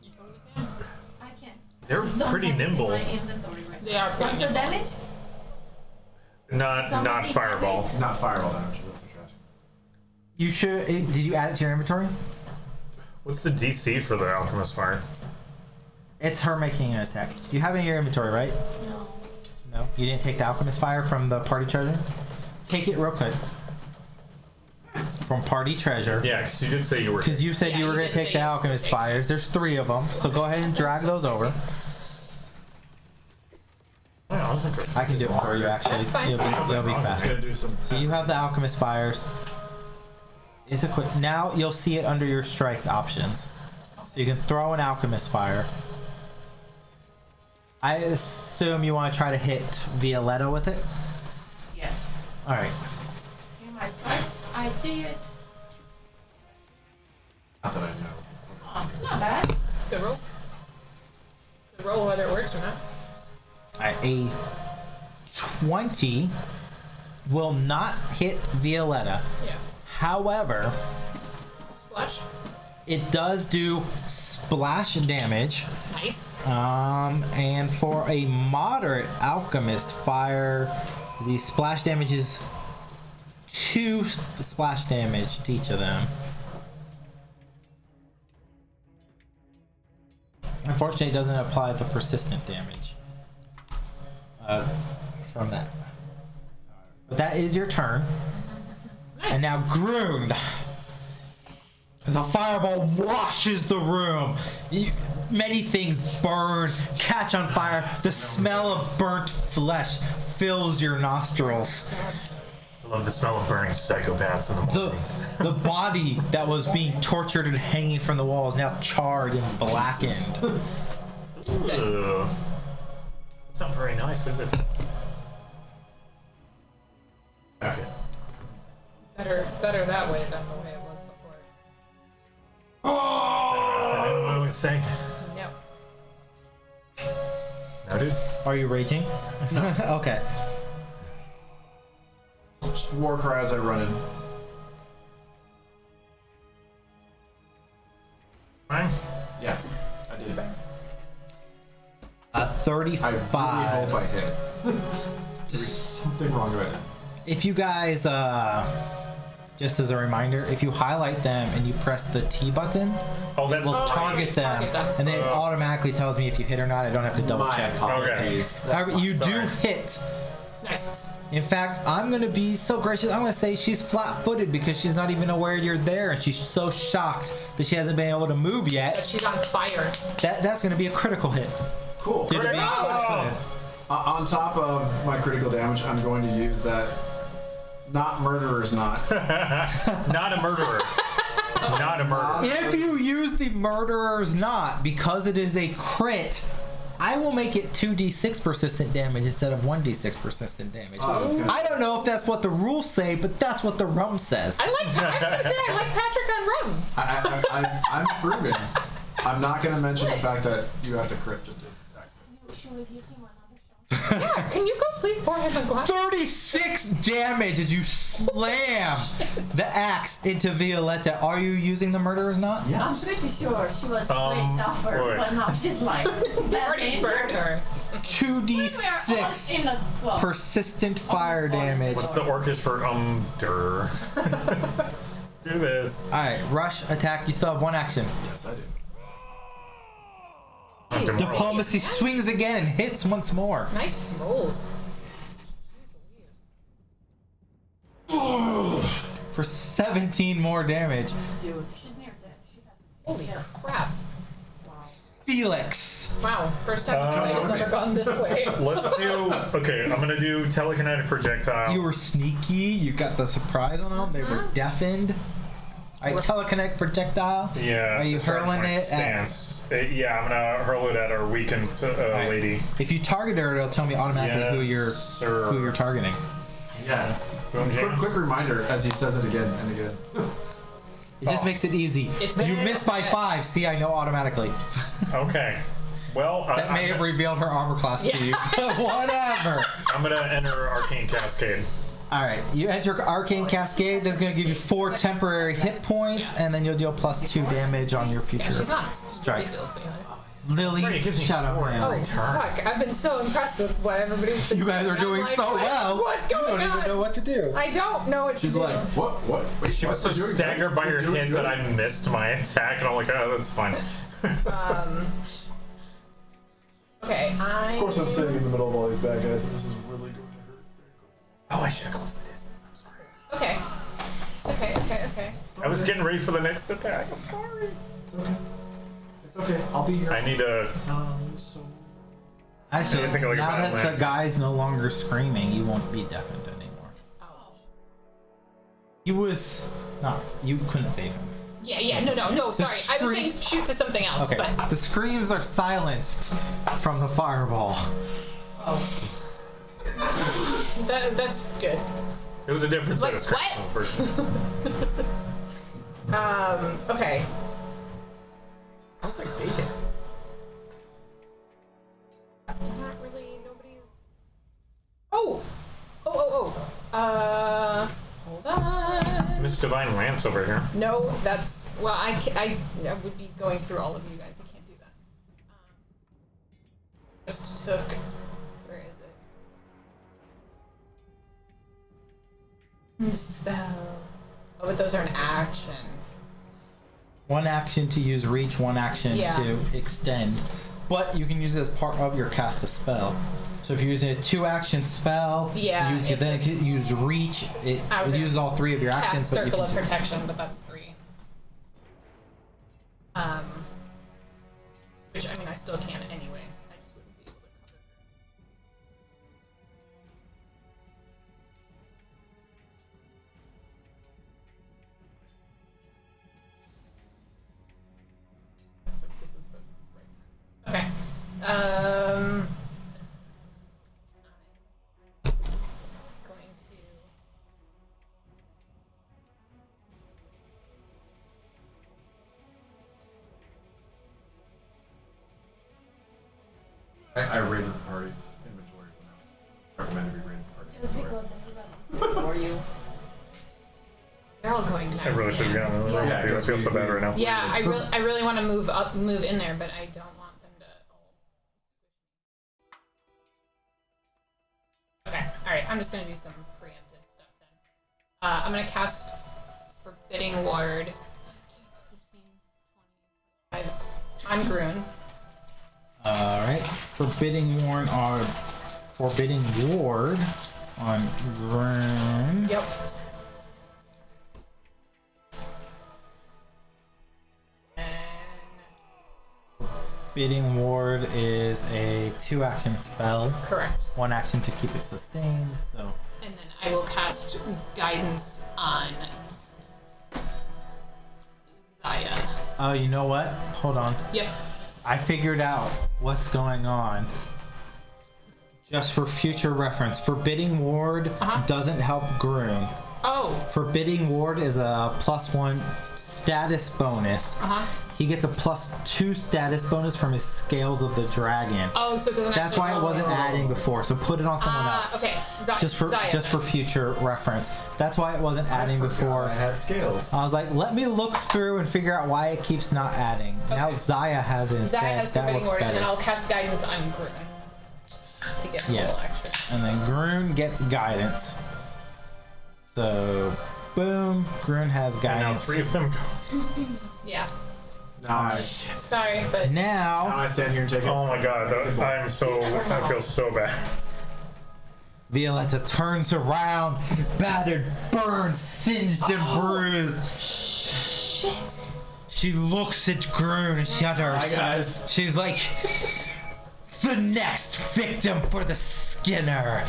You totally can. I can. They're Don't pretty have it in nimble. my inventory right They now. are pretty What's the nimble. damage? Not Somebody fireball. have Not fireball damage. That's for trash. You should. Did you add it to your inventory? What's the DC for the alchemist fire? It's her making an attack. You have it in your inventory, right? No. No. You didn't take the alchemist fire from the party treasure? Take it real quick. From party treasure. Yeah, because you did say you were. Because you said Yeah, you were you going to did take say the you- alchemist fires. There's 3 of them. So go ahead and drag those over. Yeah, I think I can do it for you, actually. That's fine. You'll be I'm faster. gonna do some. So you have the alchemist fires. It's a quick. Now you'll see it under your strike options. So you can throw an alchemist fire. I assume you want to try to hit Violetta with it. Yes. All right. In my strikes, I see it. Not that I know. Oh, not bad. It's a good roll. Good roll whether it works or not. A 20 will not hit Violetta. Yeah. However, Splash. it does do splash damage. Nice. And for a moderate alchemist fire, the splash damage is 2 splash damage to each of them. Unfortunately, it doesn't apply the persistent damage from that. But that is your turn. And now Groon. The fireball washes the room. Many things burn, catch on fire. The smell of burnt flesh fills your nostrils. I love the smell of burning psychopaths in the morning. The body that was being tortured and hanging from the wall is now charred and blackened. Ugh. That's not very nice, is it? Okay. Better that way than the way it was before. What I was saying. No. Noted. Are you raging? No. Okay. Just war cry as I run in. Fine. Yeah, I did. A I 35. really hope I hit. There's something wrong with it. If you guys, just as a reminder, if you highlight them and you press the T button, Oh, that's it will Oh, target them, target them. and then it automatically tells me if you hit or not. I don't have to double My check. apologies. However, you do Sorry. hit. Nice. In fact, I'm gonna be so gracious. I'm gonna say she's flat-footed because she's not even aware you're there, and she's so shocked that she hasn't been able to move But yet. she's on fire. That's gonna be a critical hit. Cool. Due to being Oh! flat-footed. On top of my critical damage, I'm going to use that not murderer's knot. not a murderer. Not a murderer. If you use the murderer's knot, because it is a crit, I will make it 2d6 persistent damage instead of 1d6 persistent damage. Oh, that's good. I don't know if that's what the rules say, but that's what the rum says. I was gonna say, I like Patrick on rum. I'm proven. I'm not going to mention the fact that you have to crit just to Should we give him another shot? Yeah, can you go please pour him a glass? 36 damage as you slam the axe into Violetta. Are you using the murderer's knot? I'm Yes. pretty sure she was way tougher, boy. but now she's like Already burned her. 2d6 in a well, persistent fire Almost all in damage. What's the orcish for der? Let's do this. Alright, rush, attack. You still have one action. Yes, I do. Diplomacy swings again and hits once more. Nice rolls. For 17 more damage. dude, she's near dead. She has. Holy crap. Felix. Wow, first time a fight has ever gone this way. Let's do. Okay, I'm gonna do telekinetic projectile. You were sneaky. You got the surprise on them. They were deafened. Alright, telekinetic projectile. Yeah. Are you to charge hurling my it at- stance. Yeah, I'm gonna hurl it at our weakened lady. If you target her, it'll tell me automatically who Yes, you're sir. targeting. Yeah. Boom, James. Quick reminder as he says it again and again. It just makes it easy. It's You very missed by bad. 5. See, I know automatically. Okay. Well, That may have revealed her armor class to you. Whatever. I'm gonna enter Arcane Cascade. Alright, you enter Arcane Cascade. That's going to give you 4 temporary hit points, and then you'll deal +2 damage on your Yeah, future she's not strikes. ridiculously high. Lily, Sorry, it gives me shut up, 4 man. Oh, fuck. I've been so impressed with what everybody's been You guys are I'm doing like, so well. What's You going don't on? even know what to do. I don't know what She's to do. like, what? Wait, She was so what? You're doing staggered good? by your You're doing hint that good? I missed my attack, and I'm like, oh, that's fine. Okay, Of course, I'm sitting in the middle of all these bad guys, and this is really going to hurt. Oh, I should have closed the distance. I'm sorry. Okay. I was getting ready for the next attack. I'm sorry. It's okay. I'll be here. I need a. Actually, I think I like now a that battle the guy's no longer screaming, you won't be deafened anymore. He was not. You couldn't save him. Yeah, no, sorry. I was saying shoot to something else, Okay. but... The screams are silenced from the fireball. That's good. It was a different set Like, of scripts. what? Okay. I was like bacon. Not really, nobody's... Oh! Hold on. Miss Divine Lance over here. No, that's... Well, I would be going through all of you guys. I can't do that. Just took... Where is it? Spell. Oh, but those are an action. One action to use reach, one action Yeah. to extend. But you can use it as part of your cast a spell. So if you're using a 2-action spell, Yeah, you can it's then use reach. It I was uses all 3 of your actions. Cast But you Circle can of Protection, but that's 3. Which, I mean, I still can anyway. I just wouldn't be able to cover her. This is the right time. Okay. Going to... I raided the party inventory when I was recommended we raid the party Just inventory. because anybody for you. They're all going next. I really should have man. gotten another Yeah. one too. I feel so bad right now. Yeah, I really want to move in there, but I don't want them to all... Okay, alright, I'm just gonna do some preemptive stuff then. I'm gonna cast Forbidding Ward 15, 20, on Groon. Alright. Forbidding Ward on Grun. Yep. Forbidding Ward is a 2-action spell. Correct. 1 action to keep it sustained, so. And then I will cast Guidance on Zaya. Oh, you know what? Hold on. Yep. I figured out what's going on. Just for future reference, Forbidding Ward doesn't help Groom. Oh. Forbidding Ward is a +1 status bonus. He gets a +2 status bonus from his Scales of the Dragon. Oh, so it doesn't That's actually... why it wasn't adding before. So put it on someone else. Okay. Zaya, Just for future reference. That's why it wasn't adding before. I had scales. I was like, let me look through and figure out why it keeps not adding. Now Zaya has it instead. Zaya has that Forbidding works Ward, and better. then I'll cast Guidance on Groon to get a little extra. And then Groon gets guidance. So, boom, Groon has And now guidance. 3 of them go. Yeah. Now Sorry, but... now Now, I stand here and take it. Oh my god, I feel so bad. Violetta turns around, battered, burned, singed, and bruised. Shit. She looks at Groon and shudders. Hi guys. She's like, the next victim for the Skinner.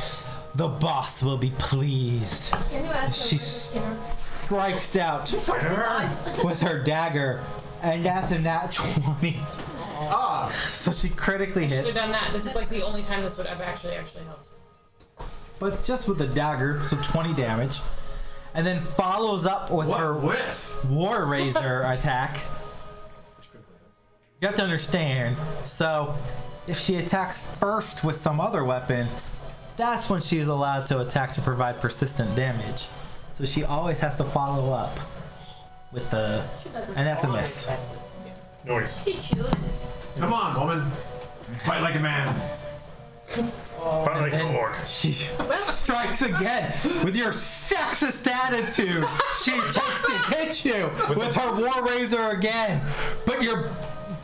The boss will be pleased. Can you ask She strikes out with her dagger, and that's a nat 20. Ah, So she critically Should have hits. done that. This is like the only time this would have actually helped. But it's just with a dagger, so 20 damage. And then follows up with her what whiff? War Razor attack. You have to understand, so if she attacks first with some other weapon, that's when she's allowed to attack to provide persistent damage. So she always has to follow up with the, She doesn't and that's a always miss. have to. Noise. She chooses. Come on, woman. Fight like a man. Fight like an And orc. she strikes again with your sexist attitude. She takes to hit you with her War Razor again, but your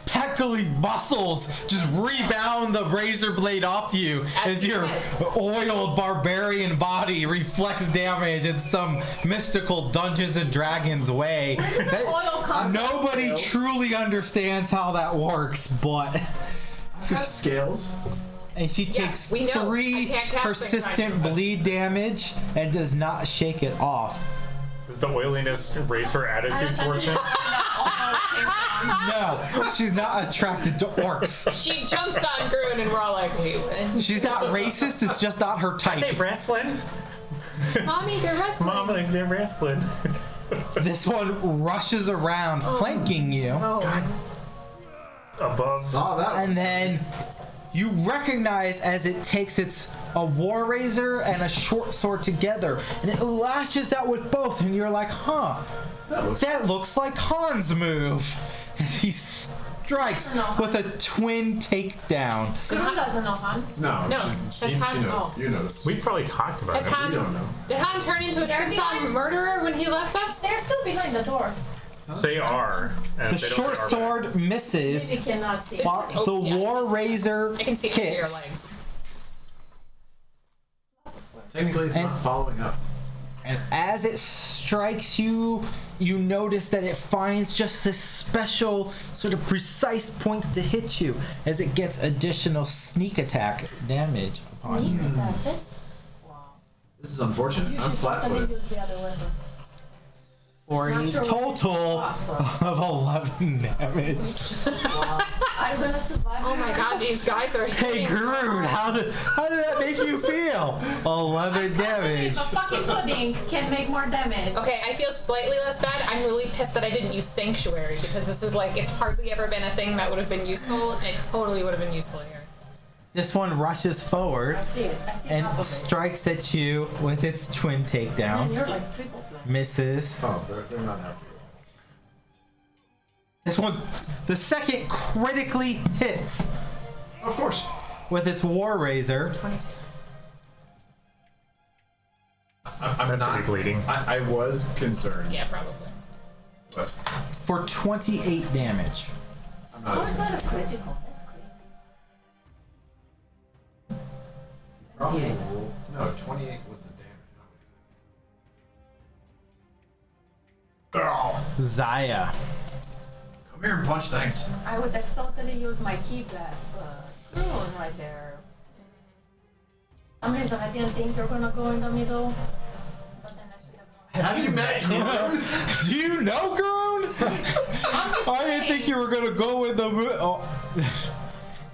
peckly muscles just rebound the razor blade off you As as you your said. oiled barbarian body reflects damage in some mystical Dungeons and Dragons way. That- Oil comes. Nobody truly understands how that works, but I've got scales. and she Yeah, takes we know. 3 I can't cast persistent things right. bleed damage and does not shake it off. Does the oiliness raise her attitude towards him? No, she's not attracted to orcs. She jumps on Groon and we're all like, we win. She's not racist, it's just not her type. wrestling? Mommy, they're wrestling. Mom, like they're wrestling. This one rushes around, flanking you, Oh. Above. Saw that one. and then you recognize as it takes a War Razor and a short sword together, and it lashes out with both, and you're like, huh, that looks like Han's move. As he strikes with a twin takedown. Groon doesn't know, Han. No, No, she that's Han. knows. Oh. You noticed. We've probably talked about Has it. Han, We don't know. did Han turn into a They're skin behind. murderer when he left us? They're still behind the door. Say R. And The they don't short say R sword misses, You cannot see. while the Oh, yeah. War Razor I can see under your hits. legs. Technically, it's And- not following up. And as it strikes you, you notice that it finds just this special, sort of precise point to hit you, as it gets additional sneak attack damage upon you. Sneak attack. That's wow. This is unfortunate. You I'm should totally flat-footed. use the other weapon. For a Not sure total what of 11 damage. Are you gonna survive? Oh my god, these guys are Hey hitting Groon, how did that make you feel? 11 damage. A fucking pudding can make more damage. Okay, I feel slightly less bad. I'm really pissed that I didn't use Sanctuary because this is like, it's hardly ever been a thing that would have been useful, and it totally would have been useful here. This one rushes forward I see it. I see and half of it. strikes at you with its twin And takedown. you're like triple flank. Misses. Oh, they're not happy. This one, the second critically hits Of course. with its War Razor. 22. I'm That's gonna be bleeding. I was concerned, Yeah, probably. but For 28 damage. I'm How not is as that a concerned. critical? That's crazy. Probably no. 28 was the damage. Zaya. Come here and punch things. I would have totally used my key blast, but Groon right there. For some reason I didn't think you're gonna go in the middle. But then I should have gone. Have you met Groon? Do you know Groon? I'm just I didn't think you were gonna go with the. Oh.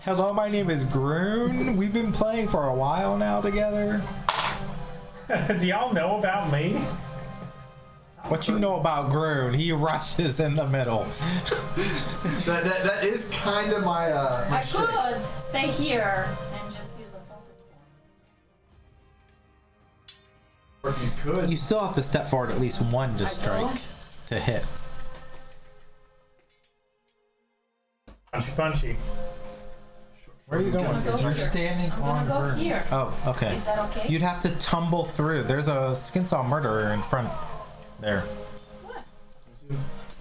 Hello, my name is Groon. We've been playing for a while now together. Do y'all know about me? What you know about Groon? He rushes in the middle. That is kind of my my I shtick. could stay here and just use a focus point. Or you could. You still have to step forward at least one to I strike, don't. to hit. Punchy, punchy. Where are you going? gonna go You're here. standing I'm on gonna go Groon. here. Oh, okay. Is that okay? You'd have to tumble through. There's a Skinsaw murderer in front there. What?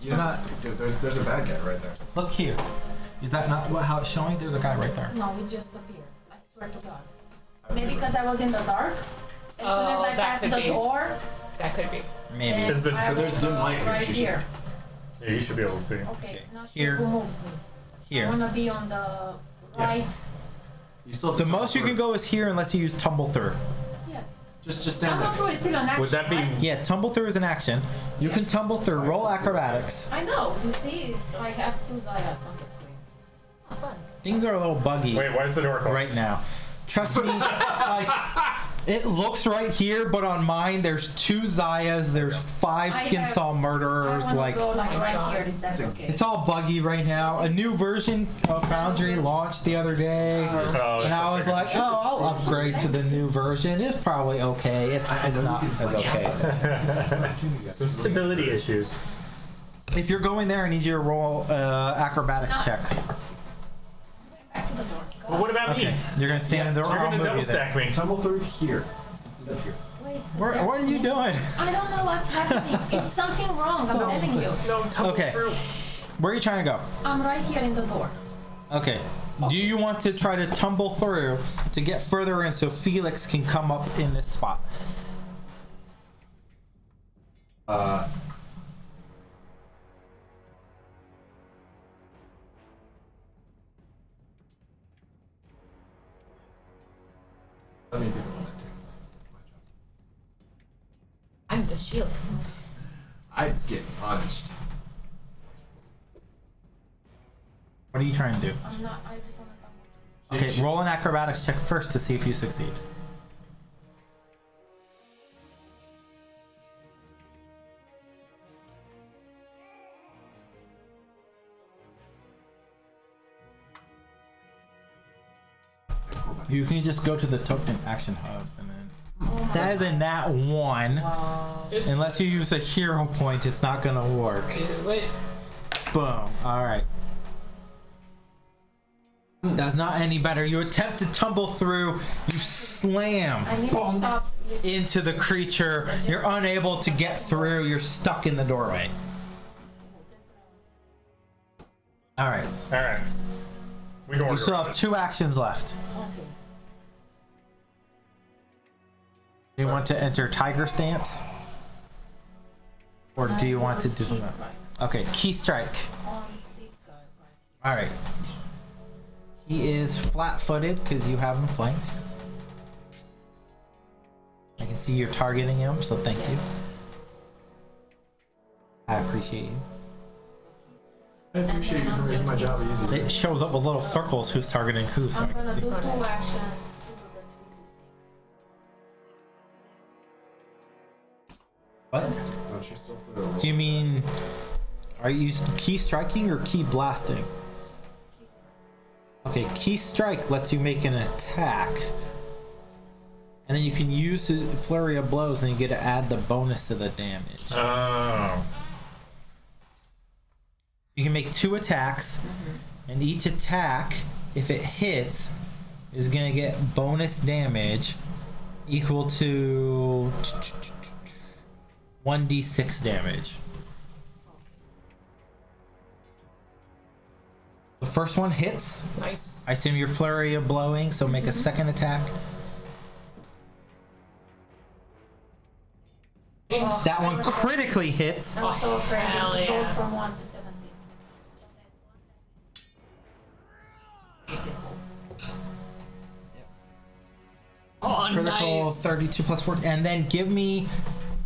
You're not. There's a bad guy right there. Look here. Is that not how it's showing? There's a guy right there. No, it just appeared. I swear to God. Maybe because I was in the dark. As soon as Oh, I that passed could the be. door, That could be. Maybe. then Is the- I there's was, dim light here, right she should- here. Yeah, you should be able to see. Okay, not Here. sure who moved me. I Here. wanna be on the right. You still have The to most you tumble can go is here unless you use tumble through. Yeah. through. Just stand Tumble there. through is still an action. Would that be- right? Yeah, tumble through is an action. You can tumble through. Roll acrobatics. I know. You see, it's, I have two Zayas on the screen. Oh, fun. Things are a little buggy Wait, why is the door closed? right now. Trust me, like It looks right here, but on mine there's 2 Zayas, there's 5 skin saw murderers. I Like, go like right here, if that's okay. it's all buggy right now. A new version of Foundry launched the other day, and I was like, oh, I'll upgrade to the new version. It's probably okay. It's not as okay. Some stability issues. If you're going there, I need you to roll acrobatics check. Back to the door. Well, what about Okay, me? you're gonna stand in the door. You're I'll gonna move double you there. stack me. Tumble through here. Up here. Wait, What are you doing? I don't know what's happening. It's something wrong, I'm telling you. No, tumble Okay. through. Where are you trying to go? I'm right here in the door. Okay. Do you want to try to tumble through to get further in so Felix can come up in this spot? Let me be the one that takes that. That's my job. I'm the shield. I get punished. What are you trying to do? I'm not, I just want to double. Okay, roll an acrobatics check first to see if you succeed. You can just go to the token action hub and then. That is a nat 1. Unless you use a hero point, it's not gonna work. Wait. Boom. Alright. That's not any better. You attempt to tumble through, you slam I need to bonk, stop. into the creature. You're unable to get through, you're stuck in the doorway. Alright. Alright. We can You work still around have it. 2 actions left. Okay. Do you want to enter Tiger Stance? Or do you want to do Key something else? strike Okay, Key Strike. on this guy right Alright. He is flat-footed because you have him flanked. I can see you're targeting him, so thank you. I appreciate you. I appreciate you for making my job easy. It shows up with little circles who's targeting who, so I I'm can gonna see. do 2 actions. What? Don't you still have to Do you mean... Are you key striking or key blasting? Okay, key strike lets you make an attack. And then you can use the flurry of blows and you get to add the bonus to the damage. Oh. You can make 2 attacks, and each attack, if it hits, is gonna get bonus damage equal to 1d6 damage. The first one hits. Nice. I assume you're flurry of blowing, so make a second attack. That one critically hits. I'm so afraid hell to go yeah. from 1 to 17. Oh, Critical nice. 32 plus 40, and then give me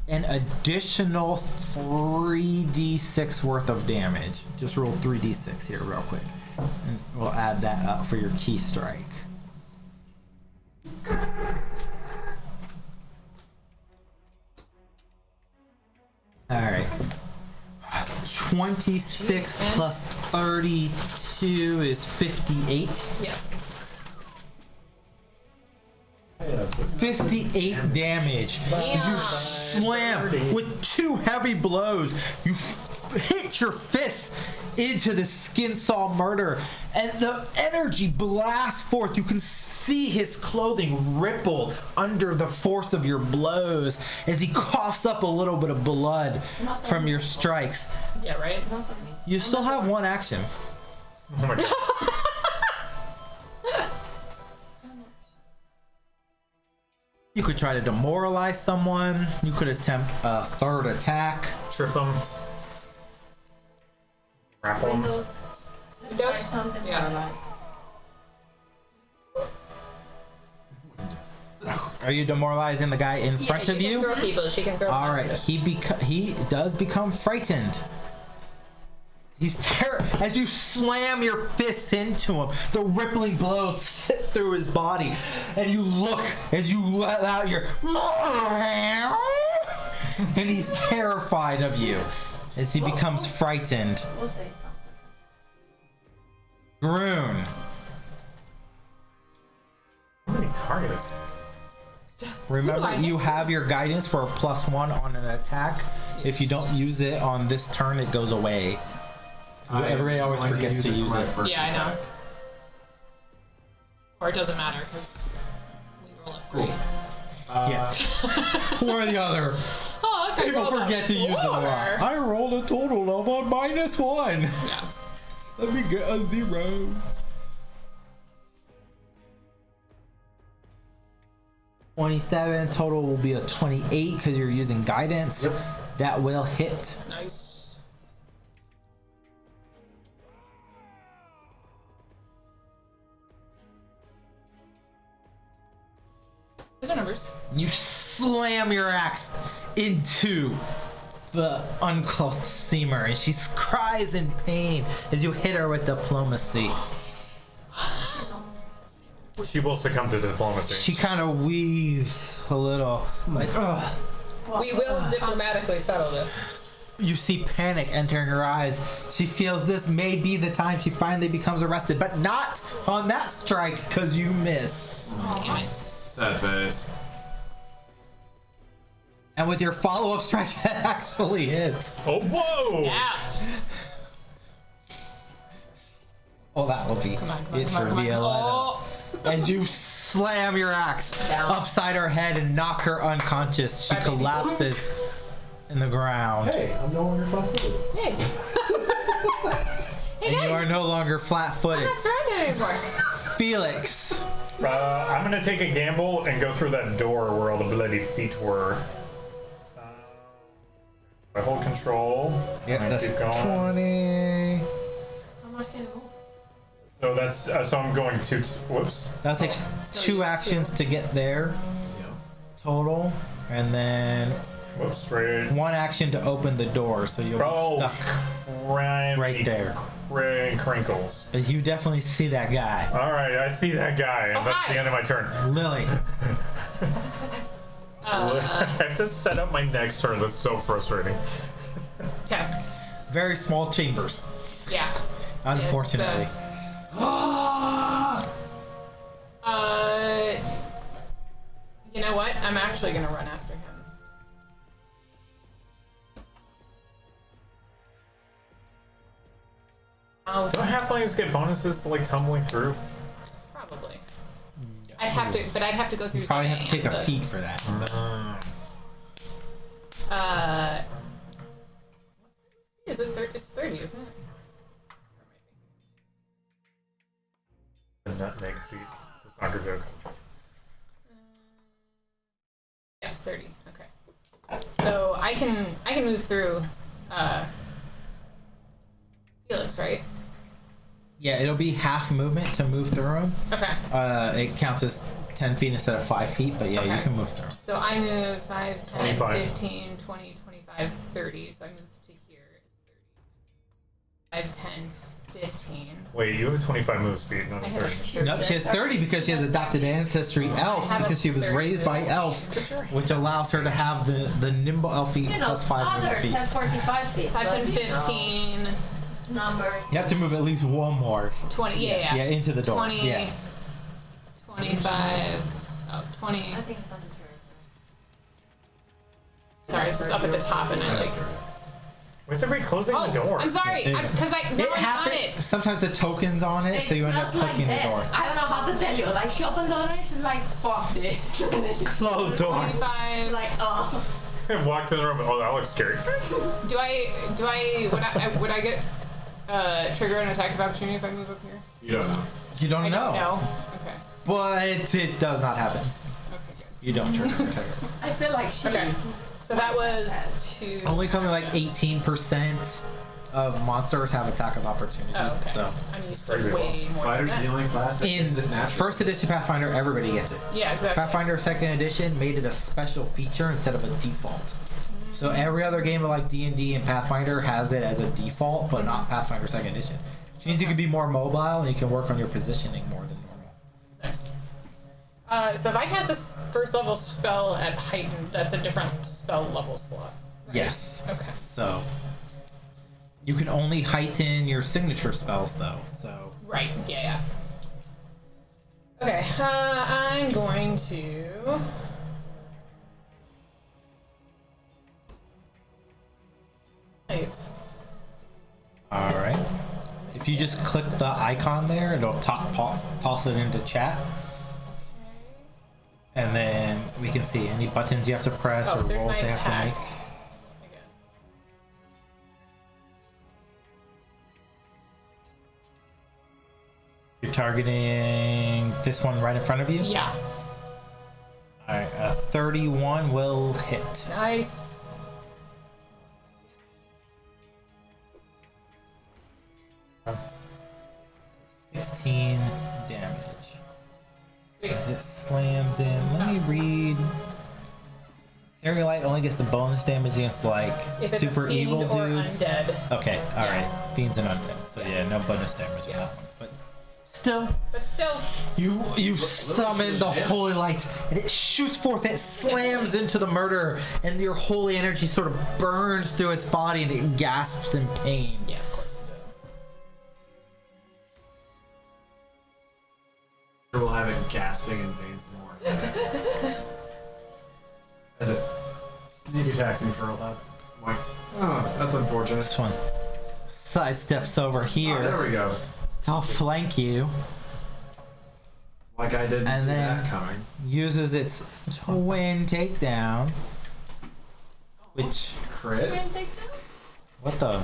an additional 3d6 worth of damage. Just roll 3d6 here real quick, and we'll add that up for your key strike. Alright. 26 plus 32 is 58. Yes. 58 damage. You slam with 2 heavy blows. You hit your fist into the skin saw murder, and the energy blasts forth. You can see his clothing rippled under the force of your blows as he coughs up a little bit of blood from your strikes. Yeah, right? Not on me. You still have 1 action. Oh my god. You could try to demoralize someone. You could attempt a 3rd attack. Trip them. Grapple them. Windows. Let's Windows? try something Yeah. paralyzed. Are you demoralizing the guy in front of She you? can throw people. She can throw All right, he does become frightened. He's as you slam your fists into him. The rippling blows sit through his body, and you look as you let out your and he's terrified of you as he becomes frightened. We'll say something. Groon. How many targets? Remember, you have your guidance for a +1 on an attack. If you don't use it on this turn, it goes away. Everybody always forgets to use it. Yeah, I know. Or it doesn't matter because we roll a 3. Yeah. Or the other. Oh, okay. People roll a forget to use it a lot. 4. I rolled a total of a -1. Yeah. Let me get a 0. $27 total will be a 28 because you're using guidance. Yep. That will hit. Nice. Those are numbers. You slam your axe into the unclothed seamer, and she cries in pain as you hit her with diplomacy. She will succumb to diplomacy. She kind of weaves a little, like, ugh. We will diplomatically settle this. You see panic entering her eyes. She feels this may be the time she finally becomes arrested, but not on that strike because you miss. Damn it. Sad face. And with your follow-up strike, that actually hits. Oh, whoa! Yeah. Oh, that will be Come on, it for Violetta. Oh. As you slam your axe upside her head and knock her unconscious, she collapses in the ground. Hey, I'm no longer flat-footed. Hey. Hey And guys. you are no longer I'm flat-footed. not surrounded anymore. Felix. I'm gonna take a gamble and go through that door where all the bloody feet were. I hold control. Yeah, and that's keep going. 20. How much can you move? So that's so I'm going to. Whoops. That'll take Okay. 2 actions to get there total, and then Whoops. Right. 1 action to open the door, so you'll Oh, be stuck. right there. Crinkles. But you definitely see that guy. All right, I see that guy, and that's hi. the end of my turn. Lily. I have to set up my next turn. That's so frustrating. Okay. Very small chambers, Yeah. unfortunately. You know what? I'm actually gonna run after him. Oh, Do halflings get bonuses to like tumbling through? probably. I'd have to, but I'd have to go through. You probably have to Zion, take a but- feat for that. Is it 30? It's 30, isn't it? A nutmeg feet. It's a soccer joke. Yeah, 30. Okay. So I can move through Felix, right? Yeah, it'll be half movement to move through him. Okay. It counts as 10 feet instead of 5 feet, but yeah, you Okay. can move through. So I moved 5, 10, 25. 15, 20, 25, 30. So I moved to here. It's 30. 5, 10, 15. Wait, you have a 25 move speed, not I a have a 30. No, she has 30 because she has adopted ancestry elves have a because she was 30 raised by movement elves, speed. which allows her to have the nimble elfie You know, plus 5 movement others feet. have 45 feet. 5, 10, but, you know, 15, numbers. You have to move at least 1 more. 20. Yeah. Yeah, into the door. 20, Yeah. 25. Oh, 20. I think it's under Sorry, it's up at the top and I like. Why is everybody closing Oh, the door? I'm sorry. It- Because I no, It I'm on happens. it. Sometimes the token's on it, so you end up smells like clicking the this. door. I don't know how to tell you. Like, she opened the door and she's like, fuck this. And then she Closed door. 25. like, oh. I walked in the room. Oh, that looks scary. Do I would I get trigger an attack of opportunity if I move up here? You don't know. You don't I know. don't know. Okay. But it does not happen. Okay, good. You don't trigger the trigger. I feel like she. Okay. So that was 2. Only something like 18% of monsters have attack of opportunity. Oh, okay. So I'm used to Crazy way more. Fighter's than the that. only class that in gets it naturally. first edition Pathfinder, everybody gets it. Yeah, exactly. Pathfinder second edition made it a special feature instead of a default. So So every other game of like D&D and Pathfinder has it as a default, but not Pathfinder 2nd Edition. Which means you can be more mobile and you can work on your positioning more than normal. Nice. So if I cast this first level spell at heightened, that's a different spell level slot. Right? Yes. Okay. So you can only heighten your signature spells though. So Right. Yeah. Okay. I'm going to. Right. all right. If you just click the icon there, it'll toss it into chat. And then we can see any buttons you have to press Oh, or there's rolls my they have attack. to make. I guess. You're targeting this one right in front of you? Yeah. Alright, 31 will hit. Nice. 16 damage. Sweet. As it slams in. Let me read. Fairy Light only gets the bonus damage against like If it's super a fiend evil or dudes. undead. Okay, alright. Fiends and undead. So yeah, no bonus damage on Yeah. that one. But still, But still, you summon the holy light and it shoots forth, it slams into the murderer, and your holy energy sort of burns through its body and it gasps in pain. yeah, of course it does. We'll have it gasping in pain some more. As it sneak attacks me for 11. I'm like, oh, that's unfortunate. This one sidesteps over here Oh, there we go. to flank you, Like I didn't And see then- that coming. uses its twin takedown, which, Crit? Twin takedown? what the?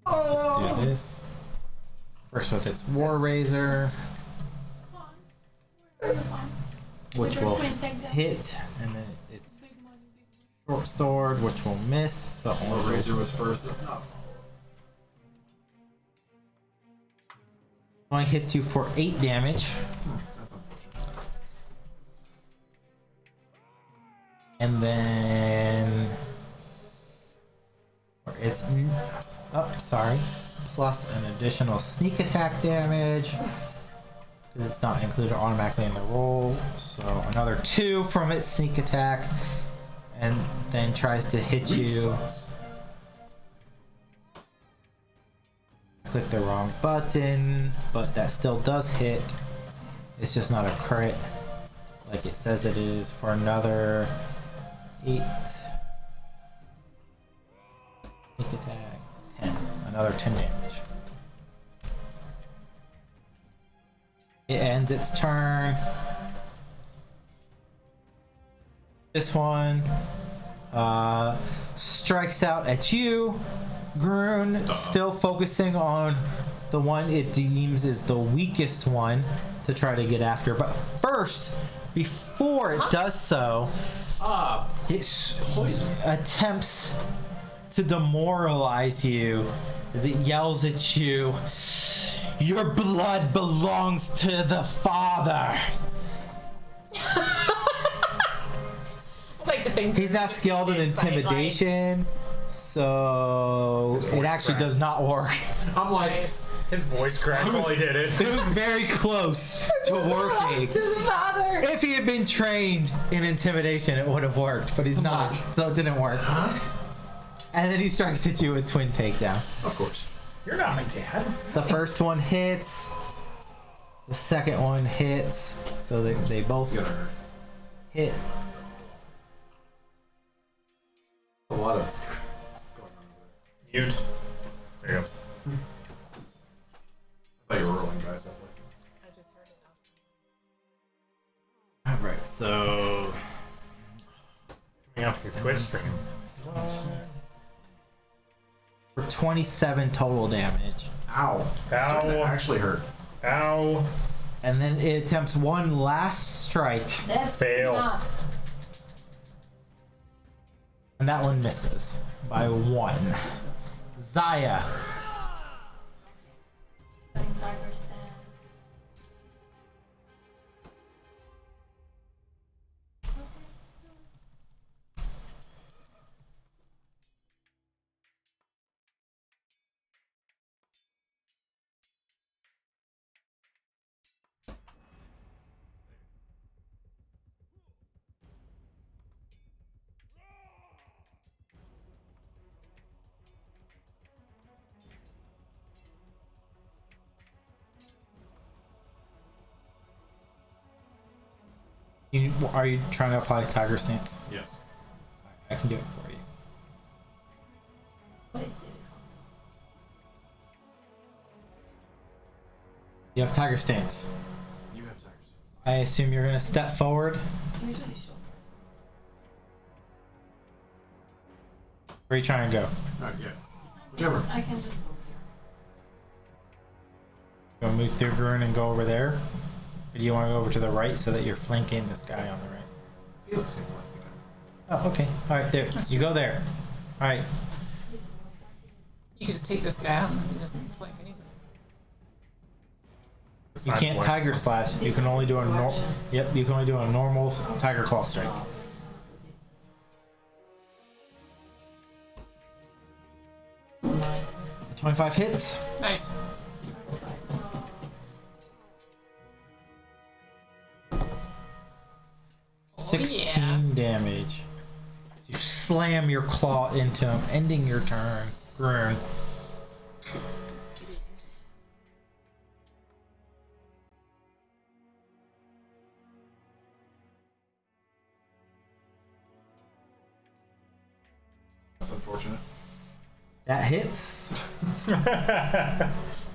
Just do this. First with its War Razor, Come on. Come on. which With your will twin takedown. hit, and then its Big money, big money. short sword, which will miss. So The only razor was first. It's not. only hits you for 8 damage, That's unfortunate. and then it's sorry, plus an additional sneak attack damage because it's not included automatically in the roll. So another 2 from its sneak attack, and then tries to hit Weak you. sauce. Click the wrong button, but that still does hit. It's just not a crit like it says it is, for another 8. Sneak attack, 10. Another 10 damage. It ends its turn. This one strikes out at you, Groon, still focusing on the one it deems is the weakest one to try to get after. But first, before it does so, it attempts to demoralize you as it yells at you, "Your blood belongs to the Father." I'd like to think He's not skilled in intimidation, so it actually cracked. does not work. I'm like, His voice cracked while he did it. It was very close to working. To the father. If he had been trained in intimidation, it would have worked, but he's not, so it didn't work. And then he strikes at you with twin takedown. of course. You're not my dad. The first one hits. The second one hits. So they It's both gonna hurt. hit. A lot of going on there. Mute. There you go. I thought you were rolling dice. I was like, I just heard it now. Alright, so Coming off your Twitch stream. for 27 total damage. ow. Starting to Ow. actually hurt. Ow. And then it attempts one last strike, That's Fail. nuts. and that one misses by 1. Zaya. Dagger stance. Are you trying to apply Tiger Stance? Yes. I can do it for you. What is this? You have Tiger Stance. You have Tiger Stance. I assume you're gonna step forward. Usually shows. Where are you trying to go? Alright, yeah. Whichever. I can just go here. You want to move through Grun and go over there? Or do you want to go over to the right so that you're flanking this guy on the right? Felix seems like the guy. Oh, okay. Alright, there. You go there. Alright. This is what You can just take this guy out and he doesn't flank anything. You can't Tiger Slash. You can only do a normal. Yep, you can only do a normal Tiger Claw strike. nice. 25 hits. Nice. Oh, 16 damage. You slam your claw into him, ending your turn. Grun. That's unfortunate. That hits. Nice.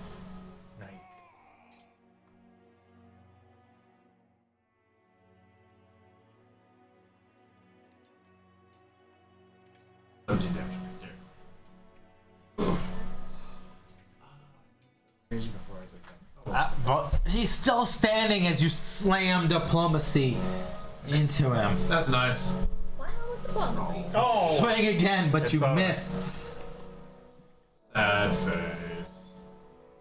Damage. But he's still standing as you slam diplomacy into him. That's nice. Slam with diplomacy. Oh! Swing again, but It's you all right. miss. Sad face.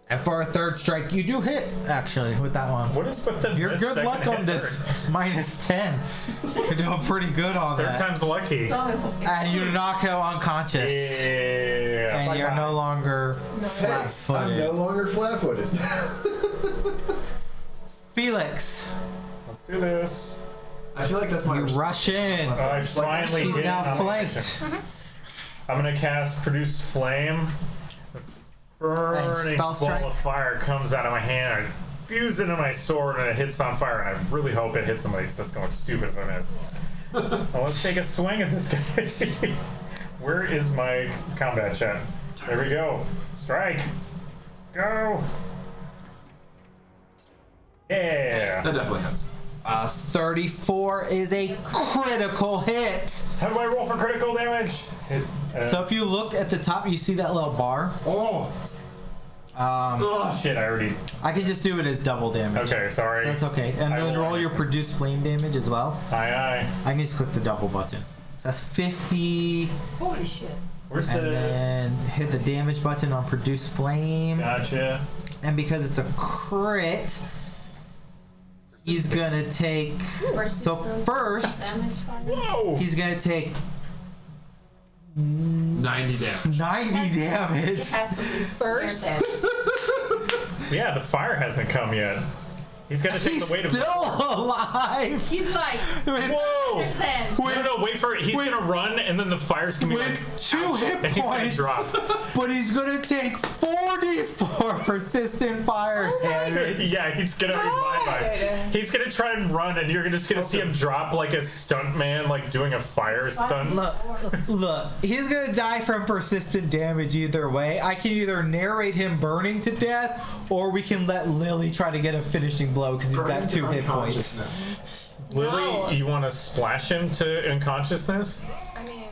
And for a third strike, you do hit, actually, with that one. What is with the You're this good second luck hit on this hurt? minus 10. You're doing pretty good on Third that. time's lucky. And you knock him unconscious. Yeah. And you're no longer I'm flat-footed. no longer flat-footed. Felix, Let's do this. I feel like that's my you rush in. I finally He's hit now on flanked. mission. I'm gonna cast Produce Flame. Burning spell ball strike? of fire comes out of my hand. I fuse it in my sword and it hits on fire. And I really hope it hits somebody because that's going stupid if I miss. Well, let's take a swing at this guy. Where is my combat chat? There we go. Strike. Go. Yeah. That definitely hits. 34 is a critical hit. How do I roll for critical damage? Hit, So if you look at the top, you see that little bar. Oh! shit, I already. I can just do it as double damage. Okay, sorry. So that's okay. And I then will roll your answer. produce flame damage as well. Aye, aye. I can just click the double button. So that's 50. Holy shit. Where's And the. then hit the damage button on produce flame. Gotcha. And because it's a crit, he's gonna take. So first, Damage fire. Whoa! he's gonna take 90 damage. 90 damage. It has to be First. Yeah, the fire hasn't come yet. He's gonna take He's the weight of. still alive. He's like, Whoa! understand. No, wait for it. He's gonna run, and then the fire's gonna be like. With 2 ouch, hit and he's gonna points, drop. but he's gonna take 44 persistent fire damage. Yeah, he's gonna be bye. He's gonna try and run, and you're just gonna see him drop like a stunt man, like doing a fire stunt. Look, he's gonna die from persistent damage either way. I can either narrate him burning to death, or we can let Lily try to get a finishing blow because he's got 2 hit points. Lily, No. you want to splash him to unconsciousness? I mean,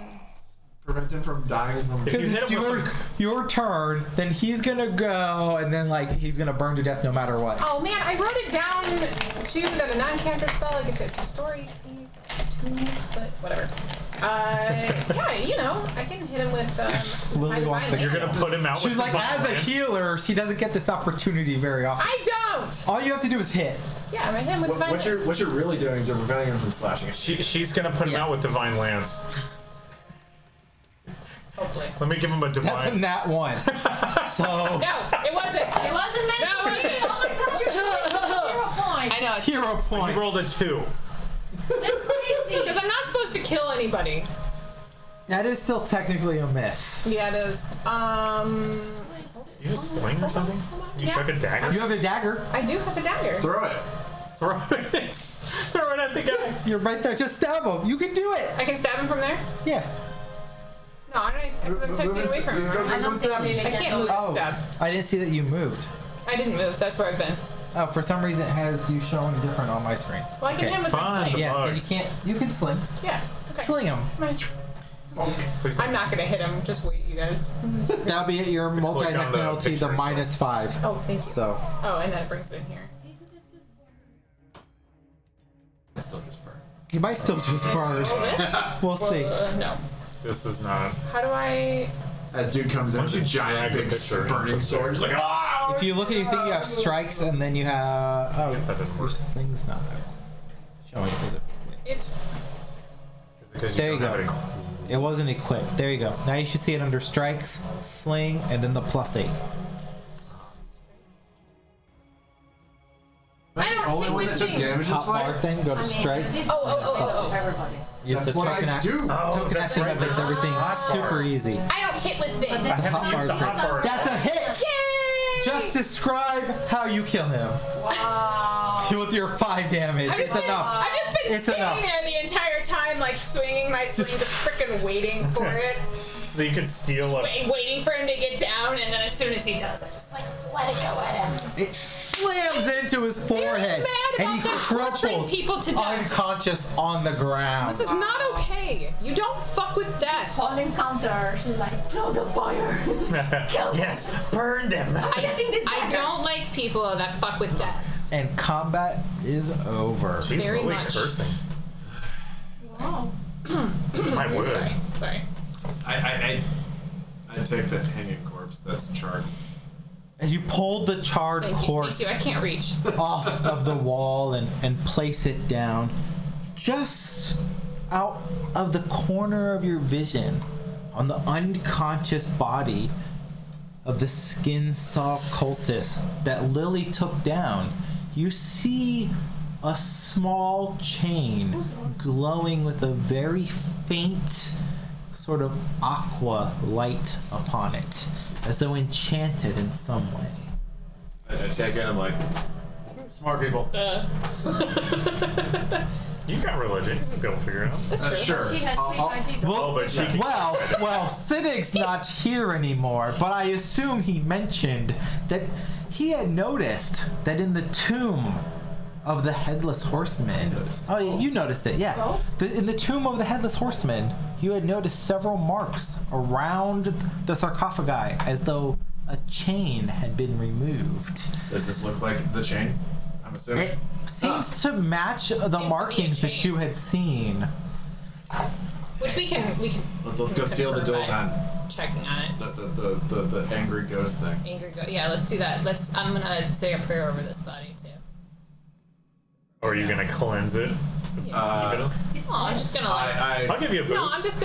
Prevent him from dying from. If you Because hit it's him with your turn, then he's gonna go, and then like he's gonna burn to death no matter what. oh man, I wrote it down too that a non-cantrip spell I get to restore HP, but whatever. Yeah, you know, I can hit him with Lily my wants divine to- You're lance. gonna put him out She's with like, the as a violence. healer, she doesn't get this opportunity very often. I don't. All you have to do is hit. Yeah, I'm gonna hit him with divine lance. What you're really doing is you're preventing him from slashing it. She's gonna put him Yeah. out with divine lance. Hopefully. Let me give him a That's a divine. nat 1. So No, it wasn't. It wasn't meant No, to it be. wasn't. Oh my god, you're showing 0 point. I know. hero He point. rolled a 2. That's crazy. Because I'm not supposed to kill anybody. That is still technically a miss. Yeah, it is. You just sling or something? You Yeah. chuck a dagger? You have a dagger. I do have a dagger. Throw it. Throw it. Throw it at the guy. You're right there. Just stab him. You can do it. I can stab him from there? Yeah. No, I'm 10 feet away from him. Right? I don't think I can't move and Oh, stab. I didn't see that you moved. I didn't move. That's where I've been. Oh, for some reason it has you showing different on my screen. Well, I can hit him with my fine. sling. Yeah, but you bugs. can't. You can sling. Yeah. Okay. Sling him. Please. I'm not gonna hit him. Just wait, you guys. That'll be at your multi-hit on the penalty, picture the as well. -5. Oh, thank you. So Oh, and then it brings it in here. It's still just burn. you might still just burn. Oh, this? We'll see. No. This is not. How do I? As dude comes in Why with a don't you giant drag big the picture in burning from sword, he's there? like, ah! If you look at, you think you have strikes, and then you have. Oh, That didn't your work. sling's not there. Showing. Is it? It's. Because There you don't have go. any- It wasn't equipped. There you go. Now you should see it under strikes, sling, and then the +8. I don't Only think one we that took changed. damage this Top bar fight? thing. Go to strikes. Oh. Everybody. Use That's the what token I act- do. Oh, Token that's action right. that makes everything Hot bar. super easy. I don't hit with things. But I haven't used the hot bar. That's a hit. Yay! Just describe how you kill him. Wow. With your 5 damage. I've It's just been, enough. I've just been It's sitting enough. there the entire time, like swinging my sling, just freaking waiting for it, So you could steal a. waiting for him to get down, and then as soon as he does, I just like let it go at him. It slams into his forehead, mad and he about them torturing crumples people to death. unconscious on the ground. This is not okay. You don't fuck with death. Whole encounter, she's like, throw the fire. Yes, burn them. Getting this I dagger. don't like people that fuck with death. And combat is over. She's Very really much. cursing. Wow. My word. Sorry. I take the hanging corpse that's charged. As you pull the charred Thank corpse you. I can't reach. off of the wall and place it down, just out of the corner of your vision, on the unconscious body of the skin saw cultist that Lily took down, you see a small chain glowing with a very faint sort of aqua light upon it, as though enchanted in some way. I take it, I'm like, smart people. You got religion. You'll be able to figure it out. That's true. Sure. She has I'll- 3 ID. Well, Oh, but she can. well, Siddig's not here anymore, but I assume he mentioned that he had noticed that in the tomb of the Headless Horseman. Oh, yeah, you noticed it, yeah. Oh? In the tomb of the Headless Horseman, you had noticed several marks around the sarcophagi, as though a chain had been removed. Does this look like the chain? I'm assuming. It seems to match the be a markings that chain. you had seen. Which we can. Let's go seal the confirm door by then. Checking on it. The angry ghost thing. Angry go. Yeah, let's do that. I'm gonna say a prayer over this body too. Or are you gonna cleanse it? Uh, Oh, I'm just gonna like. I'll give you a boost. No, I'm just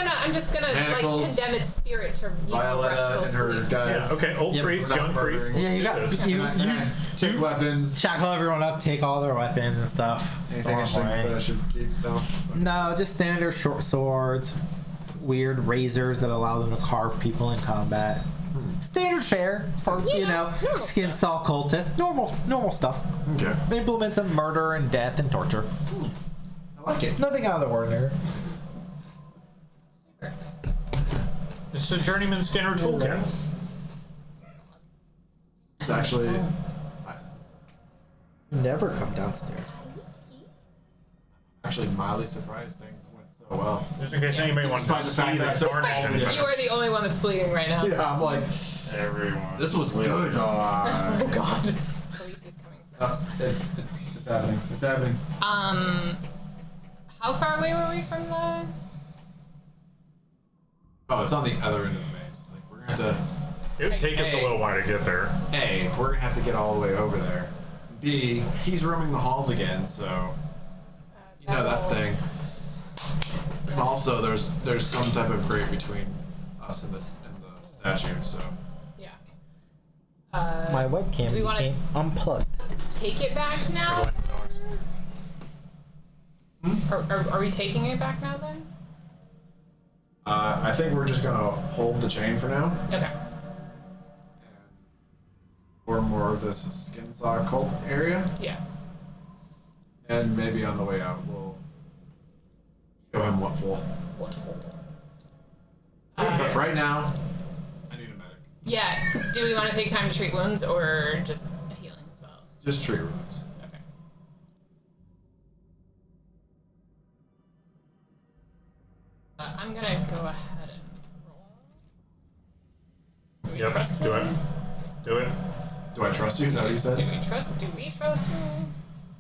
gonna Manacles, like condemn its spirit to Violetta and her sleep. guys. Yeah, okay, old Yep. priest, We're not young priest. murdering. Yeah, you got Let's do this. Take weapons. Shackle everyone up, take all their weapons and stuff. Anything Storm interesting away. that I should keep? No. No, just standard short swords, weird razors that allow them to carve people in combat. Standard fare for normal skin stuff. saw cultists. Normal stuff. Okay. Implements of murder and death and torture. I like it. Nothing out of the ordinary. This is a journeyman standard toolkit. It's actually. Never come downstairs. Actually, mildly surprised things went so well. Just in case anybody wants to Despite the see fact the that- darn Yeah. You are the only one that's bleeding right now. Yeah, I'm like, Everyone. this was good. Oh God. Police is coming for us. It's happening. It's happening. How far away were we from the? Oh, it's on the other end of the maze. Like, we're gonna have to. It would take us a little while to get there. A, we're gonna have to get all the way over there. B, he's roaming the halls again, so you know that's thing. And also, there's some type of grate between us and the statue, so. Yeah. My webcam Do we wanna- became unplugged. Take it back now. Are we taking it back now then? I think we're just gonna hold the chain for now. Okay. Or more of this skin saw cult area. Yeah. And maybe on the way out, we'll show him what for. What for? But right now, I need a medic. Yeah. Do we want to take time to treat wounds or just a healing spell? Just treat wounds. Okay. I'm gonna go ahead and roll. Do we Yep, trust do me? it. Do it. Do I trust you? Is that what you Do said? we trust me?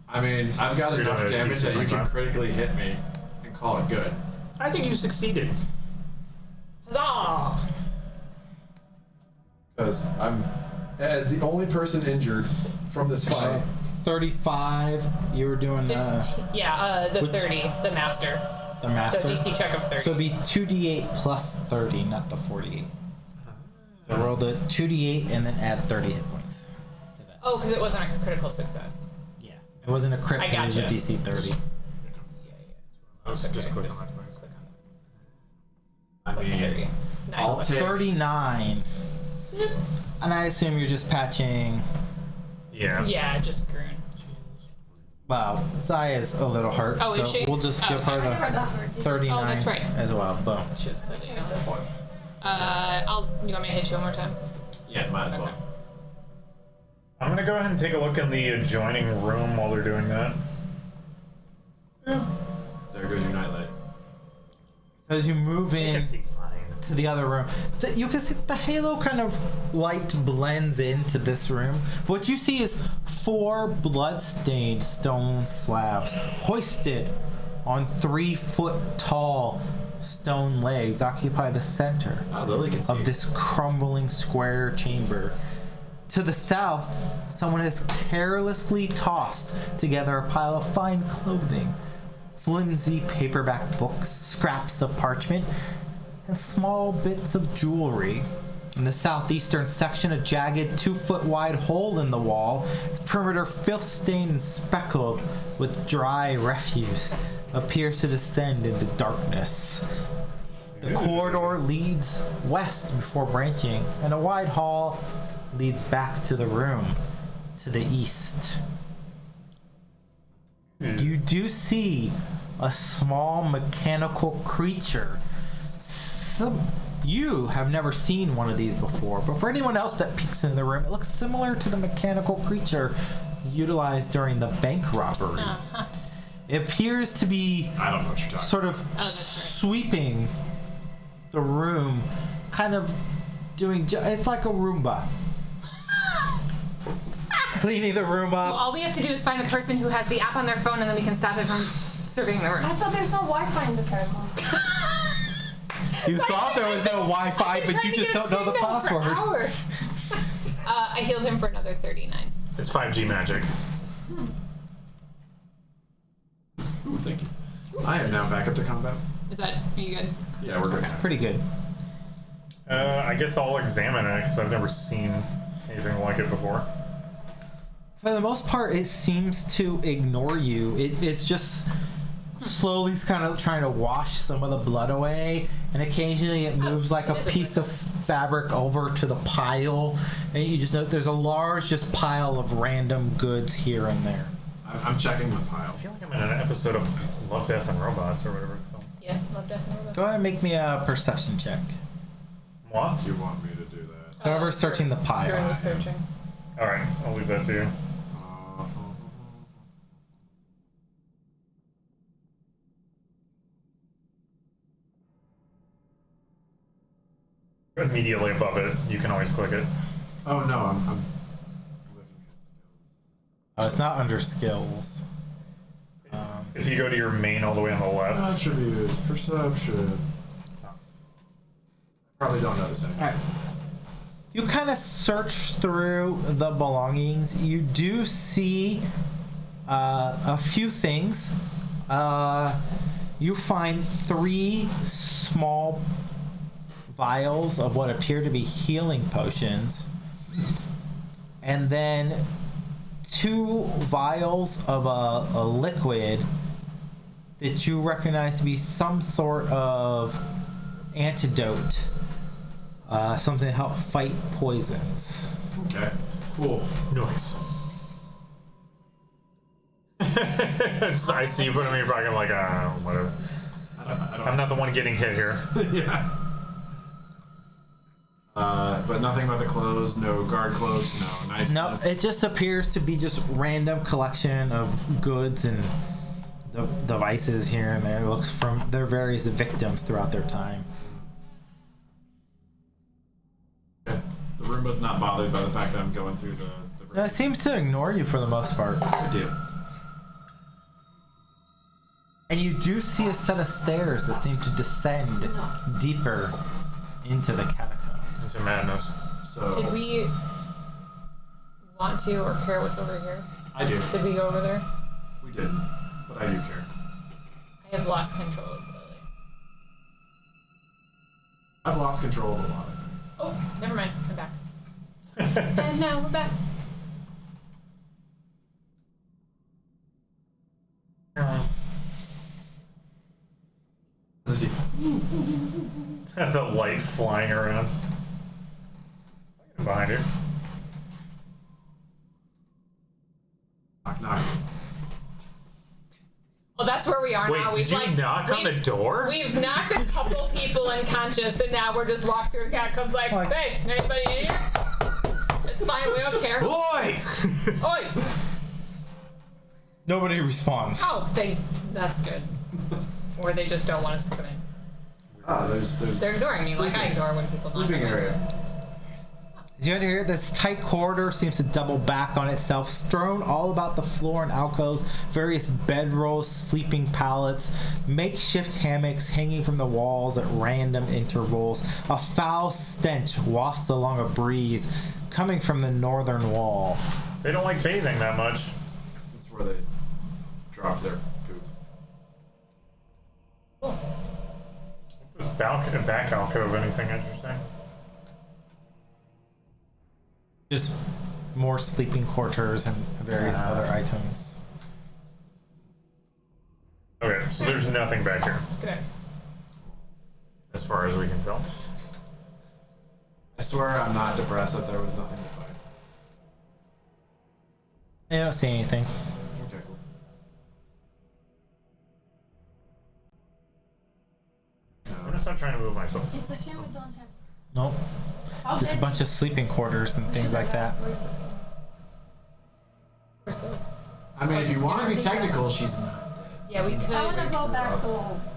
I mean, I've got You're enough doing a damage that you decent can amount. critically hit me and call it good. I think you succeeded. Huzzah! Because I'm, as the only person injured from this fight. 35. You were doing the 15, yeah, the which- 30, the master. master. So DC check of 30. So it'd be 2d8 plus 30, not the 48. So roll the 2d8 and then add 30 hit points to that. Oh, because it wasn't a critical success. Yeah. It wasn't a crit I because it was a gotcha. DC 30. Yeah. I was just click on that. Click on this. I Plus mean, 30. I'll Nice. take 39. And I assume you're just patching. Yeah. Yeah, just Groon. Wow, Zaya's a little hurt, Oh, so is she? we'll just Oh, give okay. I her never the got hurt. 39 Oh, that's right. as well. Boom. She was sitting on the floor. You want me to hit you one more time? Yeah, might as well. Okay. I'm gonna go ahead and take a look in the adjoining room while they're doing that. There goes your nightlight. As you move I in can see fine. to the other room, you can see the halo kind of light blends into this room. What you see is 4 blood-stained stone slabs hoisted on 3-foot tall stone legs occupy the center Lily can see. of this crumbling square chamber. To the south, someone has carelessly tossed together a pile of fine clothing, flimsy paperback books, scraps of parchment, and small bits of jewelry. In the southeastern section, a jagged 2-foot wide hole in the wall, its perimeter filth-stained and speckled with dry refuse, appears to descend into darkness. The corridor leads west before branching, and a wide hall leads back to the room to the east. You do see a small mechanical creature. You have never seen one of these before, but for anyone else that peeks into the room, it looks similar to the mechanical creature utilized during the bank robbery. Uh-huh. It appears to be I don't know what you're talking sort of that's right. sweeping the room, kind of doing. It's like a Roomba. Cleaning the room Well, up. all we have to do is find the person who has the app on their phone, and then we can stop it from surveying the I room. thought there's no Wi-Fi in the catacombs. You thought there was no Wi-Fi, but you just don't know the password. Hours. I healed him for another 39. It's 5G magic. Ooh, thank you. I am now back up to combat. Are you good? Yeah, we're good. Pretty good. I guess I'll examine it because I've never seen anything like it before. For the most part, it seems to ignore you. It's just slowly kind of trying to wash some of the blood away, and occasionally it moves like a it is a piece of fabric over to the pile, and you just note there's a large just pile of random goods here and there. I'm checking the I pile. feel like I'm in an episode of Love, Death, and Robots or whatever it's called. Yeah, love death and robots. Go ahead and make me a perception check. What? Do you want me to do that? Whoever's searching the Gurn pile. was searching. Alright, I'll leave that to you. Immediately above it, you can always click it. Oh no, I'm looking Oh, it's not under skills. If you go to your main all the way on the at left, attributes, perception. Probably don't notice anything. Alright. You kind of search through the belongings. You do see a few things. You find 3 small vials of what appear to be healing potions, and then 2 vials of a liquid that you recognize to be some sort of antidote. Something to help fight poisons. Okay, cool. noise. I see you putting me in your pocket. I'm like, whatever. I'm not the one getting hit here. Yeah. But nothing about the clothes, no guard cloaks, no niceness. No, it just appears to be just random collection of goods and devices here and there. It looks from their various victims throughout their time. Okay. The Roomba's not bothered by the fact that I'm going through the No, it seems to ignore you for the most part. Good deal. And you do see a set of stairs that seem to descend deeper into the catacombs. It's a madness. So Did we want to or care what's over here? I do. Did we go over there? We didn't, but I do care. I have lost control of Lily. I've lost control of a lot of things. Oh, never mind. I'm back. And now we're back. Let's see. The light flying around. Behind you. Knock, knock. Well, that's where we are Wait, now. did you knock on the door? We've knocked a couple people unconscious, and now we're just walking through the catacombs like, hey, anybody in here? It's fine, we don't care. Boy! Oi! Nobody responds. Oh, that's good. Or they just don't want us to come in. There's They're ignoring me like I ignore when people knock on sleeping my door. area. As you enter here, this tight corridor seems to double back on itself, strewn all about the floor and alcoves, various bedrolls, sleeping pallets, makeshift hammocks hanging from the walls at random intervals. A foul stench wafts along a breeze coming from the northern wall. They don't like bathing that much. That's where they drop their poop. Cool. What's this back alcove? Anything interesting? Just more sleeping quarters and various other items. Okay, so there's nothing back here, It's good. as far as we can tell. I swear I'm not depressed that there was nothing to fight. I don't see anything. Okay, cool. I'm gonna stop trying to move myself. It's a shame we don't have. Nope. Just a bunch of sleeping quarters and things like that. Where's the skin? Where's the... I mean, if you want to be technical, she's not dead. Yeah, we could. I want to go back to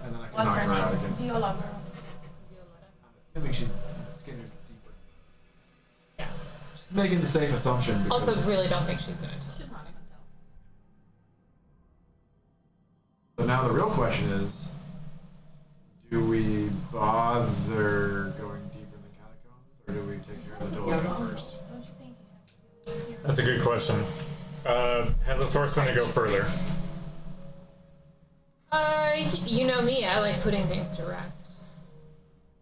And then I can what's knock her out her again. name? Viola girl. I'm assuming she's Skinner's deeper. Yeah. Just making the safe assumption. Because Also, really don't think she's gonna touch She's us. not gonna tell. So now the real question is, do we bother going deeper in the catacombs, or do we take care of the doorway first? Don't you think it has to be here? That's a good question. Headless Horseman to go further. You know me, I like putting things to rest.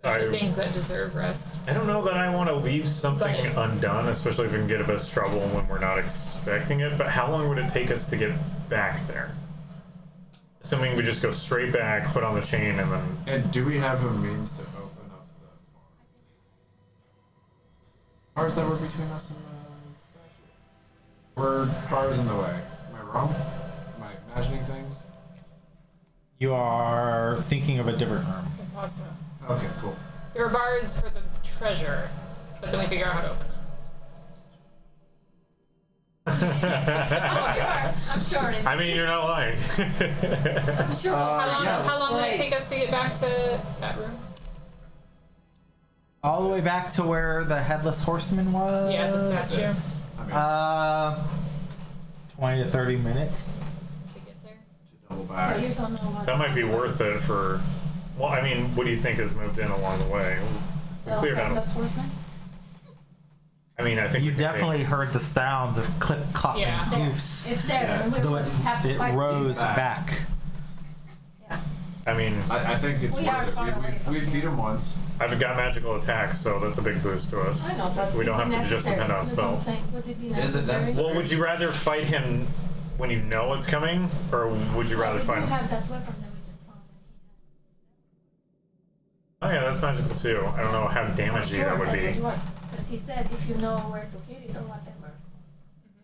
Especially things that deserve rest. I don't know that I want to leave something But- undone, especially if it can get us trouble when we're not expecting it. But how long would it take us to get back there? Assuming we just go straight back, put on the chain, and then... And do we have a means to open up the bars that were between us and the statue? Were bars in the way? Am I wrong? Am I imagining things? You are thinking of a different room. That's awesome. Okay, cool. There are bars for the treasure, but then we figure out how to open them. I'm sure. I mean, you're not lying. I'm sure. How long would it Wait. take us to get back to that room? All the way back to where the Headless Horseman was? Yeah, the statue. I mean, 20 to 30 minutes. To get there. to double But back. you don't know what's That might be worth it for... Well, I mean, what do you think has moved in along the way? We the cleared out... Headless Horseman? I mean, I think You we can definitely take... heard the sounds of clip, clop, Yeah. and There. hoofs. It's there, Yeah. and we The will way have to it fight rose these. back. Yeah. I mean, I think it's We are worth far away it. from We've beat him once. I've got magical attacks, so that's a big boost to us. I know, but We don't is it have to just depend on necessary? That's what I'm spells. saying. Would it be Is it necessary? necessary? Well, would you rather fight him when you know it's coming, or would you rather We fight do him? have that weapon that we just found. Oh yeah, that's magical too. I don't know how damaging that would be. Because he said if you know where to hit it or whatever,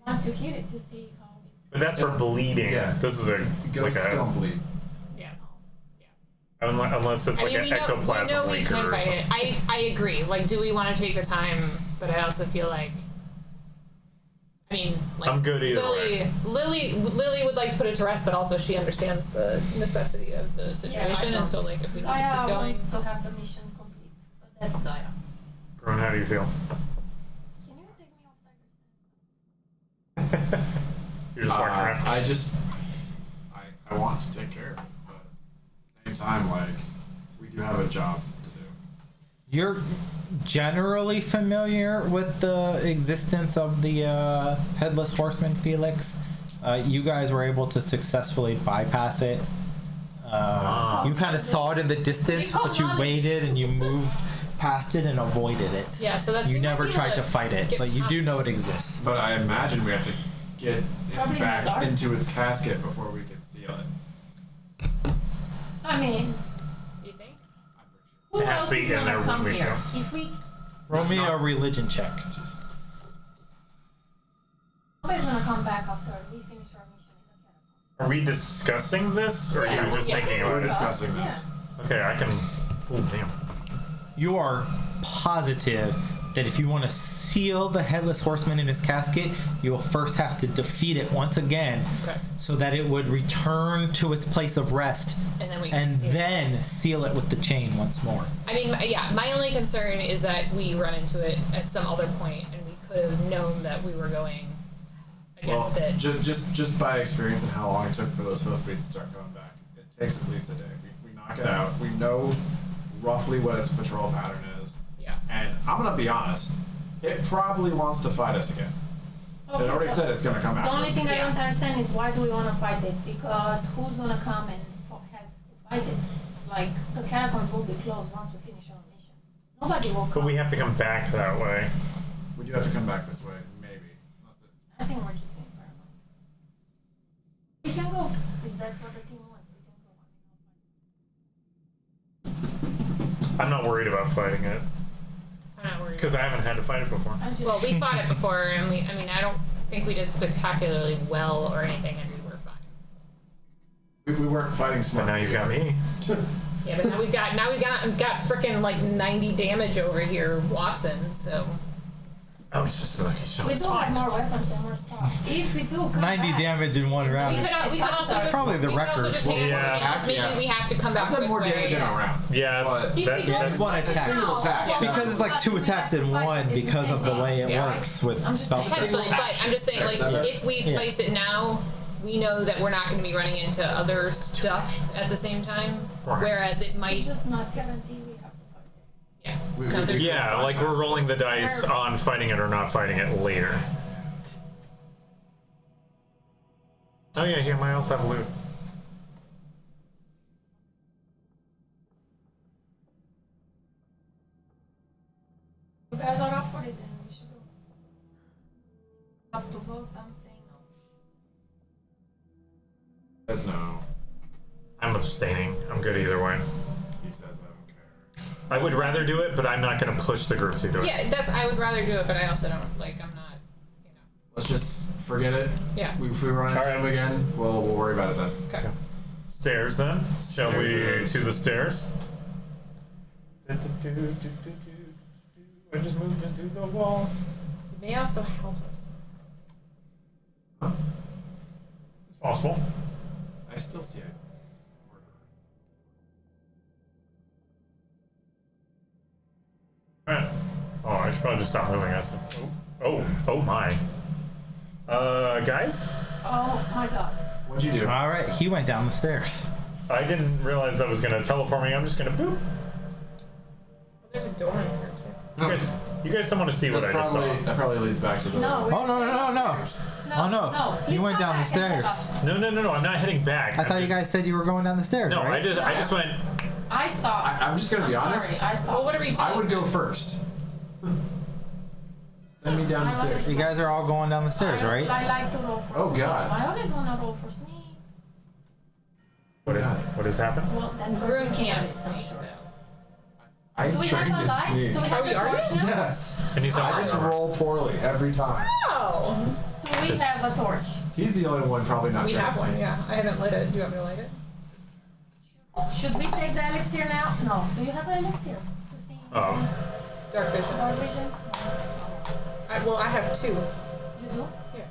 once you hit it, you see how it But that's for bleeding. Yeah. This is a Ghosts like a don't bleed. Yeah. unless it's like an ectoplasm we leaker can or fight something. it. I agree. Like, do we want to take the time? But I also feel like, I mean, like, I'm good either way. Lily would like to put it to rest, but also she understands the necessity of the situation, and so like if we need to Zaya keep going. wants to have the mission complete, but that's Zaya. Grown, how do you feel? Can you take me off Tiger's Den? You're just walking around. I want to take care of it, but at the same time, like, we do have a job to do. You're generally familiar with the existence of the Headless Horseman, Felix. You guys were able to successfully bypass it. You kind of saw it in the distance, but you waited and you moved past it and avoided it. Yeah, so that's You we might never be tried able to fight it, get but you do past know it. it exists. But I imagine we have to get it Probably in the back dark. into its casket before we can steal it. I mean, You think? who It has else to be is in gonna there when come we here? show. If we, Roll me a religion check. nobody's gonna come back after we finish our mission in the catacombs. Are we discussing this, or are you just thinking We're about it? discussing this. Yeah. Okay, I can. Oh damn. You are positive that if you want to seal the Headless Horseman in his casket, you will first have to defeat it once again, Okay. so that it would return to its place of rest, And then we can and see it. then seal it with the chain once more. I mean, yeah, my only concern is that we run into it at some other point, and we could have known that we were going against Well, it. just by experience and how long it took for those hoofbeats to start coming back, it takes at least a day. We knock it out. We know roughly what its patrol pattern is. Yeah. And I'm gonna be honest, it probably wants to fight us again. Okay, It already the- said it's gonna come The after only us. thing I Yeah. don't understand is why do we want to fight it? Because who's gonna come and have to fight it? Like, the catacombs will be closed once we finish our mission. Nobody will come. But we have to come back that way. We do have to come back this way, maybe. That's it. I think we're just getting paranoid. We can go. If that's what the team wants, we can go. I'm not worried about fighting it I'm not worried. because I haven't had to fight it before. I'm just, Well, we fought it before, and I mean, I don't think we did spectacularly well or anything, and we were fine. We weren't fighting But smart. now you've got me. Yeah, but now we've got freaking like 90 damage over here, Watson. So Oh, it's just like it's we do have fine. more weapons and more stuff. If we do come 90 back, damage in one round. we could also just Probably the we could also record. just hang Yeah. on to it. Maybe Yeah. we have to come back I've done this more way. damage in a round. Yeah, But If we that, don't that's One fight attack. now, Single attack. yeah, Because it's like but two we attacks have to in fight one it. It's because the of same the way thing. it Yeah. works with I'm just spell saying. save. Potentially, but I'm just saying, like, Yeah. if we Yeah. place it now, we know that we're not going to be running into other stuff at the same time. Right. Whereas it It's might, just not guaranteed we have to fight it. yeah. We- No, we- there's- yeah, like we're rolling the dice on fighting it or not fighting it later. Oh yeah, he might also have loot. You guys are up for it, then we should go. Up to vote, I'm saying no. says no. I'm abstaining. I'm good either way. He says I don't care. I would rather do it, but I'm not going to push the group to do it. Yeah, I would rather do it, but I also don't, like, I'm not, you know. Let's just forget it. Yeah. If we run into him again, we'll worry about it then. Okay. Stairs then? Shall Stairs we it is. to the stairs? I just moved into the wall. It may also help us. It's possible. I still see it. Alright. Oh, I should probably just stop moving. I said, oh my. Guys? Oh my god. What'd you do? All right, he went down the stairs. I didn't realize that was gonna teleport me. I'm just gonna boop. There's a door in here, too. You guys don't want to see what That's I just probably, saw. that probably leads back to the. No, we're Oh, no, no, no, no. No, Oh, no. please You went come down the back and help stairs. us. No, I'm not heading back. I thought you guys said you were going down the stairs, No, right? I just went. I stopped. I'm just gonna be I'm honest. Sorry, I stopped. Well, what are we doing? I would go first. Send me down the stairs. You guys are all going down the stairs, right? I like to roll for Oh, sneak. God. I always want to roll for sneak. What has happened? Well, that's Groom what can't this is, I'm sneak, sure. though. I Do we trained have a in light? sneak. Do we have Oh, a you are? torch now? Yes. And he's I just roll poorly every time. Oh! Do we have a torch? He's the only one probably not We trying have to one, see. yeah. I haven't lit it. Do you want me to light it? Should we take the elixir now? No. Do you have an elixir to see? Oh. Dark vision. Dark vision? Well, I have 2. You do? Yeah.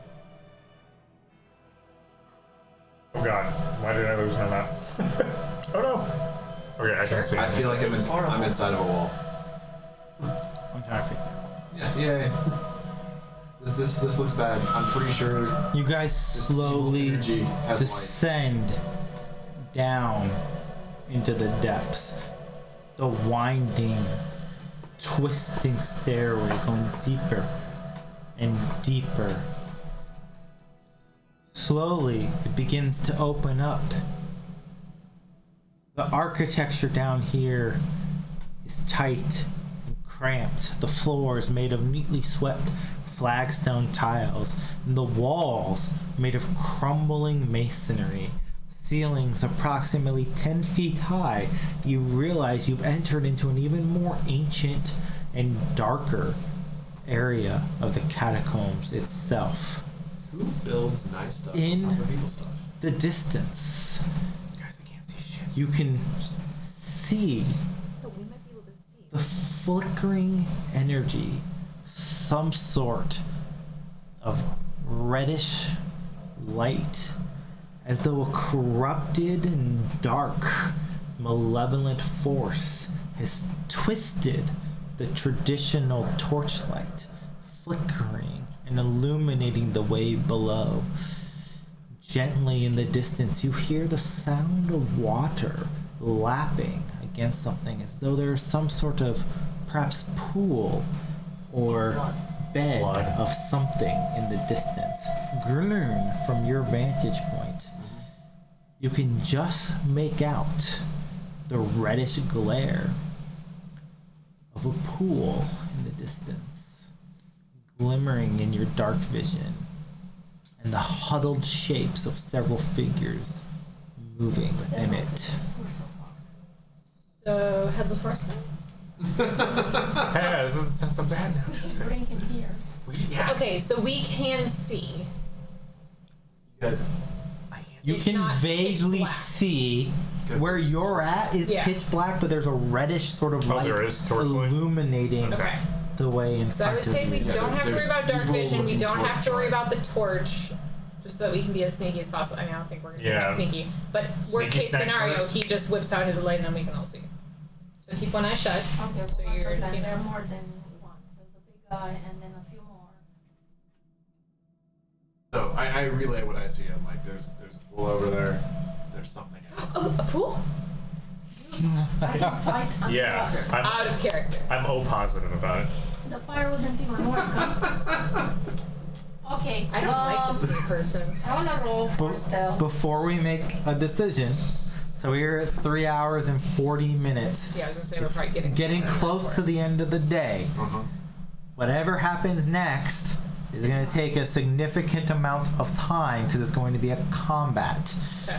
Oh god, why did I lose my map? Oh no! Okay, I can see. I feel like I'm inside of a wall. I'm trying to fix it. Yeah. This looks bad. I'm pretty sure You guys this evil slowly energy has light. descend down into the depths. The winding, twisting stairway going deeper and deeper. Slowly, it begins to open up. The architecture down here is tight and cramped. The floor is made of neatly swept flagstone tiles, and the walls made of crumbling masonry. Ceilings approximately 10 feet high. You realize you've entered into an even more ancient and darker area of the catacombs itself. Who builds nice stuff In- on top of evil stuff? The distance, Guys, I can't see shit. you can see Oh, we might be able to see. the flickering energy, some sort of reddish light, as though a corrupted and dark, malevolent force has twisted the traditional torchlight, flickering and illuminating the way below. Gently in the distance, you hear the sound of water lapping against something, as though there is some sort of perhaps pool or bed Blood. of something in the distance. Gloom from your vantage point. You can just make out the reddish glare of a pool in the distance, glimmering in your dark vision, and the huddled shapes of several figures moving within it. So, Headless Horseman? Hey, this doesn't sound so bad now. He's drinking here. Okay, so we can see. You guys, You It's can not pitch vaguely black. see 'Cause where there's- you're at is Yeah. pitch black, but there's a reddish sort of Oh, light there is torchlight? illuminating Okay. the way in So I front would of say we you. Yeah, don't have to worry there's about dark evil vision. We looking don't have to worry torch. about the torch, just so that we can be as sneaky as possible. I mean, I don't think we're gonna be Yeah. that sneaky. But worst Sneaky case snatch scenario, first. he just whips out his light and then we can all see. So keep one eye shut. Okay, So well, you're, so then you there are know. more than one. So it's a big guy and then a few more. So I relay what I see. I'm like, there's a pool over there. There's something. Oh, a pool? I can fight underwater. Yeah, Out of character. I'm O positive about it. The fire wouldn't even work. Okay. I don't like this new person. I wanna roll for stealth. Before we make a decision, so we're at 3 hours and 40 minutes. Yeah, I was gonna say we're probably Getting close to the end of the day. Uh-huh. Whatever happens next is going to take a significant amount of time because it's going to be a combat. Okay.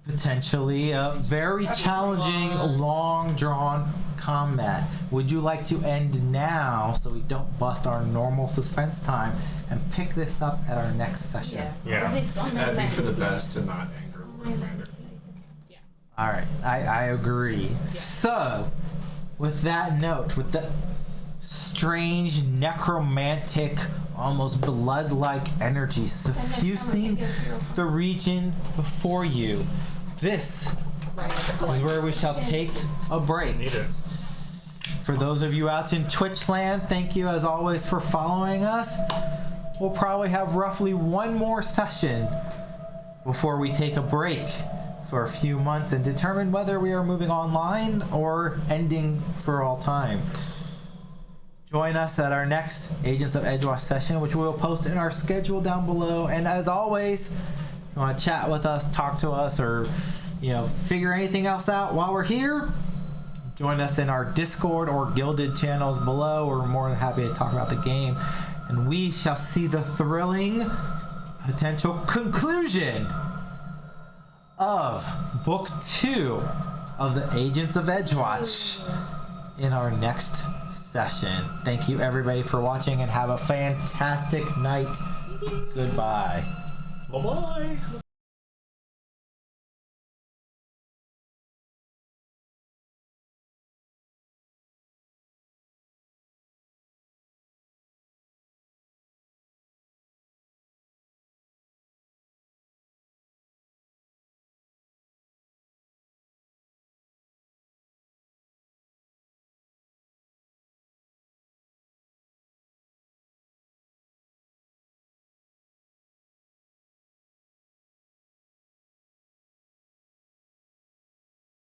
Potentially a very challenging, long drawn combat. Would you like to end now so we don't bust our normal suspense time and pick this up at our next session? Yeah. Yeah. Because it's on the That'd be for the left. best to not anger On Lord my Commander. left, it's like- All right, I agree. So, with that note, with the strange necromantic, almost blood-like energy suffusing the region before you, this Right. is where we shall take a break. Need it. For those of you out in Twitch land, thank you as always for following us. We'll probably have roughly one more session before we take a break for a few months and determine whether we are moving online or ending for all time. Join us at our next Agents of Edgewatch session, which we'll post in our schedule down below. And as always, if you want to chat with us, talk to us, or figure anything else out while we're here, join us in our Discord or Gilded channels below. We're more than happy to talk about the game. And we shall see the thrilling potential conclusion of Book 2 of the Agents of Edgewatch in our next session. Thank you everybody for watching and have a fantastic night. Goodbye. Bye bye.